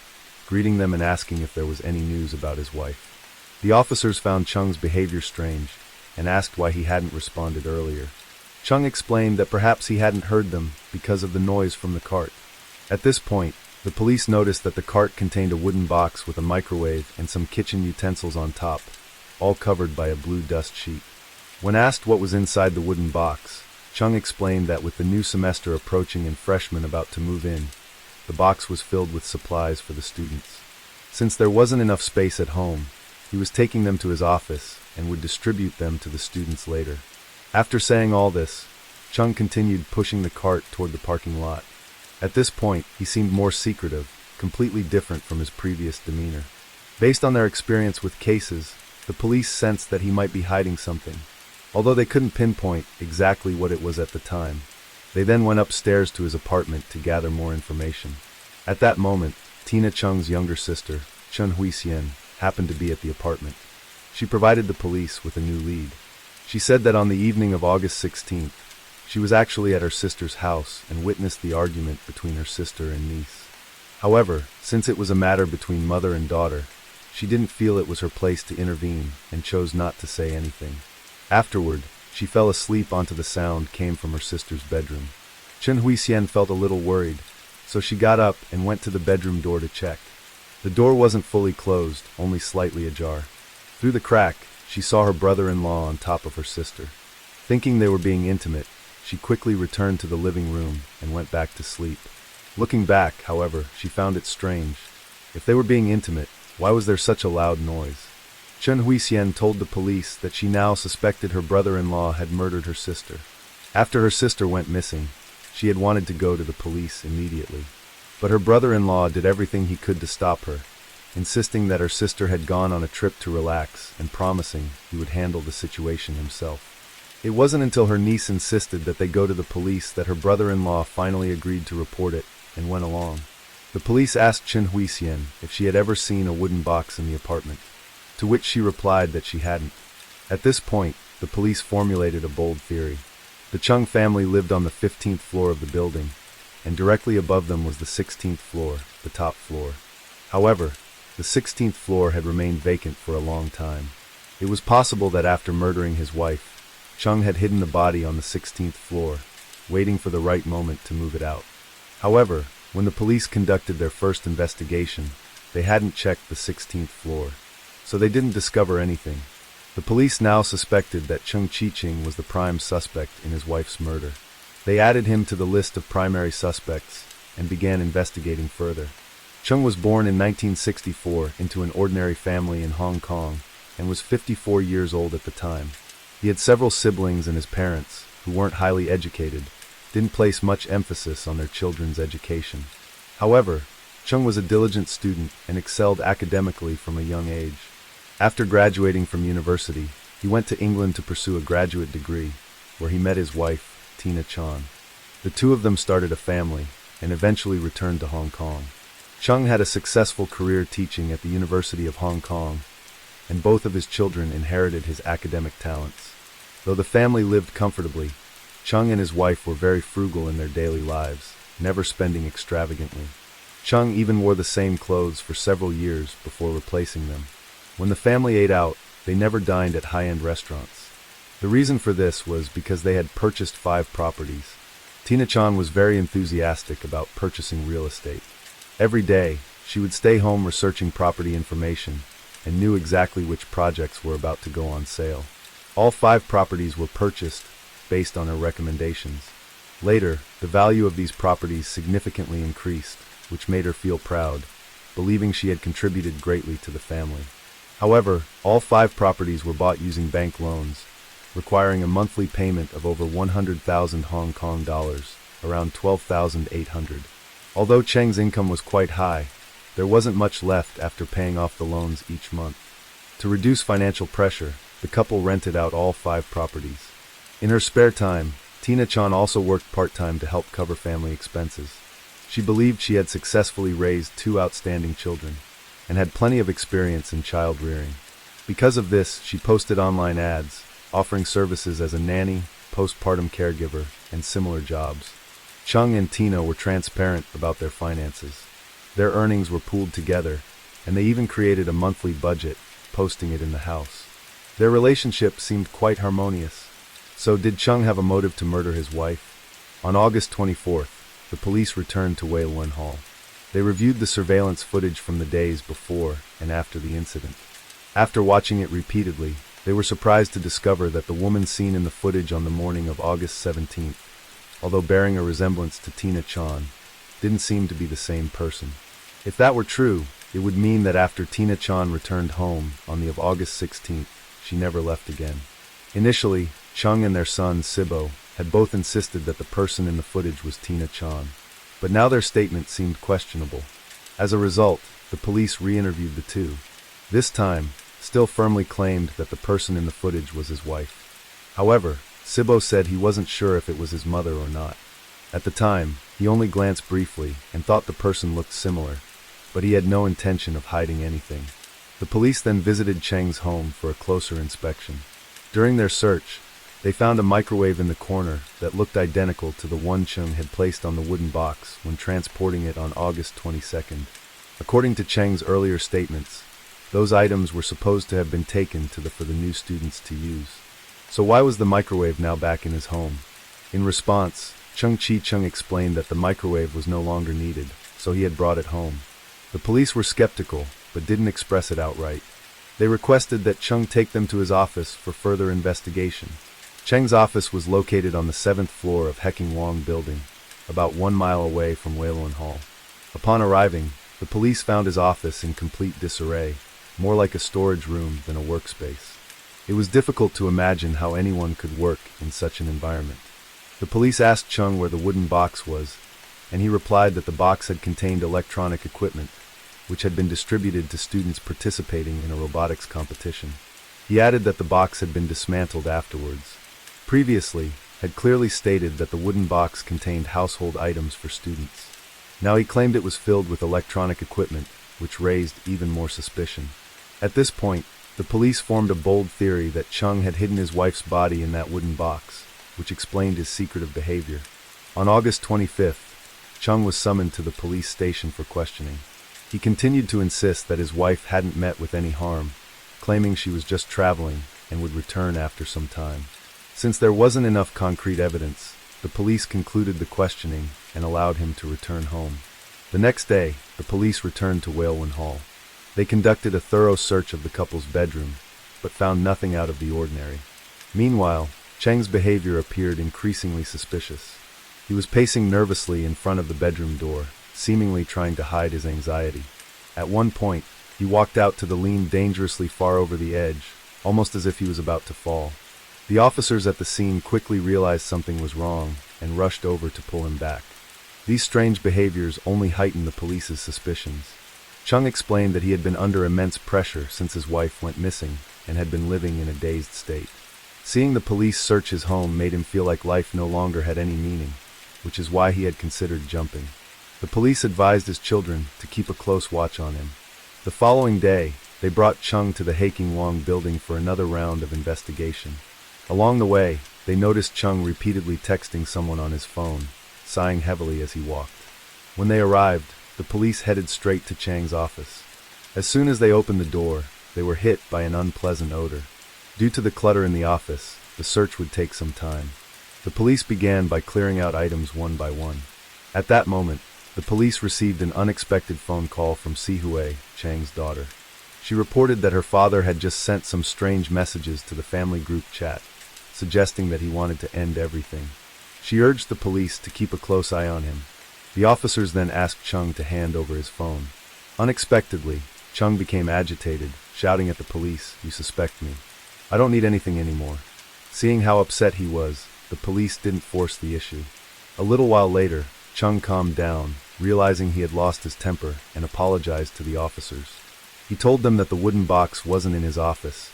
greeting them and asking if there was any news about his wife. The officers found Chung's behavior strange and asked why he hadn't responded earlier. Chung explained that perhaps he hadn't heard them because of the noise from the cart. At this point, the police noticed that the cart contained a wooden box with a microwave and some kitchen utensils on top, all covered by a blue dust sheet. When asked what was inside the wooden box, Chung explained that with the new semester approaching and freshmen about to move in, the box was filled with supplies for the students. Since there wasn't enough space at home, he was taking them to his office and would distribute them to the students later. After saying all this, Chung continued pushing the cart toward the parking lot. At this point, he seemed more secretive, completely different from his previous demeanor. Based on their experience with cases, the police sensed that he might be hiding something, although they couldn't pinpoint exactly what it was at the time. They then went upstairs to his apartment to gather more information. At that moment, Tina Chung's younger sister, Chen Huixian, happened to be at the apartment. She provided the police with a new lead. She said that on the evening of August 16th, she was actually at her sister's house and witnessed the argument between her sister and niece. However, since it was a matter between mother and daughter, she didn't feel it was her place to intervene and chose not to say anything. Afterward, she fell asleep onto the sound came from her sister's bedroom. Chen Huixian felt a little worried, so she got up and went to the bedroom door to check. The door wasn't fully closed, only slightly ajar. Through the crack, she saw her brother-in-law on top of her sister. Thinking they were being intimate, she quickly returned to the living room and went back to sleep. Looking back, however, she found it strange. If they were being intimate, why was there such a loud noise? Chen Huixian told the police that she now suspected her brother-in-law had murdered her sister. After her sister went missing, she had wanted to go to the police immediately. But her brother-in-law did everything he could to stop her, insisting that her sister had gone on a trip to relax and promising he would handle the situation himself. It wasn't until her niece insisted that they go to the police that her brother-in-law finally agreed to report it and went along. The police asked Chen Huixian if she had ever seen a wooden box in the apartment, to which she replied that she hadn't. At this point, the police formulated a bold theory. The Chung family lived on the 15th floor of the building, and directly above them was the 16th floor, the top floor. However, the 16th floor had remained vacant for a long time. It was possible that after murdering his wife, Chung had hidden the body on the 16th floor, waiting for the right moment to move it out. However, when the police conducted their first investigation, they hadn't checked the 16th floor, so they didn't discover anything. The police now suspected that Chung Chiching was the prime suspect in his wife's murder. They added him to the list of primary suspects and began investigating further. Chung was born in 1964 into an ordinary family in Hong Kong and was 54 years old at the time. He had several siblings, and his parents, who weren't highly educated, didn't place much emphasis on their children's education. However, Chung was a diligent student and excelled academically from a young age. After graduating from university, he went to England to pursue a graduate degree, where he met his wife, Tina Chan. The two of them started a family and eventually returned to Hong Kong. Chung had a successful career teaching at the University of Hong Kong, and both of his children inherited his academic talents. Though the family lived comfortably, Chung and his wife were very frugal in their daily lives, never spending extravagantly. Chung even wore the same clothes for several years before replacing them. When the family ate out, they never dined at high-end restaurants. The reason for this was because they had purchased 5 properties. Tina Chan was very enthusiastic about purchasing real estate. Every day, she would stay home researching property information and knew exactly which projects were about to go on sale. All 5 properties were purchased based on her recommendations. Later, the value of these properties significantly increased, which made her feel proud, believing she had contributed greatly to the family. However, all 5 properties were bought using bank loans, requiring a monthly payment of over 100,000 Hong Kong dollars, around 12,800. Although Cheng's income was quite high, there wasn't much left after paying off the loans each month. To reduce financial pressure, the couple rented out all 5 properties. In her spare time, Tina Chan also worked part-time to help cover family expenses. She believed she had successfully raised 2 outstanding children and had plenty of experience in child rearing. Because of this, she posted online ads, offering services as a nanny, postpartum caregiver, and similar jobs. Chung and Tina were transparent about their finances. Their earnings were pooled together, and they even created a monthly budget, posting it in the house. Their relationship seemed quite harmonious. So did Chung have a motive to murder his wife? On August 24th, the police returned to Wei Lun Hall. They reviewed the surveillance footage from the days before and after the incident. After watching it repeatedly, they were surprised to discover that the woman seen in the footage on the morning of August 17th, although bearing a resemblance to Tina Chan, didn't seem to be the same person. If that were true, it would mean that after Tina Chan returned home on the of August 16th, she never left again. Initially, Chung and their son, Sibo, had both insisted that the person in the footage was Tina Chan, but now their statement seemed questionable. As a result, the police re-interviewed the two. This time, still firmly claimed that the person in the footage was his wife. However, Sibo said he wasn't sure if it was his mother or not. At the time, he only glanced briefly and thought the person looked similar, but he had no intention of hiding anything. The police then visited Cheng's home for a closer inspection. During their search, they found a microwave in the corner that looked identical to the one Cheng had placed on the wooden box when transporting it on August 22nd. According to Cheng's earlier statements, those items were supposed to have been taken for the new students to use. So why was the microwave now back in his home? In response, Chung Chi-chung explained that the microwave was no longer needed, so he had brought it home. The police were skeptical, but didn't express it outright. They requested that Chung take them to his office for further investigation. Cheng's office was located on the 7th floor of Hecking Wong Building, about 1 mile away from Wei Lun Hall. Upon arriving, the police found his office in complete disarray, more like a storage room than a workspace. It was difficult to imagine how anyone could work in such an environment. The police asked Chung where the wooden box was, and he replied that the box had contained electronic equipment, which had been distributed to students participating in a robotics competition. He added that the box had been dismantled afterwards. Previously, had clearly stated that the wooden box contained household items for students. Now he claimed it was filled with electronic equipment, which raised even more suspicion. At this point, the police formed a bold theory that Chung had hidden his wife's body in that wooden box, which explained his secretive behavior. On August 25th, Chung was summoned to the police station for questioning. He continued to insist that his wife hadn't met with any harm, claiming she was just traveling and would return after some time. Since there wasn't enough concrete evidence, the police concluded the questioning and allowed him to return home. The next day, the police returned to Wei Lun Hall. They conducted a thorough search of the couple's bedroom, but found nothing out of the ordinary. Meanwhile, Cheng's behavior appeared increasingly suspicious. He was pacing nervously in front of the bedroom door, seemingly trying to hide his anxiety. At one point, he walked out to the lean dangerously far over the edge, almost as if he was about to fall. The officers at the scene quickly realized something was wrong and rushed over to pull him back. These strange behaviors only heightened the police's suspicions. Chung explained that he had been under immense pressure since his wife went missing and had been living in a dazed state. Seeing the police search his home made him feel like life no longer had any meaning, which is why he had considered jumping. The police advised his children to keep a close watch on him. The following day, they brought Chung to the Haking Wong building for another round of investigation. Along the way, they noticed Chung repeatedly texting someone on his phone, sighing heavily as he walked. When they arrived, the police headed straight to Chang's office. As soon as they opened the door, they were hit by an unpleasant odor. Due to the clutter in the office, the search would take some time. The police began by clearing out items one by one. At that moment, the police received an unexpected phone call from Si-Hui, Chang's daughter. She reported that her father had just sent some strange messages to the family group chat, suggesting that he wanted to end everything. She urged the police to keep a close eye on him. The officers then asked Chung to hand over his phone. Unexpectedly, Chung became agitated, shouting at the police, "You suspect me. I don't need anything anymore." Seeing how upset he was, the police didn't force the issue. A little while later, Chung calmed down, realizing he had lost his temper, and apologized to the officers. He told them that the wooden box wasn't in his office,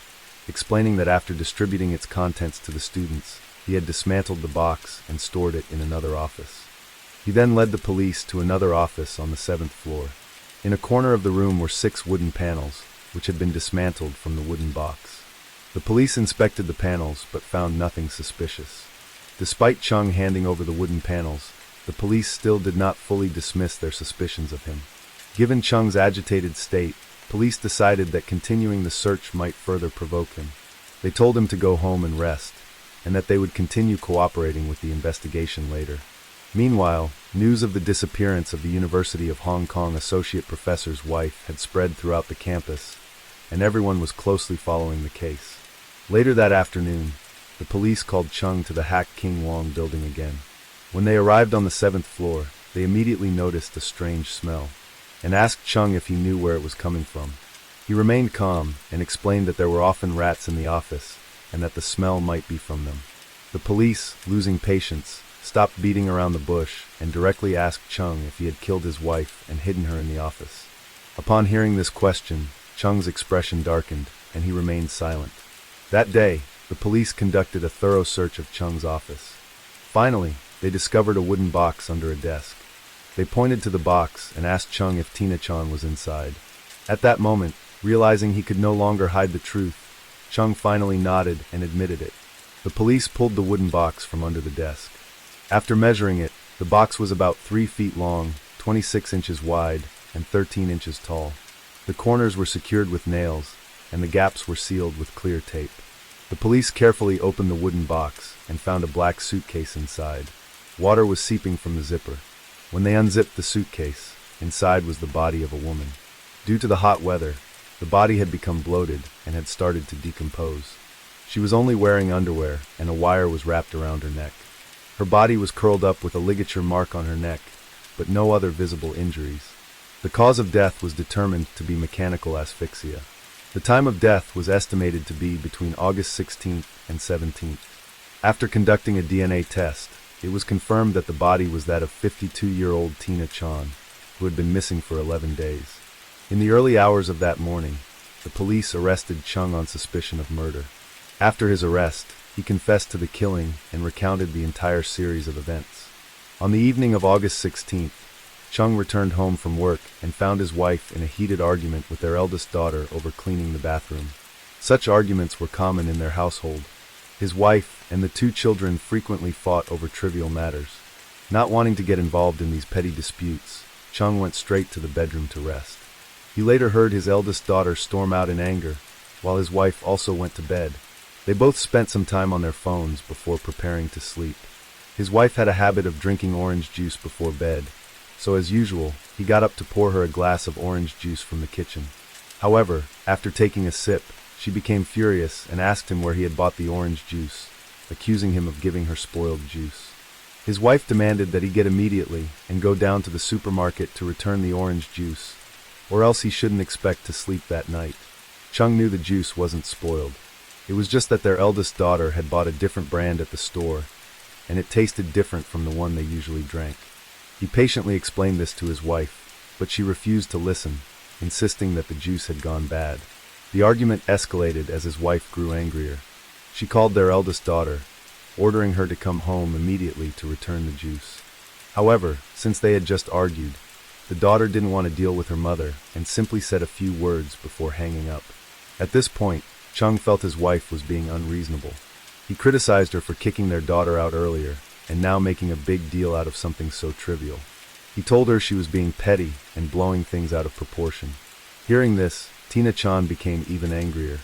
explaining that after distributing its contents to the students, he had dismantled the box and stored it in another office. He then led the police to another office on the 7th floor. In a corner of the room were 6 wooden panels, which had been dismantled from the wooden box. The police inspected the panels but found nothing suspicious. Despite Chung handing over the wooden panels, the police still did not fully dismiss their suspicions of him. Given Chung's agitated state, police decided that continuing the search might further provoke him. They told him to go home and rest, and that they would continue cooperating with the investigation later. Meanwhile, news of the disappearance of the University of Hong Kong associate professor's wife had spread throughout the campus, and everyone was closely following the case. Later that afternoon, the police called Chung to the Haking Wong building again. When they arrived on the 7th floor, they immediately noticed a strange smell, and asked Chung if he knew where it was coming from. He remained calm and explained that there were often rats in the office, and that the smell might be from them. The police, losing patience, stopped beating around the bush and directly asked Chung if he had killed his wife and hidden her in the office. Upon hearing this question, Chung's expression darkened, and he remained silent. That day, the police conducted a thorough search of Chung's office. Finally, they discovered a wooden box under a desk. They pointed to the box and asked Chung if Tina-chan was inside. At that moment, realizing he could no longer hide the truth, Chung finally nodded and admitted it. The police pulled the wooden box from under the desk. After measuring it, the box was about 3 feet long, 26 inches wide, and 13 inches tall. The corners were secured with nails, and the gaps were sealed with clear tape. The police carefully opened the wooden box and found a black suitcase inside. Water was seeping from the zipper. When they unzipped the suitcase, inside was the body of a woman. Due to the hot weather, the body had become bloated and had started to decompose. She was only wearing underwear, and a wire was wrapped around her neck. Her body was curled up with a ligature mark on her neck, but no other visible injuries. The cause of death was determined to be mechanical asphyxia. The time of death was estimated to be between August 16th and 17th. After conducting a DNA test, it was confirmed that the body was that of 52-year-old Tina-chan, who had been missing for 11 days. In the early hours of that morning, the police arrested Chung on suspicion of murder. After his arrest, he confessed to the killing and recounted the entire series of events. On the evening of August 16th, Chung returned home from work and found his wife in a heated argument with their eldest daughter over cleaning the bathroom. Such arguments were common in their household. His wife and the 2 children frequently fought over trivial matters. Not wanting to get involved in these petty disputes, Chung went straight to the bedroom to rest. He later heard his eldest daughter storm out in anger, while his wife also went to bed. They both spent some time on their phones before preparing to sleep. His wife had a habit of drinking orange juice before bed, so as usual, he got up to pour her a glass of orange juice from the kitchen. However, after taking a sip, she became furious and asked him where he had bought the orange juice, accusing him of giving her spoiled juice. His wife demanded that he get immediately and go down to the supermarket to return the orange juice, or else he shouldn't expect to sleep that night. Chung knew the juice wasn't spoiled. It was just that their eldest daughter had bought a different brand at the store, and it tasted different from the one they usually drank. He patiently explained this to his wife, but she refused to listen, insisting that the juice had gone bad. The argument escalated as his wife grew angrier. She called their eldest daughter, ordering her to come home immediately to return the juice. However, since they had just argued, the daughter didn't want to deal with her mother and simply said a few words before hanging up. At this point, Chung felt his wife was being unreasonable. He criticized her for kicking their daughter out earlier and now making a big deal out of something so trivial. He told her she was being petty and blowing things out of proportion. Hearing this, Tina-chan became even angrier.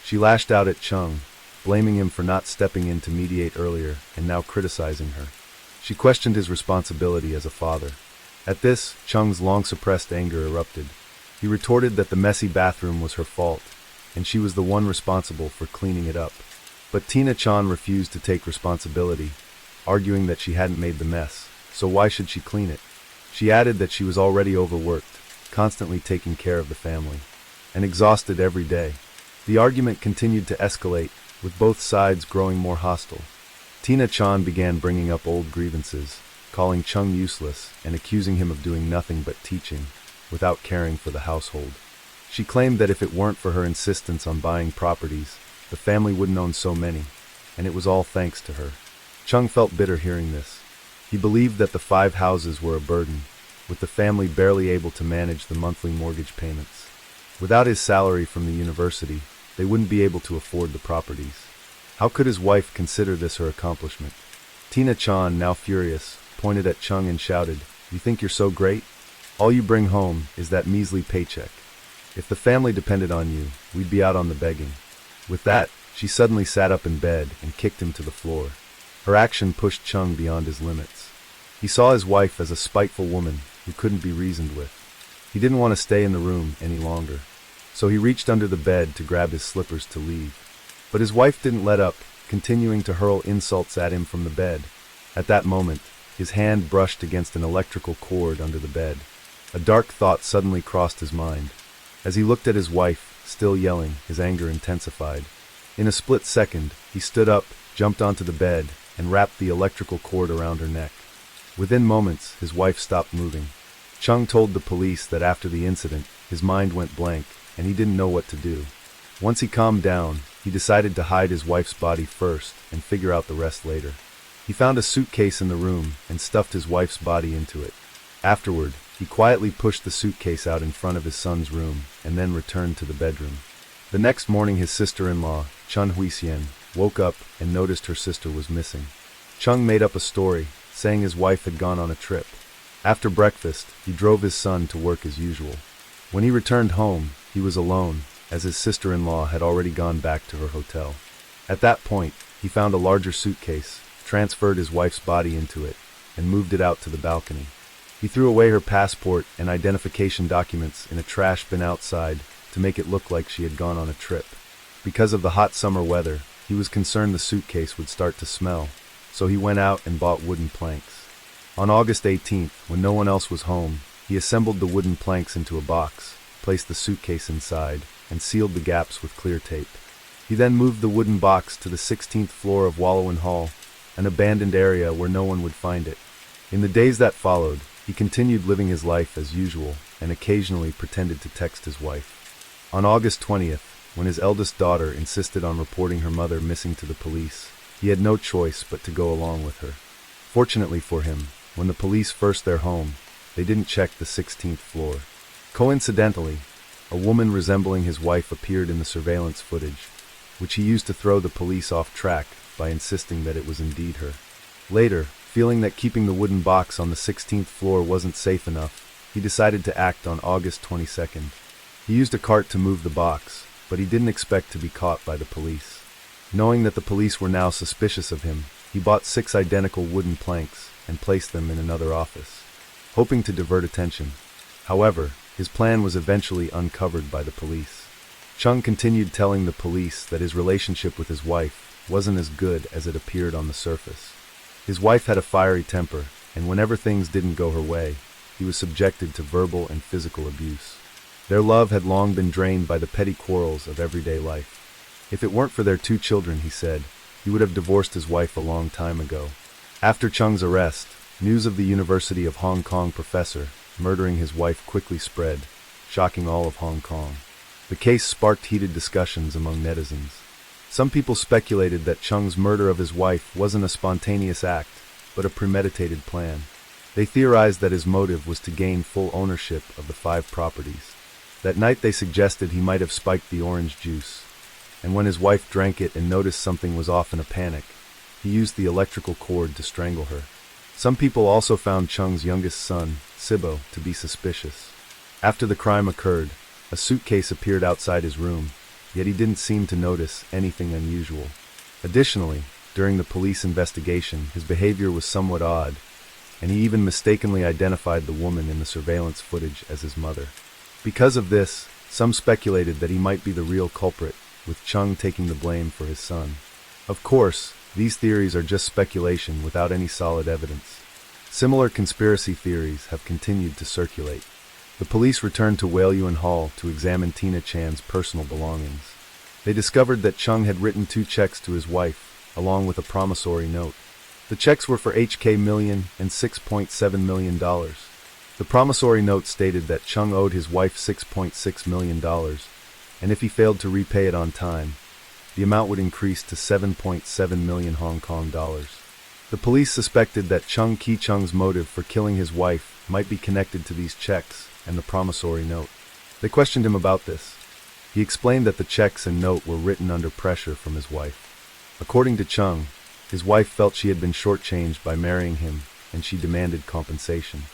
She lashed out at Chung, blaming him for not stepping in to mediate earlier and now criticizing her. She questioned his responsibility as a father. At this, Chung's long-suppressed anger erupted. He retorted that the messy bathroom was her fault, and she was the one responsible for cleaning it up. But Tina-chan refused to take responsibility, arguing that she hadn't made the mess, so why should she clean it? She added that she was already overworked, constantly taking care of the family, and exhausted every day. The argument continued to escalate, with both sides growing more hostile. Tina-chan began bringing up old grievances, calling Chung useless and accusing him of doing nothing but teaching, without caring for the household. She claimed that if it weren't for her insistence on buying properties, the family wouldn't own so many, and it was all thanks to her. Chung felt bitter hearing this. He believed that the 5 houses were a burden, with the family barely able to manage the monthly mortgage payments. Without his salary from the university, they wouldn't be able to afford the properties. How could his wife consider this her accomplishment? Tina-chan, now furious, pointed at Chung and shouted, "You think you're so great? All you bring home is that measly paycheck. If the family depended on you, we'd be out on the begging." With that, she suddenly sat up in bed and kicked him to the floor. Her action pushed Chung beyond his limits. He saw his wife as a spiteful woman who couldn't be reasoned with. He didn't want to stay in the room any longer, so he reached under the bed to grab his slippers to leave. But his wife didn't let up, continuing to hurl insults at him from the bed. At that moment, his hand brushed against an electrical cord under the bed. A dark thought suddenly crossed his mind. As he looked at his wife, still yelling, his anger intensified. In a split second, he stood up, jumped onto the bed, and wrapped the electrical cord around her neck. Within moments, his wife stopped moving. Chung told the police that after the incident, his mind went blank, and he didn't know what to do. Once he calmed down, he decided to hide his wife's body first and figure out the rest later. He found a suitcase in the room and stuffed his wife's body into it. Afterward, he quietly pushed the suitcase out in front of his son's room and then returned to the bedroom. The next morning, his sister-in-law, Chun Huisian, woke up and noticed her sister was missing. Chung made up a story, saying his wife had gone on a trip. After breakfast, he drove his son to work as usual. When he returned home, he was alone, as his sister-in-law had already gone back to her hotel. At that point, he found a larger suitcase, transferred his wife's body into it, and moved it out to the balcony. He threw away her passport and identification documents in a trash bin outside to make it look like she had gone on a trip. Because of the hot summer weather, he was concerned the suitcase would start to smell, so he went out and bought wooden planks. On August 18th, when no one else was home, he assembled the wooden planks into a box, placed the suitcase inside, and sealed the gaps with clear tape. He then moved the wooden box to the 16th floor of Wallowan Hall, an abandoned area where no one would find it. In the days that followed, he continued living his life as usual and occasionally pretended to text his wife. On August 20th, when his eldest daughter insisted on reporting her mother missing to the police, he had no choice but to go along with her. Fortunately for him, when the police first their home, they didn't check the 16th floor. Coincidentally, a woman resembling his wife appeared in the surveillance footage, which he used to throw the police off track by insisting that it was indeed her. Later, feeling that keeping the wooden box on the 16th floor wasn't safe enough, he decided to act on August 22nd. He used a cart to move the box, but he didn't expect to be caught by the police. Knowing that the police were now suspicious of him, he bought 6 identical wooden planks and placed them in another office, hoping to divert attention. However, his plan was eventually uncovered by the police. Chung continued telling the police that his relationship with his wife wasn't as good as it appeared on the surface. His wife had a fiery temper, and whenever things didn't go her way, he was subjected to verbal and physical abuse. Their love had long been drained by the petty quarrels of everyday life. If it weren't for their 2 children, he said, he would have divorced his wife a long time ago. After Chung's arrest, News of the University of Hong Kong professor murdering his wife quickly spread, shocking all of Hong Kong. The case sparked heated discussions among netizens. Some people speculated that Chung's murder of his wife wasn't a spontaneous act, but a premeditated plan. They theorized that his motive was to gain full ownership of the 5 properties. That night they suggested he might have spiked the orange juice, and when his wife drank it and noticed something was off in a panic, he used the electrical cord to strangle her. Some people also found Chung's youngest son, Sibo, to be suspicious. After the crime occurred, a suitcase appeared outside his room, yet he didn't seem to notice anything unusual. Additionally, during the police investigation, his behavior was somewhat odd, and he even mistakenly identified the woman in the surveillance footage as his mother. Because of this, some speculated that he might be the real culprit, with Chung taking the blame for his son. Of course, these theories are just speculation without any solid evidence. Similar conspiracy theories have continued to circulate. The police returned to Whale Yuan Hall to examine Tina Chan's personal belongings. They discovered that Chung had written 2 checks to his wife, along with a promissory note. The checks were for HK million and $6.7 million. The promissory note stated that Chung owed his wife $6.6 million, and if he failed to repay it on time, the amount would increase to 7.7 million Hong Kong dollars. The police suspected that Chung Ki-chung's motive for killing his wife might be connected to these checks and the promissory note. They questioned him about this. He explained that the checks and note were written under pressure from his wife. According to Chung, his wife felt she had been shortchanged by marrying him, and she demanded compensation.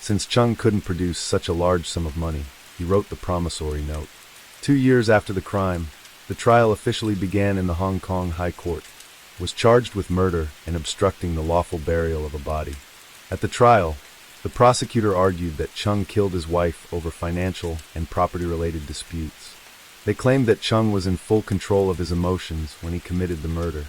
Since Chung couldn't produce such a large sum of money, he wrote the promissory note. 2 years after the crime, the trial officially began in the Hong Kong High Court. Was charged with murder and obstructing the lawful burial of a body. At the trial, the prosecutor argued that Chung killed his wife over financial and property-related disputes. They claimed that Chung was in full control of his emotions when he committed the murder.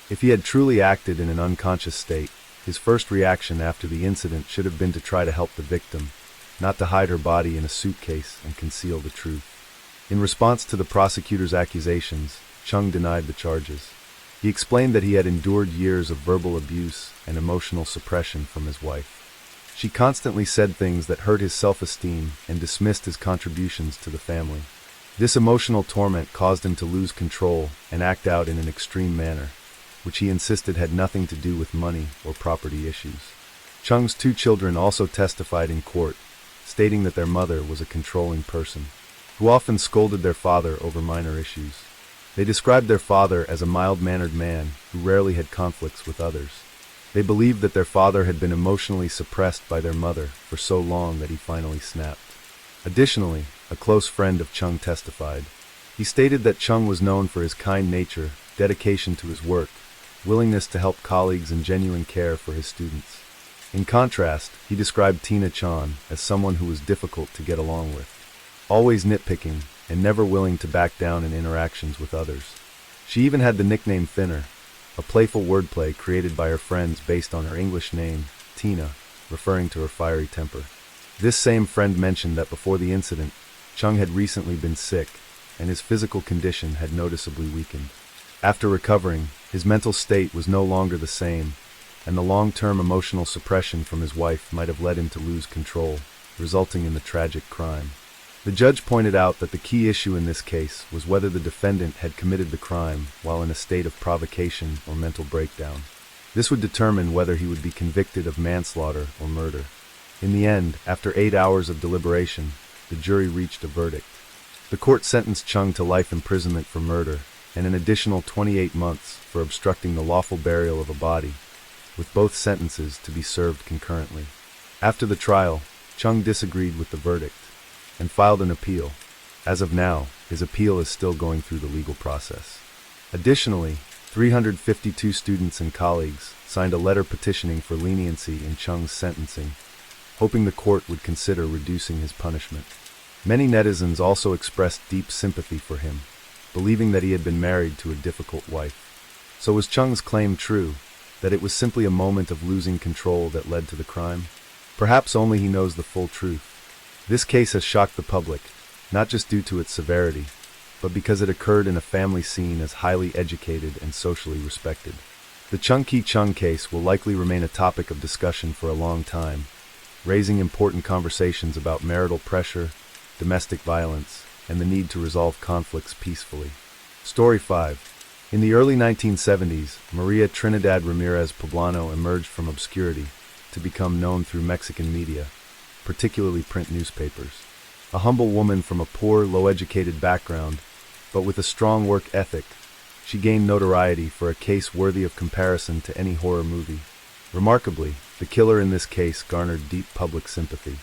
If he had truly acted in an unconscious state, his first reaction after the incident should have been to try to help the victim, not to hide her body in a suitcase and conceal the truth. In response to the prosecutor's accusations, Chung denied the charges. He explained that he had endured years of verbal abuse and emotional suppression from his wife. She constantly said things that hurt his self-esteem and dismissed his contributions to the family. This emotional torment caused him to lose control and act out in an extreme manner, which he insisted had nothing to do with money or property issues. Chung's 2 children also testified in court, stating that their mother was a controlling person, who often scolded their father over minor issues. They described their father as a mild-mannered man who rarely had conflicts with others. They believed that their father had been emotionally suppressed by their mother for so long that he finally snapped. Additionally, a close friend of Chung testified. He stated that Chung was known for his kind nature, dedication to his work, willingness to help colleagues, and genuine care for his students. In contrast, he described Tina Chan as someone who was difficult to get along with, always nitpicking and never willing to back down in interactions with others. She even had the nickname Thinner, a playful wordplay created by her friends based on her English name, Tina, referring to her fiery temper. This same friend mentioned that before the incident, Chung had recently been sick, and his physical condition had noticeably weakened. After recovering, his mental state was no longer the same, and the long-term emotional suppression from his wife might have led him to lose control, resulting in the tragic crime. The judge pointed out that the key issue in this case was whether the defendant had committed the crime while in a state of provocation or mental breakdown. This would determine whether he would be convicted of manslaughter or murder. In the end, after 8 hours of deliberation, the jury reached a verdict. The court sentenced Chung to life imprisonment for murder and an additional 28 months for obstructing the lawful burial of a body, with both sentences to be served concurrently. After the trial, Chung disagreed with the verdict and filed an appeal. As of now, his appeal is still going through the legal process. Additionally, 352 students and colleagues signed a letter petitioning for leniency in Chung's sentencing, hoping the court would consider reducing his punishment. Many netizens also expressed deep sympathy for him, believing that he had been married to a difficult wife. So was Chung's claim true, that it was simply a moment of losing control that led to the crime? Perhaps only he knows the full truth. This case has shocked the public, not just due to its severity, but because it occurred in a family seen as highly educated and socially respected. The Chung Ki-chung case will likely remain a topic of discussion for a long time, raising important conversations about marital pressure, domestic violence, and the need to resolve conflicts peacefully. Story 5. In the early 1970s, Maria Trinidad Ramirez Poblano emerged from obscurity to become known through Mexican media, particularly print newspapers. A humble woman from a poor, low-educated background, but with a strong work ethic, she gained notoriety for a case worthy of comparison to any horror movie. Remarkably, the killer in this case garnered deep public sympathy.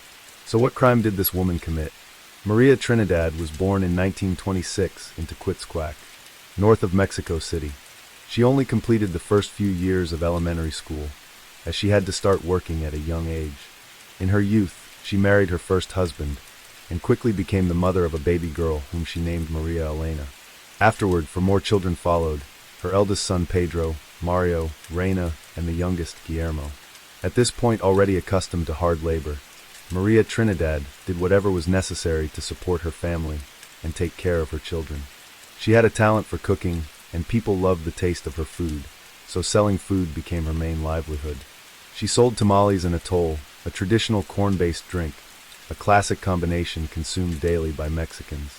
So what crime did this woman commit? Maria Trinidad was born in 1926 in Tequixquac, north of Mexico City. She only completed the first few years of elementary school, as she had to start working at a young age. In her youth, she married her first husband, and quickly became the mother of a baby girl whom she named Maria Elena. Afterward, more children followed, her eldest son Pedro, Mario, Reina, and the youngest Guillermo. At this point, already accustomed to hard labor, Maria Trinidad did whatever was necessary to support her family and take care of her children. She had a talent for cooking, and people loved the taste of her food, so selling food became her main livelihood. She sold tamales and atole, a traditional corn-based drink, a classic combination consumed daily by Mexicans.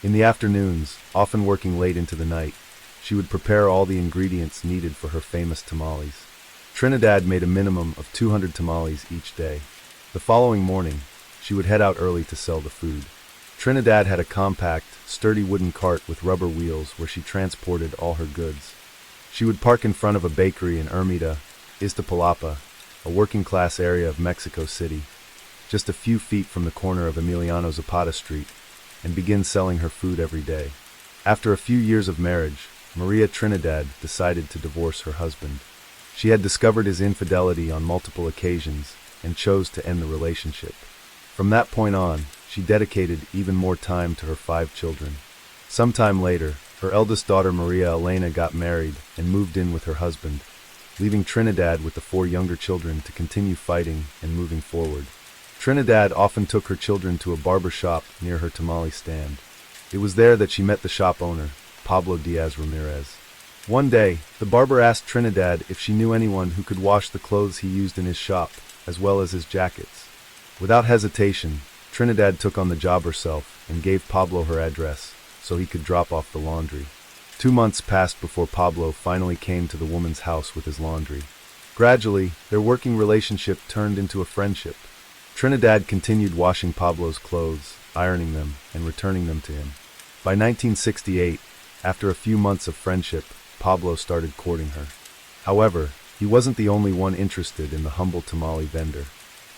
In the afternoons, often working late into the night, she would prepare all the ingredients needed for her famous tamales. Trinidad made a minimum of 200 tamales each day. The following morning, she would head out early to sell the food. Trinidad had a compact, sturdy wooden cart with rubber wheels where she transported all her goods. She would park in front of a bakery in Ermita, Iztapalapa, a working-class area of Mexico City, just a few feet from the corner of Emiliano Zapata Street, and begin selling her food every day. After a few years of marriage, Maria Trinidad decided to divorce her husband. She had discovered his infidelity on multiple occasions and chose to end the relationship. From that point on, she dedicated even more time to her 5 children. Sometime later, her eldest daughter Maria Elena got married and moved in with her husband, leaving Trinidad with the 4 younger children to continue fighting and moving forward. Trinidad often took her children to a barber shop near her tamale stand. It was there that she met the shop owner, Pablo Diaz Ramirez. One day, the barber asked Trinidad if she knew anyone who could wash the clothes he used in his shop, as well as his jackets. Without hesitation, Trinidad took on the job herself and gave Pablo her address so he could drop off the laundry. 2 months passed before Pablo finally came to the woman's house with his laundry. Gradually, their working relationship turned into a friendship. Trinidad continued washing Pablo's clothes, ironing them, and returning them to him. By 1968, after a few months of friendship, Pablo started courting her. However, he wasn't the only one interested in the humble tamale vendor.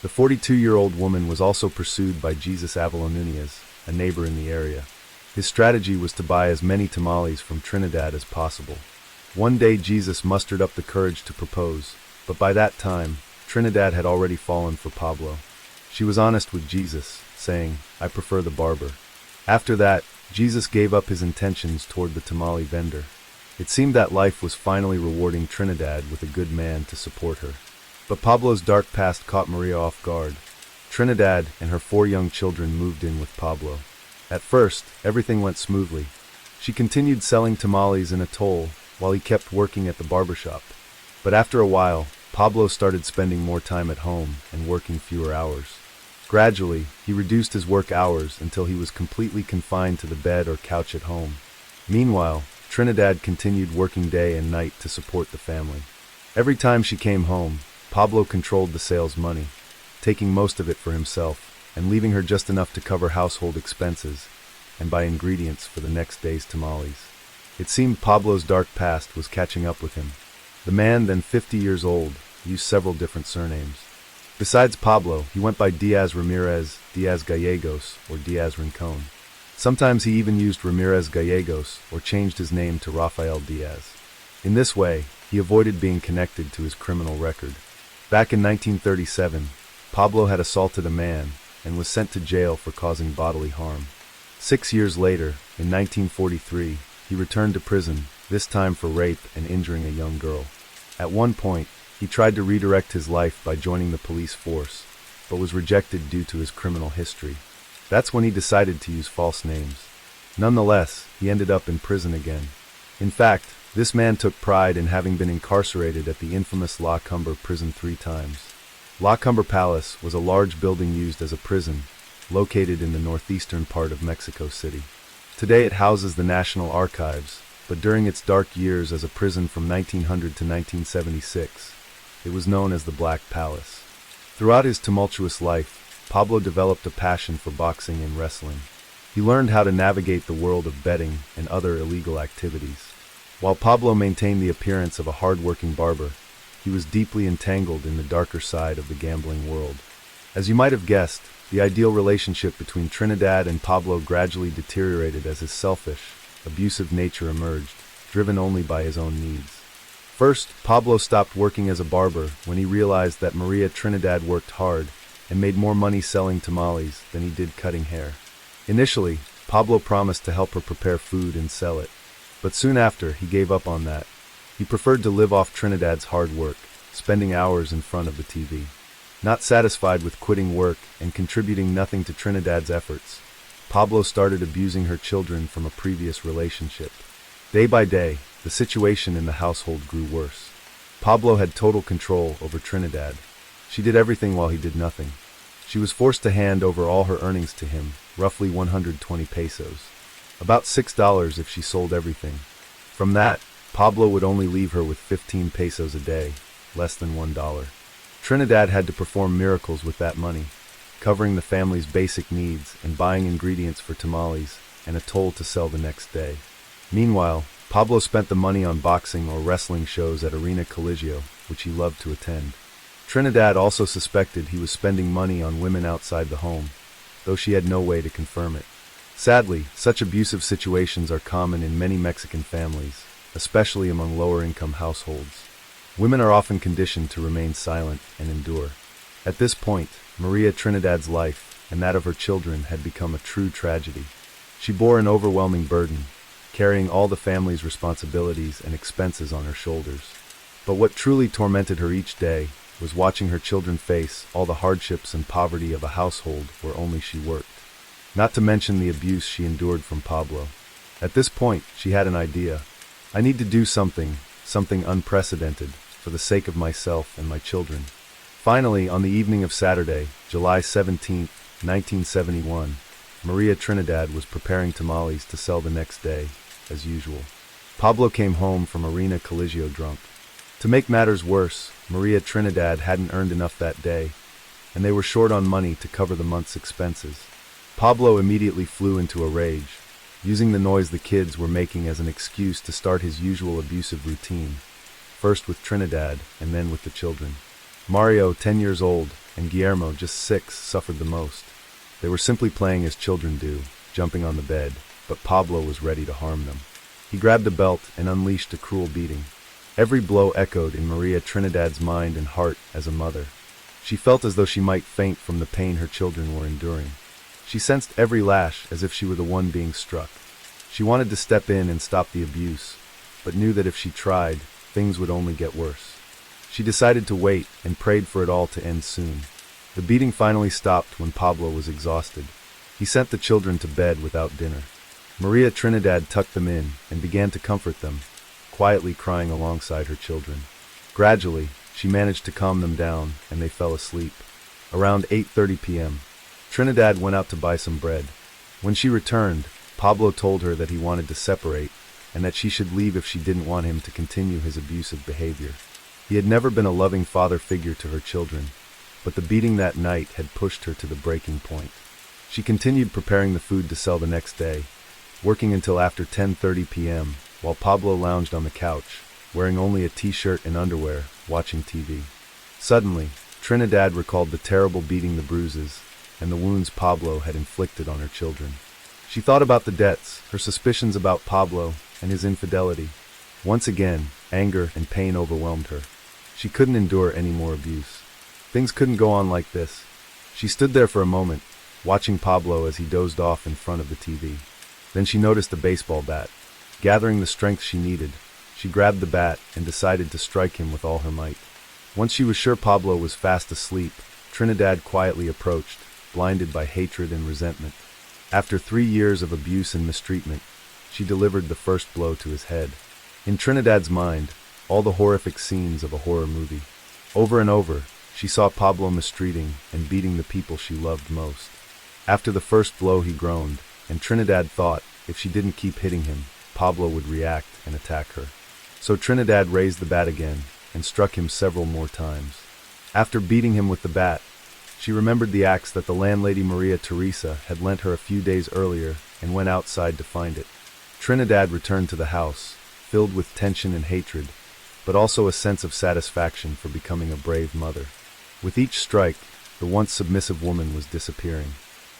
The 42-year-old woman was also pursued by Jesus Avalo Nunez, a neighbor in the area. His strategy was to buy as many tamales from Trinidad as possible. One day Jesus mustered up the courage to propose, but by that time, Trinidad had already fallen for Pablo. She was honest with Jesus, saying, "I prefer the barber." After that, Jesus gave up his intentions toward the tamale vendor. It seemed that life was finally rewarding Trinidad with a good man to support her. But Pablo's dark past caught Maria off guard. Trinidad and her 4 young children moved in with Pablo. At first, everything went smoothly. She continued selling tamales and atole while he kept working at the barbershop. But after a while, Pablo started spending more time at home and working fewer hours. Gradually, he reduced his work hours until he was completely confined to the bed or couch at home. Meanwhile, Trinidad continued working day and night to support the family. Every time she came home, Pablo controlled the sales money, taking most of it for himself and leaving her just enough to cover household expenses and buy ingredients for the next day's tamales. It seemed Pablo's dark past was catching up with him. The man, then 50 years old, used several different surnames. Besides Pablo, he went by Diaz Ramirez, Diaz Gallegos, or Diaz Rincon. Sometimes he even used Ramirez Gallegos or changed his name to Rafael Diaz. In this way, he avoided being connected to his criminal record. Back in 1937, Pablo had assaulted a man and was sent to jail for causing bodily harm. 6 years later, in 1943, he returned to prison, this time for rape and injuring a young girl. At one point, he tried to redirect his life by joining the police force, but was rejected due to his criminal history. That's when he decided to use false names. Nonetheless, he ended up in prison again. In fact, this man took pride in having been incarcerated at the infamous La Cumbre prison 3 times. La Cumbre Palace was a large building used as a prison, located in the northeastern part of Mexico City. Today it houses the National Archives, but during its dark years as a prison from 1900 to 1976, it was known as the Black Palace. Throughout his tumultuous life, Pablo developed a passion for boxing and wrestling. He learned how to navigate the world of betting and other illegal activities. While Pablo maintained the appearance of a hard-working barber, he was deeply entangled in the darker side of the gambling world. As you might have guessed, the ideal relationship between Trinidad and Pablo gradually deteriorated as his selfish, abusive nature emerged, driven only by his own needs. First, Pablo stopped working as a barber when he realized that Maria Trinidad worked hard and made more money selling tamales than he did cutting hair. Initially, Pablo promised to help her prepare food and sell it, but soon after he gave up on that. He preferred to live off Trinidad's hard work, spending hours in front of the TV. Not satisfied with quitting work and contributing nothing to Trinidad's efforts, Pablo started abusing her children from a previous relationship. Day by day, the situation in the household grew worse. Pablo had total control over Trinidad. She did everything while he did nothing. She was forced to hand over all her earnings to him, roughly 120 pesos. About $6 if she sold everything. From that, Pablo would only leave her with 15 pesos a day, less than $1. Trinidad had to perform miracles with that money, covering the family's basic needs and buying ingredients for tamales and a toll to sell the next day. Meanwhile, Pablo spent the money on boxing or wrestling shows at Arena Coliseo, which he loved to attend. Trinidad also suspected he was spending money on women outside the home, though she had no way to confirm it. Sadly, such abusive situations are common in many Mexican families, especially among lower-income households. Women are often conditioned to remain silent and endure. At this point, Maria Trinidad's life and that of her children had become a true tragedy. She bore an overwhelming burden, carrying all the family's responsibilities and expenses on her shoulders. But what truly tormented her each day was watching her children face all the hardships and poverty of a household where only she worked. Not to mention the abuse she endured from Pablo. At this point, she had an idea. I need to do something unprecedented, for the sake of myself and my children. Finally, on the evening of Saturday, July 17, 1971, Maria Trinidad was preparing tamales to sell the next day, as usual. Pablo came home from Arena Coliseo drunk. To make matters worse, Maria Trinidad hadn't earned enough that day, and they were short on money to cover the month's expenses. Pablo immediately flew into a rage, using the noise the kids were making as an excuse to start his usual abusive routine, first with Trinidad and then with the children. Mario, 10 years old, and Guillermo, just 6, suffered the most. They were simply playing as children do, jumping on the bed, but Pablo was ready to harm them. He grabbed a belt and unleashed a cruel beating. Every blow echoed in Maria Trinidad's mind and heart as a mother. She felt as though she might faint from the pain her children were enduring. She sensed every lash as if she were the one being struck. She wanted to step in and stop the abuse, but knew that if she tried, things would only get worse. She decided to wait and prayed for it all to end soon. The beating finally stopped when Pablo was exhausted. He sent the children to bed without dinner. Maria Trinidad tucked them in and began to comfort them, quietly crying alongside her children. Gradually, she managed to calm them down and they fell asleep. Around 8:30 p.m., Trinidad went out to buy some bread. When she returned, Pablo told her that he wanted to separate and that she should leave if she didn't want him to continue his abusive behavior. He had never been a loving father figure to her children, but the beating that night had pushed her to the breaking point. She continued preparing the food to sell the next day, working until after 10:30 p.m., while Pablo lounged on the couch, wearing only a t-shirt and underwear, watching TV. Suddenly, Trinidad recalled the terrible beating, the bruises, and the wounds Pablo had inflicted on her children. She thought about the debts, her suspicions about Pablo, and his infidelity. Once again, anger and pain overwhelmed her. She couldn't endure any more abuse. Things couldn't go on like this. She stood there for a moment, watching Pablo as he dozed off in front of the TV. Then she noticed a baseball bat. Gathering the strength she needed, she grabbed the bat and decided to strike him with all her might. Once she was sure Pablo was fast asleep, Trinidad quietly approached, blinded by hatred and resentment. After 3 years of abuse and mistreatment, she delivered the first blow to his head. In Trinidad's mind, all the horrific scenes of a horror movie. Over and over, she saw Pablo mistreating and beating the people she loved most. After the first blow he groaned, and Trinidad thought if she didn't keep hitting him, Pablo would react and attack her. So Trinidad raised the bat again and struck him several more times. After beating him with the bat, she remembered the axe that the landlady Maria Teresa had lent her a few days earlier and went outside to find it. Trinidad returned to the house, filled with tension and hatred, but also a sense of satisfaction for becoming a brave mother. With each strike, the once submissive woman was disappearing.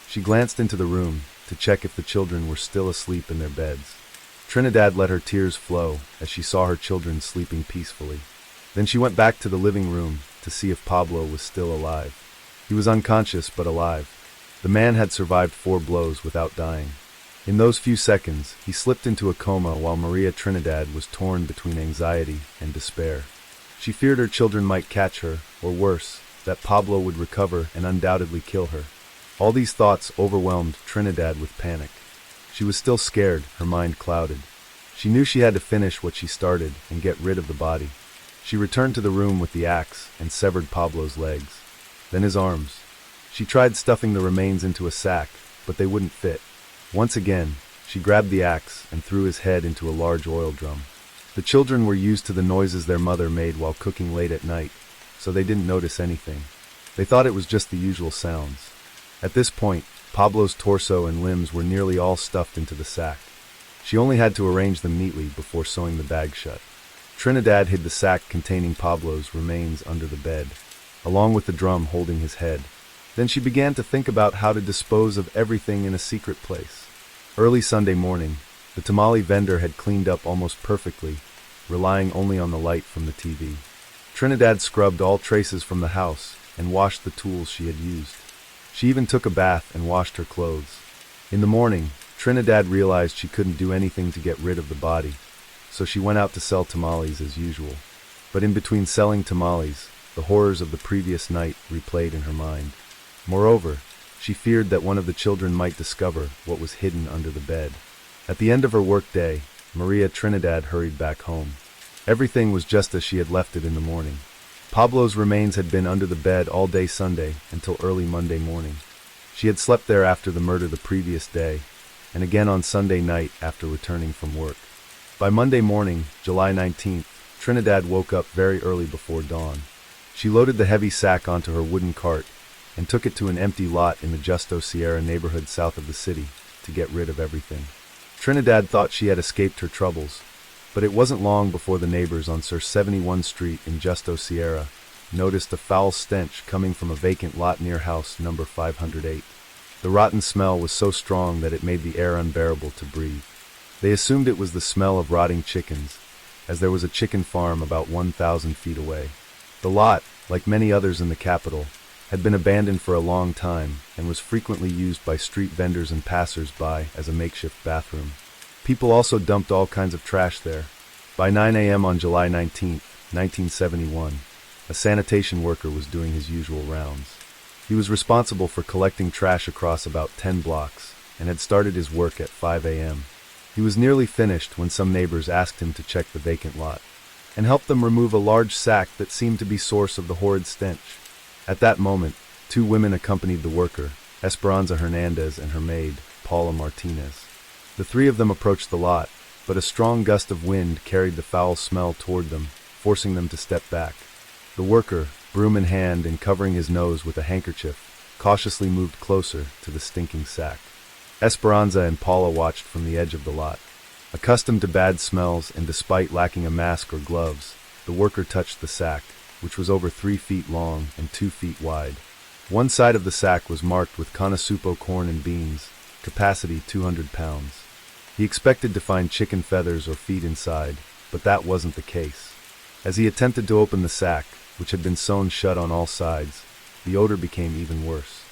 She glanced into the room to check if the children were still asleep in their beds. Trinidad let her tears flow as she saw her children sleeping peacefully. Then she went back to the living room to see if Pablo was still alive. He was unconscious but alive. The man had survived 4 blows without dying. In those few seconds, he slipped into a coma while Maria Trinidad was torn between anxiety and despair. She feared her children might catch her, or worse, that Pablo would recover and undoubtedly kill her. All these thoughts overwhelmed Trinidad with panic. She was still scared, her mind clouded. She knew she had to finish what she started and get rid of the body. She returned to the room with the axe and severed Pablo's legs. Then his arms. She tried stuffing the remains into a sack, but they wouldn't fit. Once again, she grabbed the axe and threw his head into a large oil drum. The children were used to the noises their mother made while cooking late at night, so they didn't notice anything. They thought it was just the usual sounds. At this point, Pablo's torso and limbs were nearly all stuffed into the sack. She only had to arrange them neatly before sewing the bag shut. Trinidad hid the sack containing Pablo's remains under the bed, along with the drum holding his head. Then she began to think about how to dispose of everything in a secret place. Early Sunday morning, the tamale vendor had cleaned up almost perfectly, relying only on the light from the TV. Trinidad scrubbed all traces from the house and washed the tools she had used. She even took a bath and washed her clothes. In the morning, Trinidad realized she couldn't do anything to get rid of the body, so she went out to sell tamales as usual. But in between selling tamales, the horrors of the previous night replayed in her mind. Moreover, she feared that one of the children might discover what was hidden under the bed. At the end of her workday, Maria Trinidad hurried back home. Everything was just as she had left it in the morning. Pablo's remains had been under the bed all day Sunday until early Monday morning. She had slept there after the murder the previous day, and again on Sunday night after returning from work. By Monday morning, July 19th, Trinidad woke up very early before dawn. She loaded the heavy sack onto her wooden cart and took it to an empty lot in the Justo Sierra neighborhood south of the city to get rid of everything. Trinidad thought she had escaped her troubles, but it wasn't long before the neighbors on Sur 71 Street in Justo Sierra noticed a foul stench coming from a vacant lot near house number 508. The rotten smell was so strong that it made the air unbearable to breathe. They assumed it was the smell of rotting chickens, as there was a chicken farm about 1,000 feet away. The lot, like many others in the capital, had been abandoned for a long time and was frequently used by street vendors and passers-by as a makeshift bathroom. People also dumped all kinds of trash there. By 9 a.m. on July 19, 1971, a sanitation worker was doing his usual rounds. He was responsible for collecting trash across about 10 blocks and had started his work at 5 a.m. He was nearly finished when some neighbors asked him to check the vacant lot and help them remove a large sack that seemed to be source of the horrid stench. At that moment, 2 women accompanied the worker, Esperanza Hernandez and her maid, Paula Martinez. The 3 of them approached the lot, but a strong gust of wind carried the foul smell toward them, forcing them to step back. The worker, broom in hand and covering his nose with a handkerchief, cautiously moved closer to the stinking sack. Esperanza and Paula watched from the edge of the lot. Accustomed to bad smells and despite lacking a mask or gloves, the worker touched the sack, which was over 3 feet long and 2 feet wide. One side of the sack was marked with Conasupo corn and beans, capacity 200 pounds. He expected to find chicken feathers or feet inside, but that wasn't the case. As he attempted to open the sack, which had been sewn shut on all sides, the odor became even worse.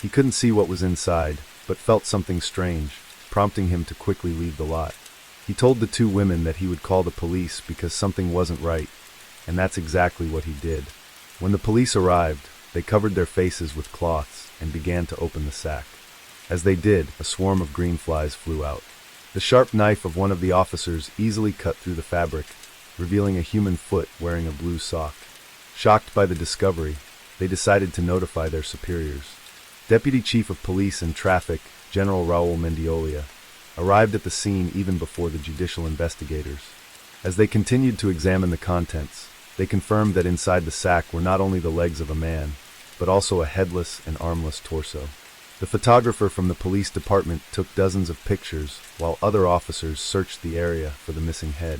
He couldn't see what was inside, but felt something strange, prompting him to quickly leave the lot. He told the 2 women that he would call the police because something wasn't right, and that's exactly what he did. When the police arrived, they covered their faces with cloths and began to open the sack. As they did, a swarm of green flies flew out. The sharp knife of one of the officers easily cut through the fabric, revealing a human foot wearing a blue sock. Shocked by the discovery, they decided to notify their superiors. Deputy Chief of Police and Traffic, General Raul Mendiola, arrived at the scene even before the judicial investigators. As they continued to examine the contents, they confirmed that inside the sack were not only the legs of a man, but also a headless and armless torso. The photographer from the police department took dozens of pictures, while other officers searched the area for the missing head.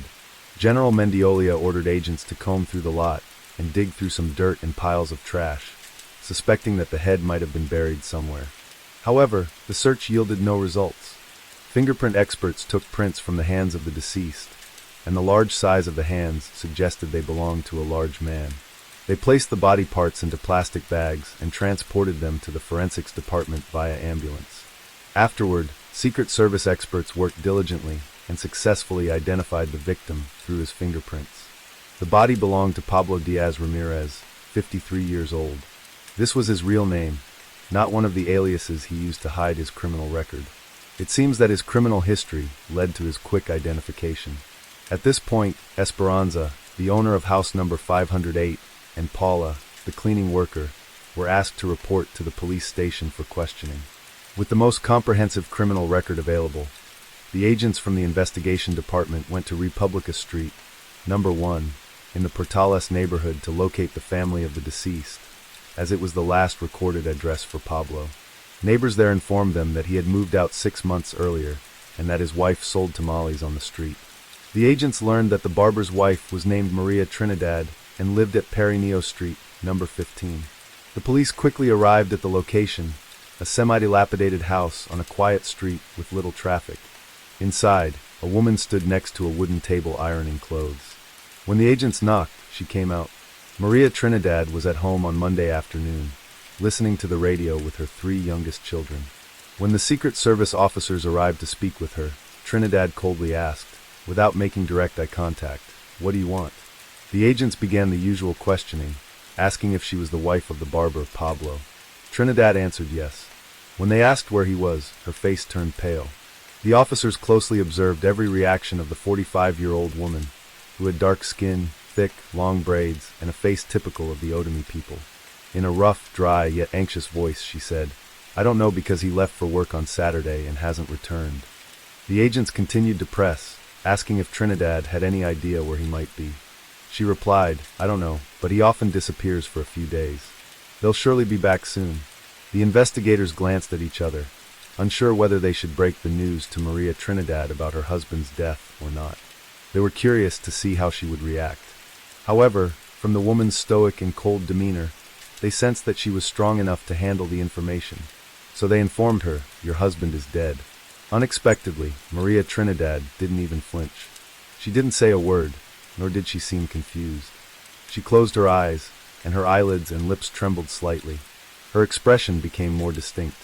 General Mendiola ordered agents to comb through the lot and dig through some dirt and piles of trash, suspecting that the head might have been buried somewhere. However, the search yielded no results. Fingerprint experts took prints from the hands of the deceased, and the large size of the hands suggested they belonged to a large man. They placed the body parts into plastic bags and transported them to the forensics department via ambulance. Afterward, Secret Service experts worked diligently and successfully identified the victim through his fingerprints. The body belonged to Pablo Diaz Ramirez, 53 years old. This was his real name, not one of the aliases he used to hide his criminal record. It seems that his criminal history led to his quick identification. At this point, Esperanza, the owner of house number 508, and Paula, the cleaning worker, were asked to report to the police station for questioning. With the most comprehensive criminal record available, the agents from the investigation department went to Republica Street, number 1, in the Portales neighborhood to locate the family of the deceased, as it was the last recorded address for Pablo. Neighbors there informed them that he had moved out 6 months earlier and that his wife sold tamales on the street. The agents learned that the barber's wife was named Maria Trinidad and lived at Perineo Street, number 15. The police quickly arrived at the location, a semi-dilapidated house on a quiet street with little traffic. Inside, a woman stood next to a wooden table ironing clothes. When the agents knocked, she came out. Maria Trinidad was at home on Monday afternoon, listening to the radio with her 3 youngest children. When the Secret Service officers arrived to speak with her, Trinidad coldly asked, without making direct eye contact, "What do you want?" The agents began the usual questioning, asking if she was the wife of the barber, Pablo. Trinidad answered yes. When they asked where he was, her face turned pale. The officers closely observed every reaction of the 45-year-old woman, who had dark skin, thick, long braids, and a face typical of the Otomi people. In a rough, dry, yet anxious voice, she said, "I don't know because he left for work on Saturday and hasn't returned." The agents continued to press, asking if Trinidad had any idea where he might be. She replied, "I don't know, but he often disappears for a few days. They'll surely be back soon." The investigators glanced at each other, unsure whether they should break the news to Maria Trinidad about her husband's death or not. They were curious to see how she would react. However, from the woman's stoic and cold demeanor, they sensed that she was strong enough to handle the information. So they informed her, "Your husband is dead." Unexpectedly, Maria Trinidad didn't even flinch. She didn't say a word, nor did she seem confused. She closed her eyes, and her eyelids and lips trembled slightly. Her expression became more distinct.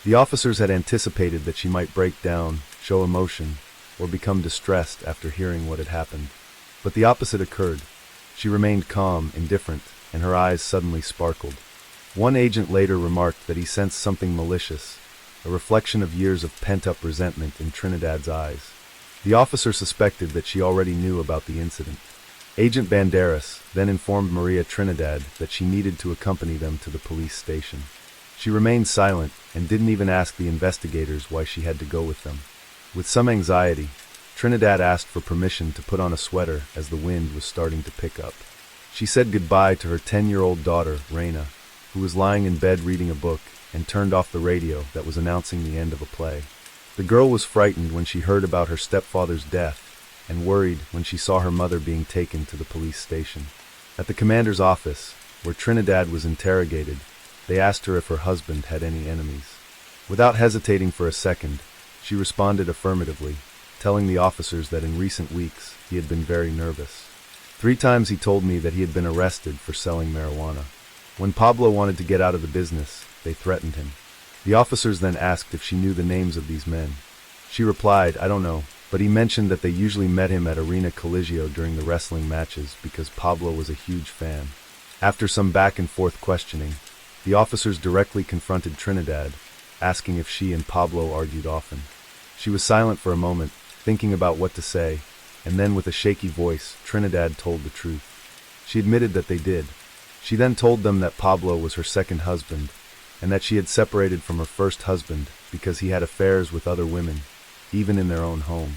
The officers had anticipated that she might break down, show emotion, or become distressed after hearing what had happened. But the opposite occurred. She remained calm, indifferent, and her eyes suddenly sparkled. One agent later remarked that he sensed something malicious, a reflection of years of pent-up resentment in Trinidad's eyes. The officer suspected that she already knew about the incident. Agent Banderas then informed Maria Trinidad that she needed to accompany them to the police station. She remained silent and didn't even ask the investigators why she had to go with them. With some anxiety, Trinidad asked for permission to put on a sweater as the wind was starting to pick up. She said goodbye to her 10-year-old daughter, Reina, who was lying in bed reading a book, and turned off the radio that was announcing the end of a play. The girl was frightened when she heard about her stepfather's death, and worried when she saw her mother being taken to the police station. At the commander's office, where Trinidad was interrogated, they asked her if her husband had any enemies. Without hesitating for a second, she responded affirmatively, telling the officers that in recent weeks he had been very nervous. 3 times he told me that he had been arrested for selling marijuana. When Pablo wanted to get out of the business, they threatened him. The officers then asked if she knew the names of these men. She replied, "I don't know," but he mentioned that they usually met him at Arena Coliseo during the wrestling matches because Pablo was a huge fan. After some back-and-forth questioning, the officers directly confronted Trinidad, asking if she and Pablo argued often. She was silent for a moment, thinking about what to say, and then with a shaky voice, Trinidad told the truth. She admitted that they did. She then told them that Pablo was her second husband, and that she had separated from her first husband because he had affairs with other women, even in their own home.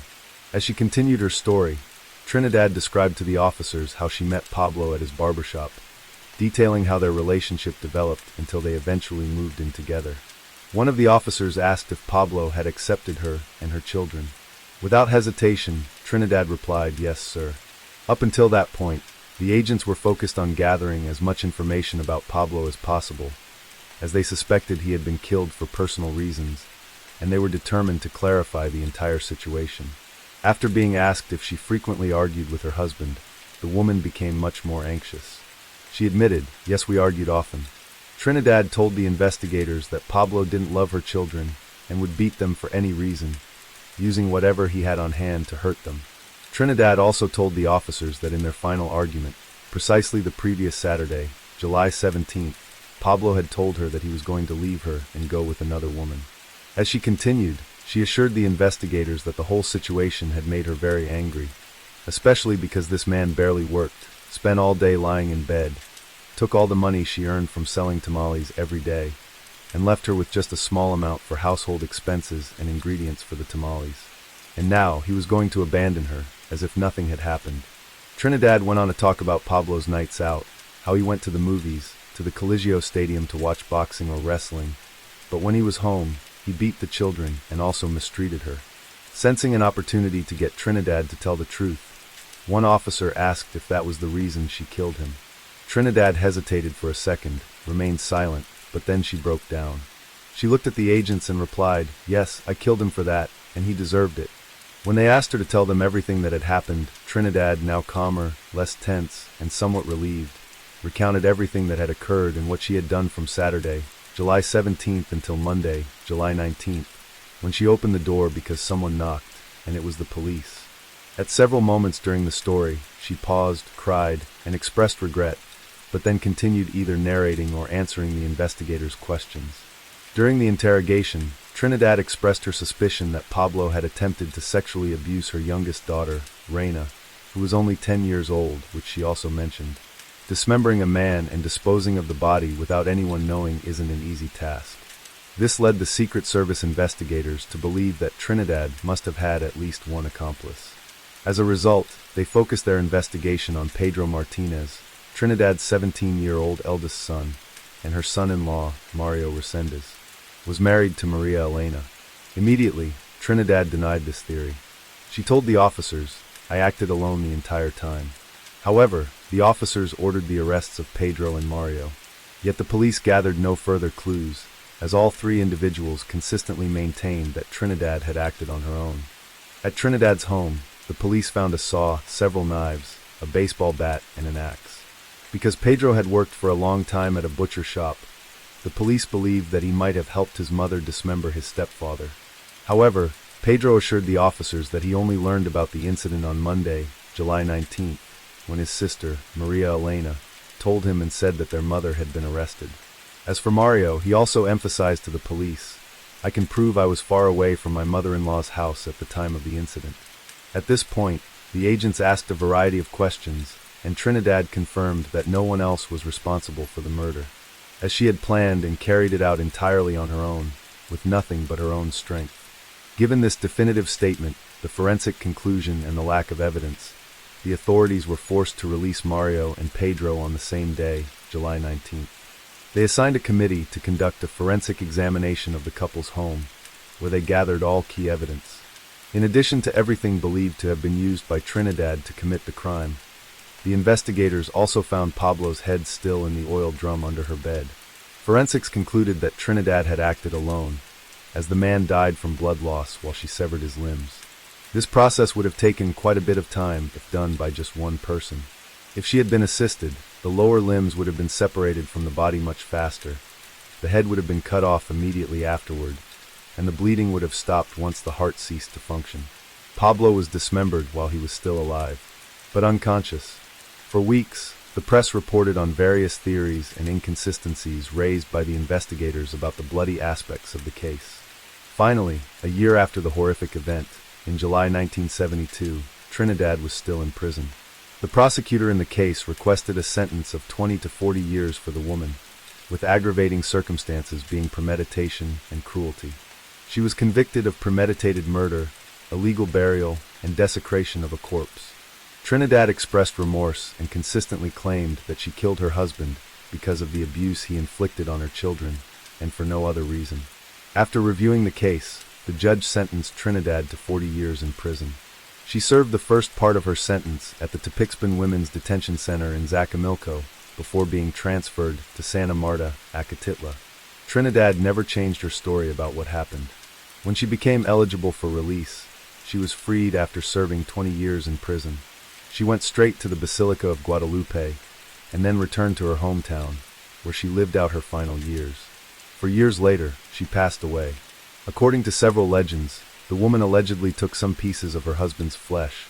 As she continued her story, Trinidad described to the officers how she met Pablo at his barbershop, detailing how their relationship developed until they eventually moved in together. One of the officers asked if Pablo had accepted her and her children. Without hesitation, Trinidad replied, "Yes, sir." Up until that point, the agents were focused on gathering as much information about Pablo as possible, as they suspected he had been killed for personal reasons, and they were determined to clarify the entire situation. After being asked if she frequently argued with her husband, the woman became much more anxious. She admitted, "Yes, we argued often." Trinidad told the investigators that Pablo didn't love her children and would beat them for any reason, using whatever he had on hand to hurt them. Trinidad also told the officers that in their final argument, precisely the previous Saturday, July 17th, Pablo had told her that he was going to leave her and go with another woman. As she continued, she assured the investigators that the whole situation had made her very angry, especially because this man barely worked, spent all day lying in bed, took all the money she earned from selling tamales every day, and left her with just a small amount for household expenses and ingredients for the tamales. And now he was going to abandon her, as if nothing had happened. Trinidad went on to talk about Pablo's nights out, how he went to the movies, to the Coliseo Stadium to watch boxing or wrestling, but when he was home, he beat the children and also mistreated her. Sensing an opportunity to get Trinidad to tell the truth, one officer asked if that was the reason she killed him. Trinidad hesitated for a second, remained silent, but then she broke down. She looked at the agents and replied, "Yes, I killed him for that, and he deserved it." When they asked her to tell them everything that had happened, Trinidad, now calmer, less tense, and somewhat relieved, recounted everything that had occurred and what she had done from Saturday, July 17th until Monday, July 19th, when she opened the door because someone knocked, and it was the police. At several moments during the story, she paused, cried, and expressed regret, but then continued either narrating or answering the investigators' questions. During the interrogation, Trinidad expressed her suspicion that Pablo had attempted to sexually abuse her youngest daughter, Reina, who was only 10 years old, which she also mentioned. Dismembering a man and disposing of the body without anyone knowing isn't an easy task. This led the Secret Service investigators to believe that Trinidad must have had at least one accomplice. As a result, they focused their investigation on Pedro Martinez, Trinidad's 17-year-old eldest son, and her son-in-law, Mario Resendez, was married to Maria Elena. Immediately, Trinidad denied this theory. She told the officers, "I acted alone the entire time." However, the officers ordered the arrests of Pedro and Mario. Yet the police gathered no further clues, as all three individuals consistently maintained that Trinidad had acted on her own. At Trinidad's home, the police found a saw, several knives, a baseball bat, and an axe. Because Pedro had worked for a long time at a butcher shop, the police believed that he might have helped his mother dismember his stepfather. However, Pedro assured the officers that he only learned about the incident on Monday, July 19th, when his sister, Maria Elena, told him and said that their mother had been arrested. As for Mario, he also emphasized to the police, "I can prove I was far away from my mother-in-law's house at the time of the incident." At this point, the agents asked a variety of questions, and Trinidad confirmed that no one else was responsible for the murder, as she had planned and carried it out entirely on her own, with nothing but her own strength. Given this definitive statement, the forensic conclusion, and the lack of evidence, the authorities were forced to release Mario and Pedro on the same day, July 19th. They assigned a committee to conduct a forensic examination of the couple's home, where they gathered all key evidence. In addition to everything believed to have been used by Trinidad to commit the crime, the investigators also found Pablo's head still in the oil drum under her bed. Forensics concluded that Trinidad had acted alone, as the man died from blood loss while she severed his limbs. This process would have taken quite a bit of time if done by just one person. If she had been assisted, the lower limbs would have been separated from the body much faster, the head would have been cut off immediately afterward, and the bleeding would have stopped once the heart ceased to function. Pablo was dismembered while he was still alive, but unconscious. For weeks, the press reported on various theories and inconsistencies raised by the investigators about the bloody aspects of the case. Finally, a year after the horrific event, in July 1972, Trinidad was still in prison. The prosecutor in the case requested a sentence of 20 to 40 years for the woman, with aggravating circumstances being premeditation and cruelty. She was convicted of premeditated murder, illegal burial, and desecration of a corpse. Trinidad expressed remorse and consistently claimed that she killed her husband because of the abuse he inflicted on her children, and for no other reason. After reviewing the case, the judge sentenced Trinidad to 40 years in prison. She served the first part of her sentence at the Tepixpan Women's Detention Center in Zacamilco before being transferred to Santa Marta, Acatitla. Trinidad never changed her story about what happened. When she became eligible for release, she was freed after serving 20 years in prison. She went straight to the Basilica of Guadalupe and then returned to her hometown, where she lived out her final years. For years later, she passed away. According to several legends, the woman allegedly took some pieces of her husband's flesh,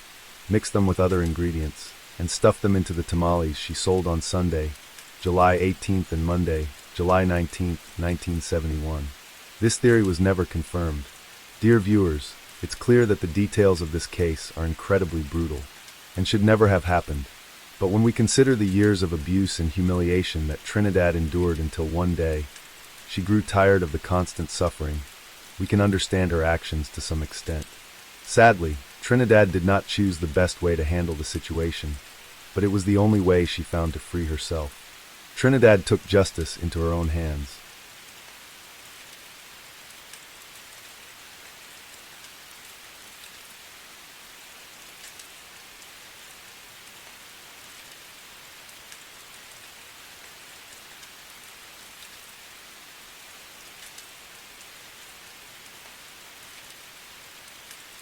mixed them with other ingredients, and stuffed them into the tamales she sold on Sunday, July 18th and Monday, July 19th, 1971. This theory was never confirmed. Dear viewers, it's clear that the details of this case are incredibly brutal and should never have happened. But when we consider the years of abuse and humiliation that Trinidad endured until one day, she grew tired of the constant suffering, we can understand her actions to some extent. Sadly, Trinidad did not choose the best way to handle the situation, but it was the only way she found to free herself. Trinidad took justice into her own hands.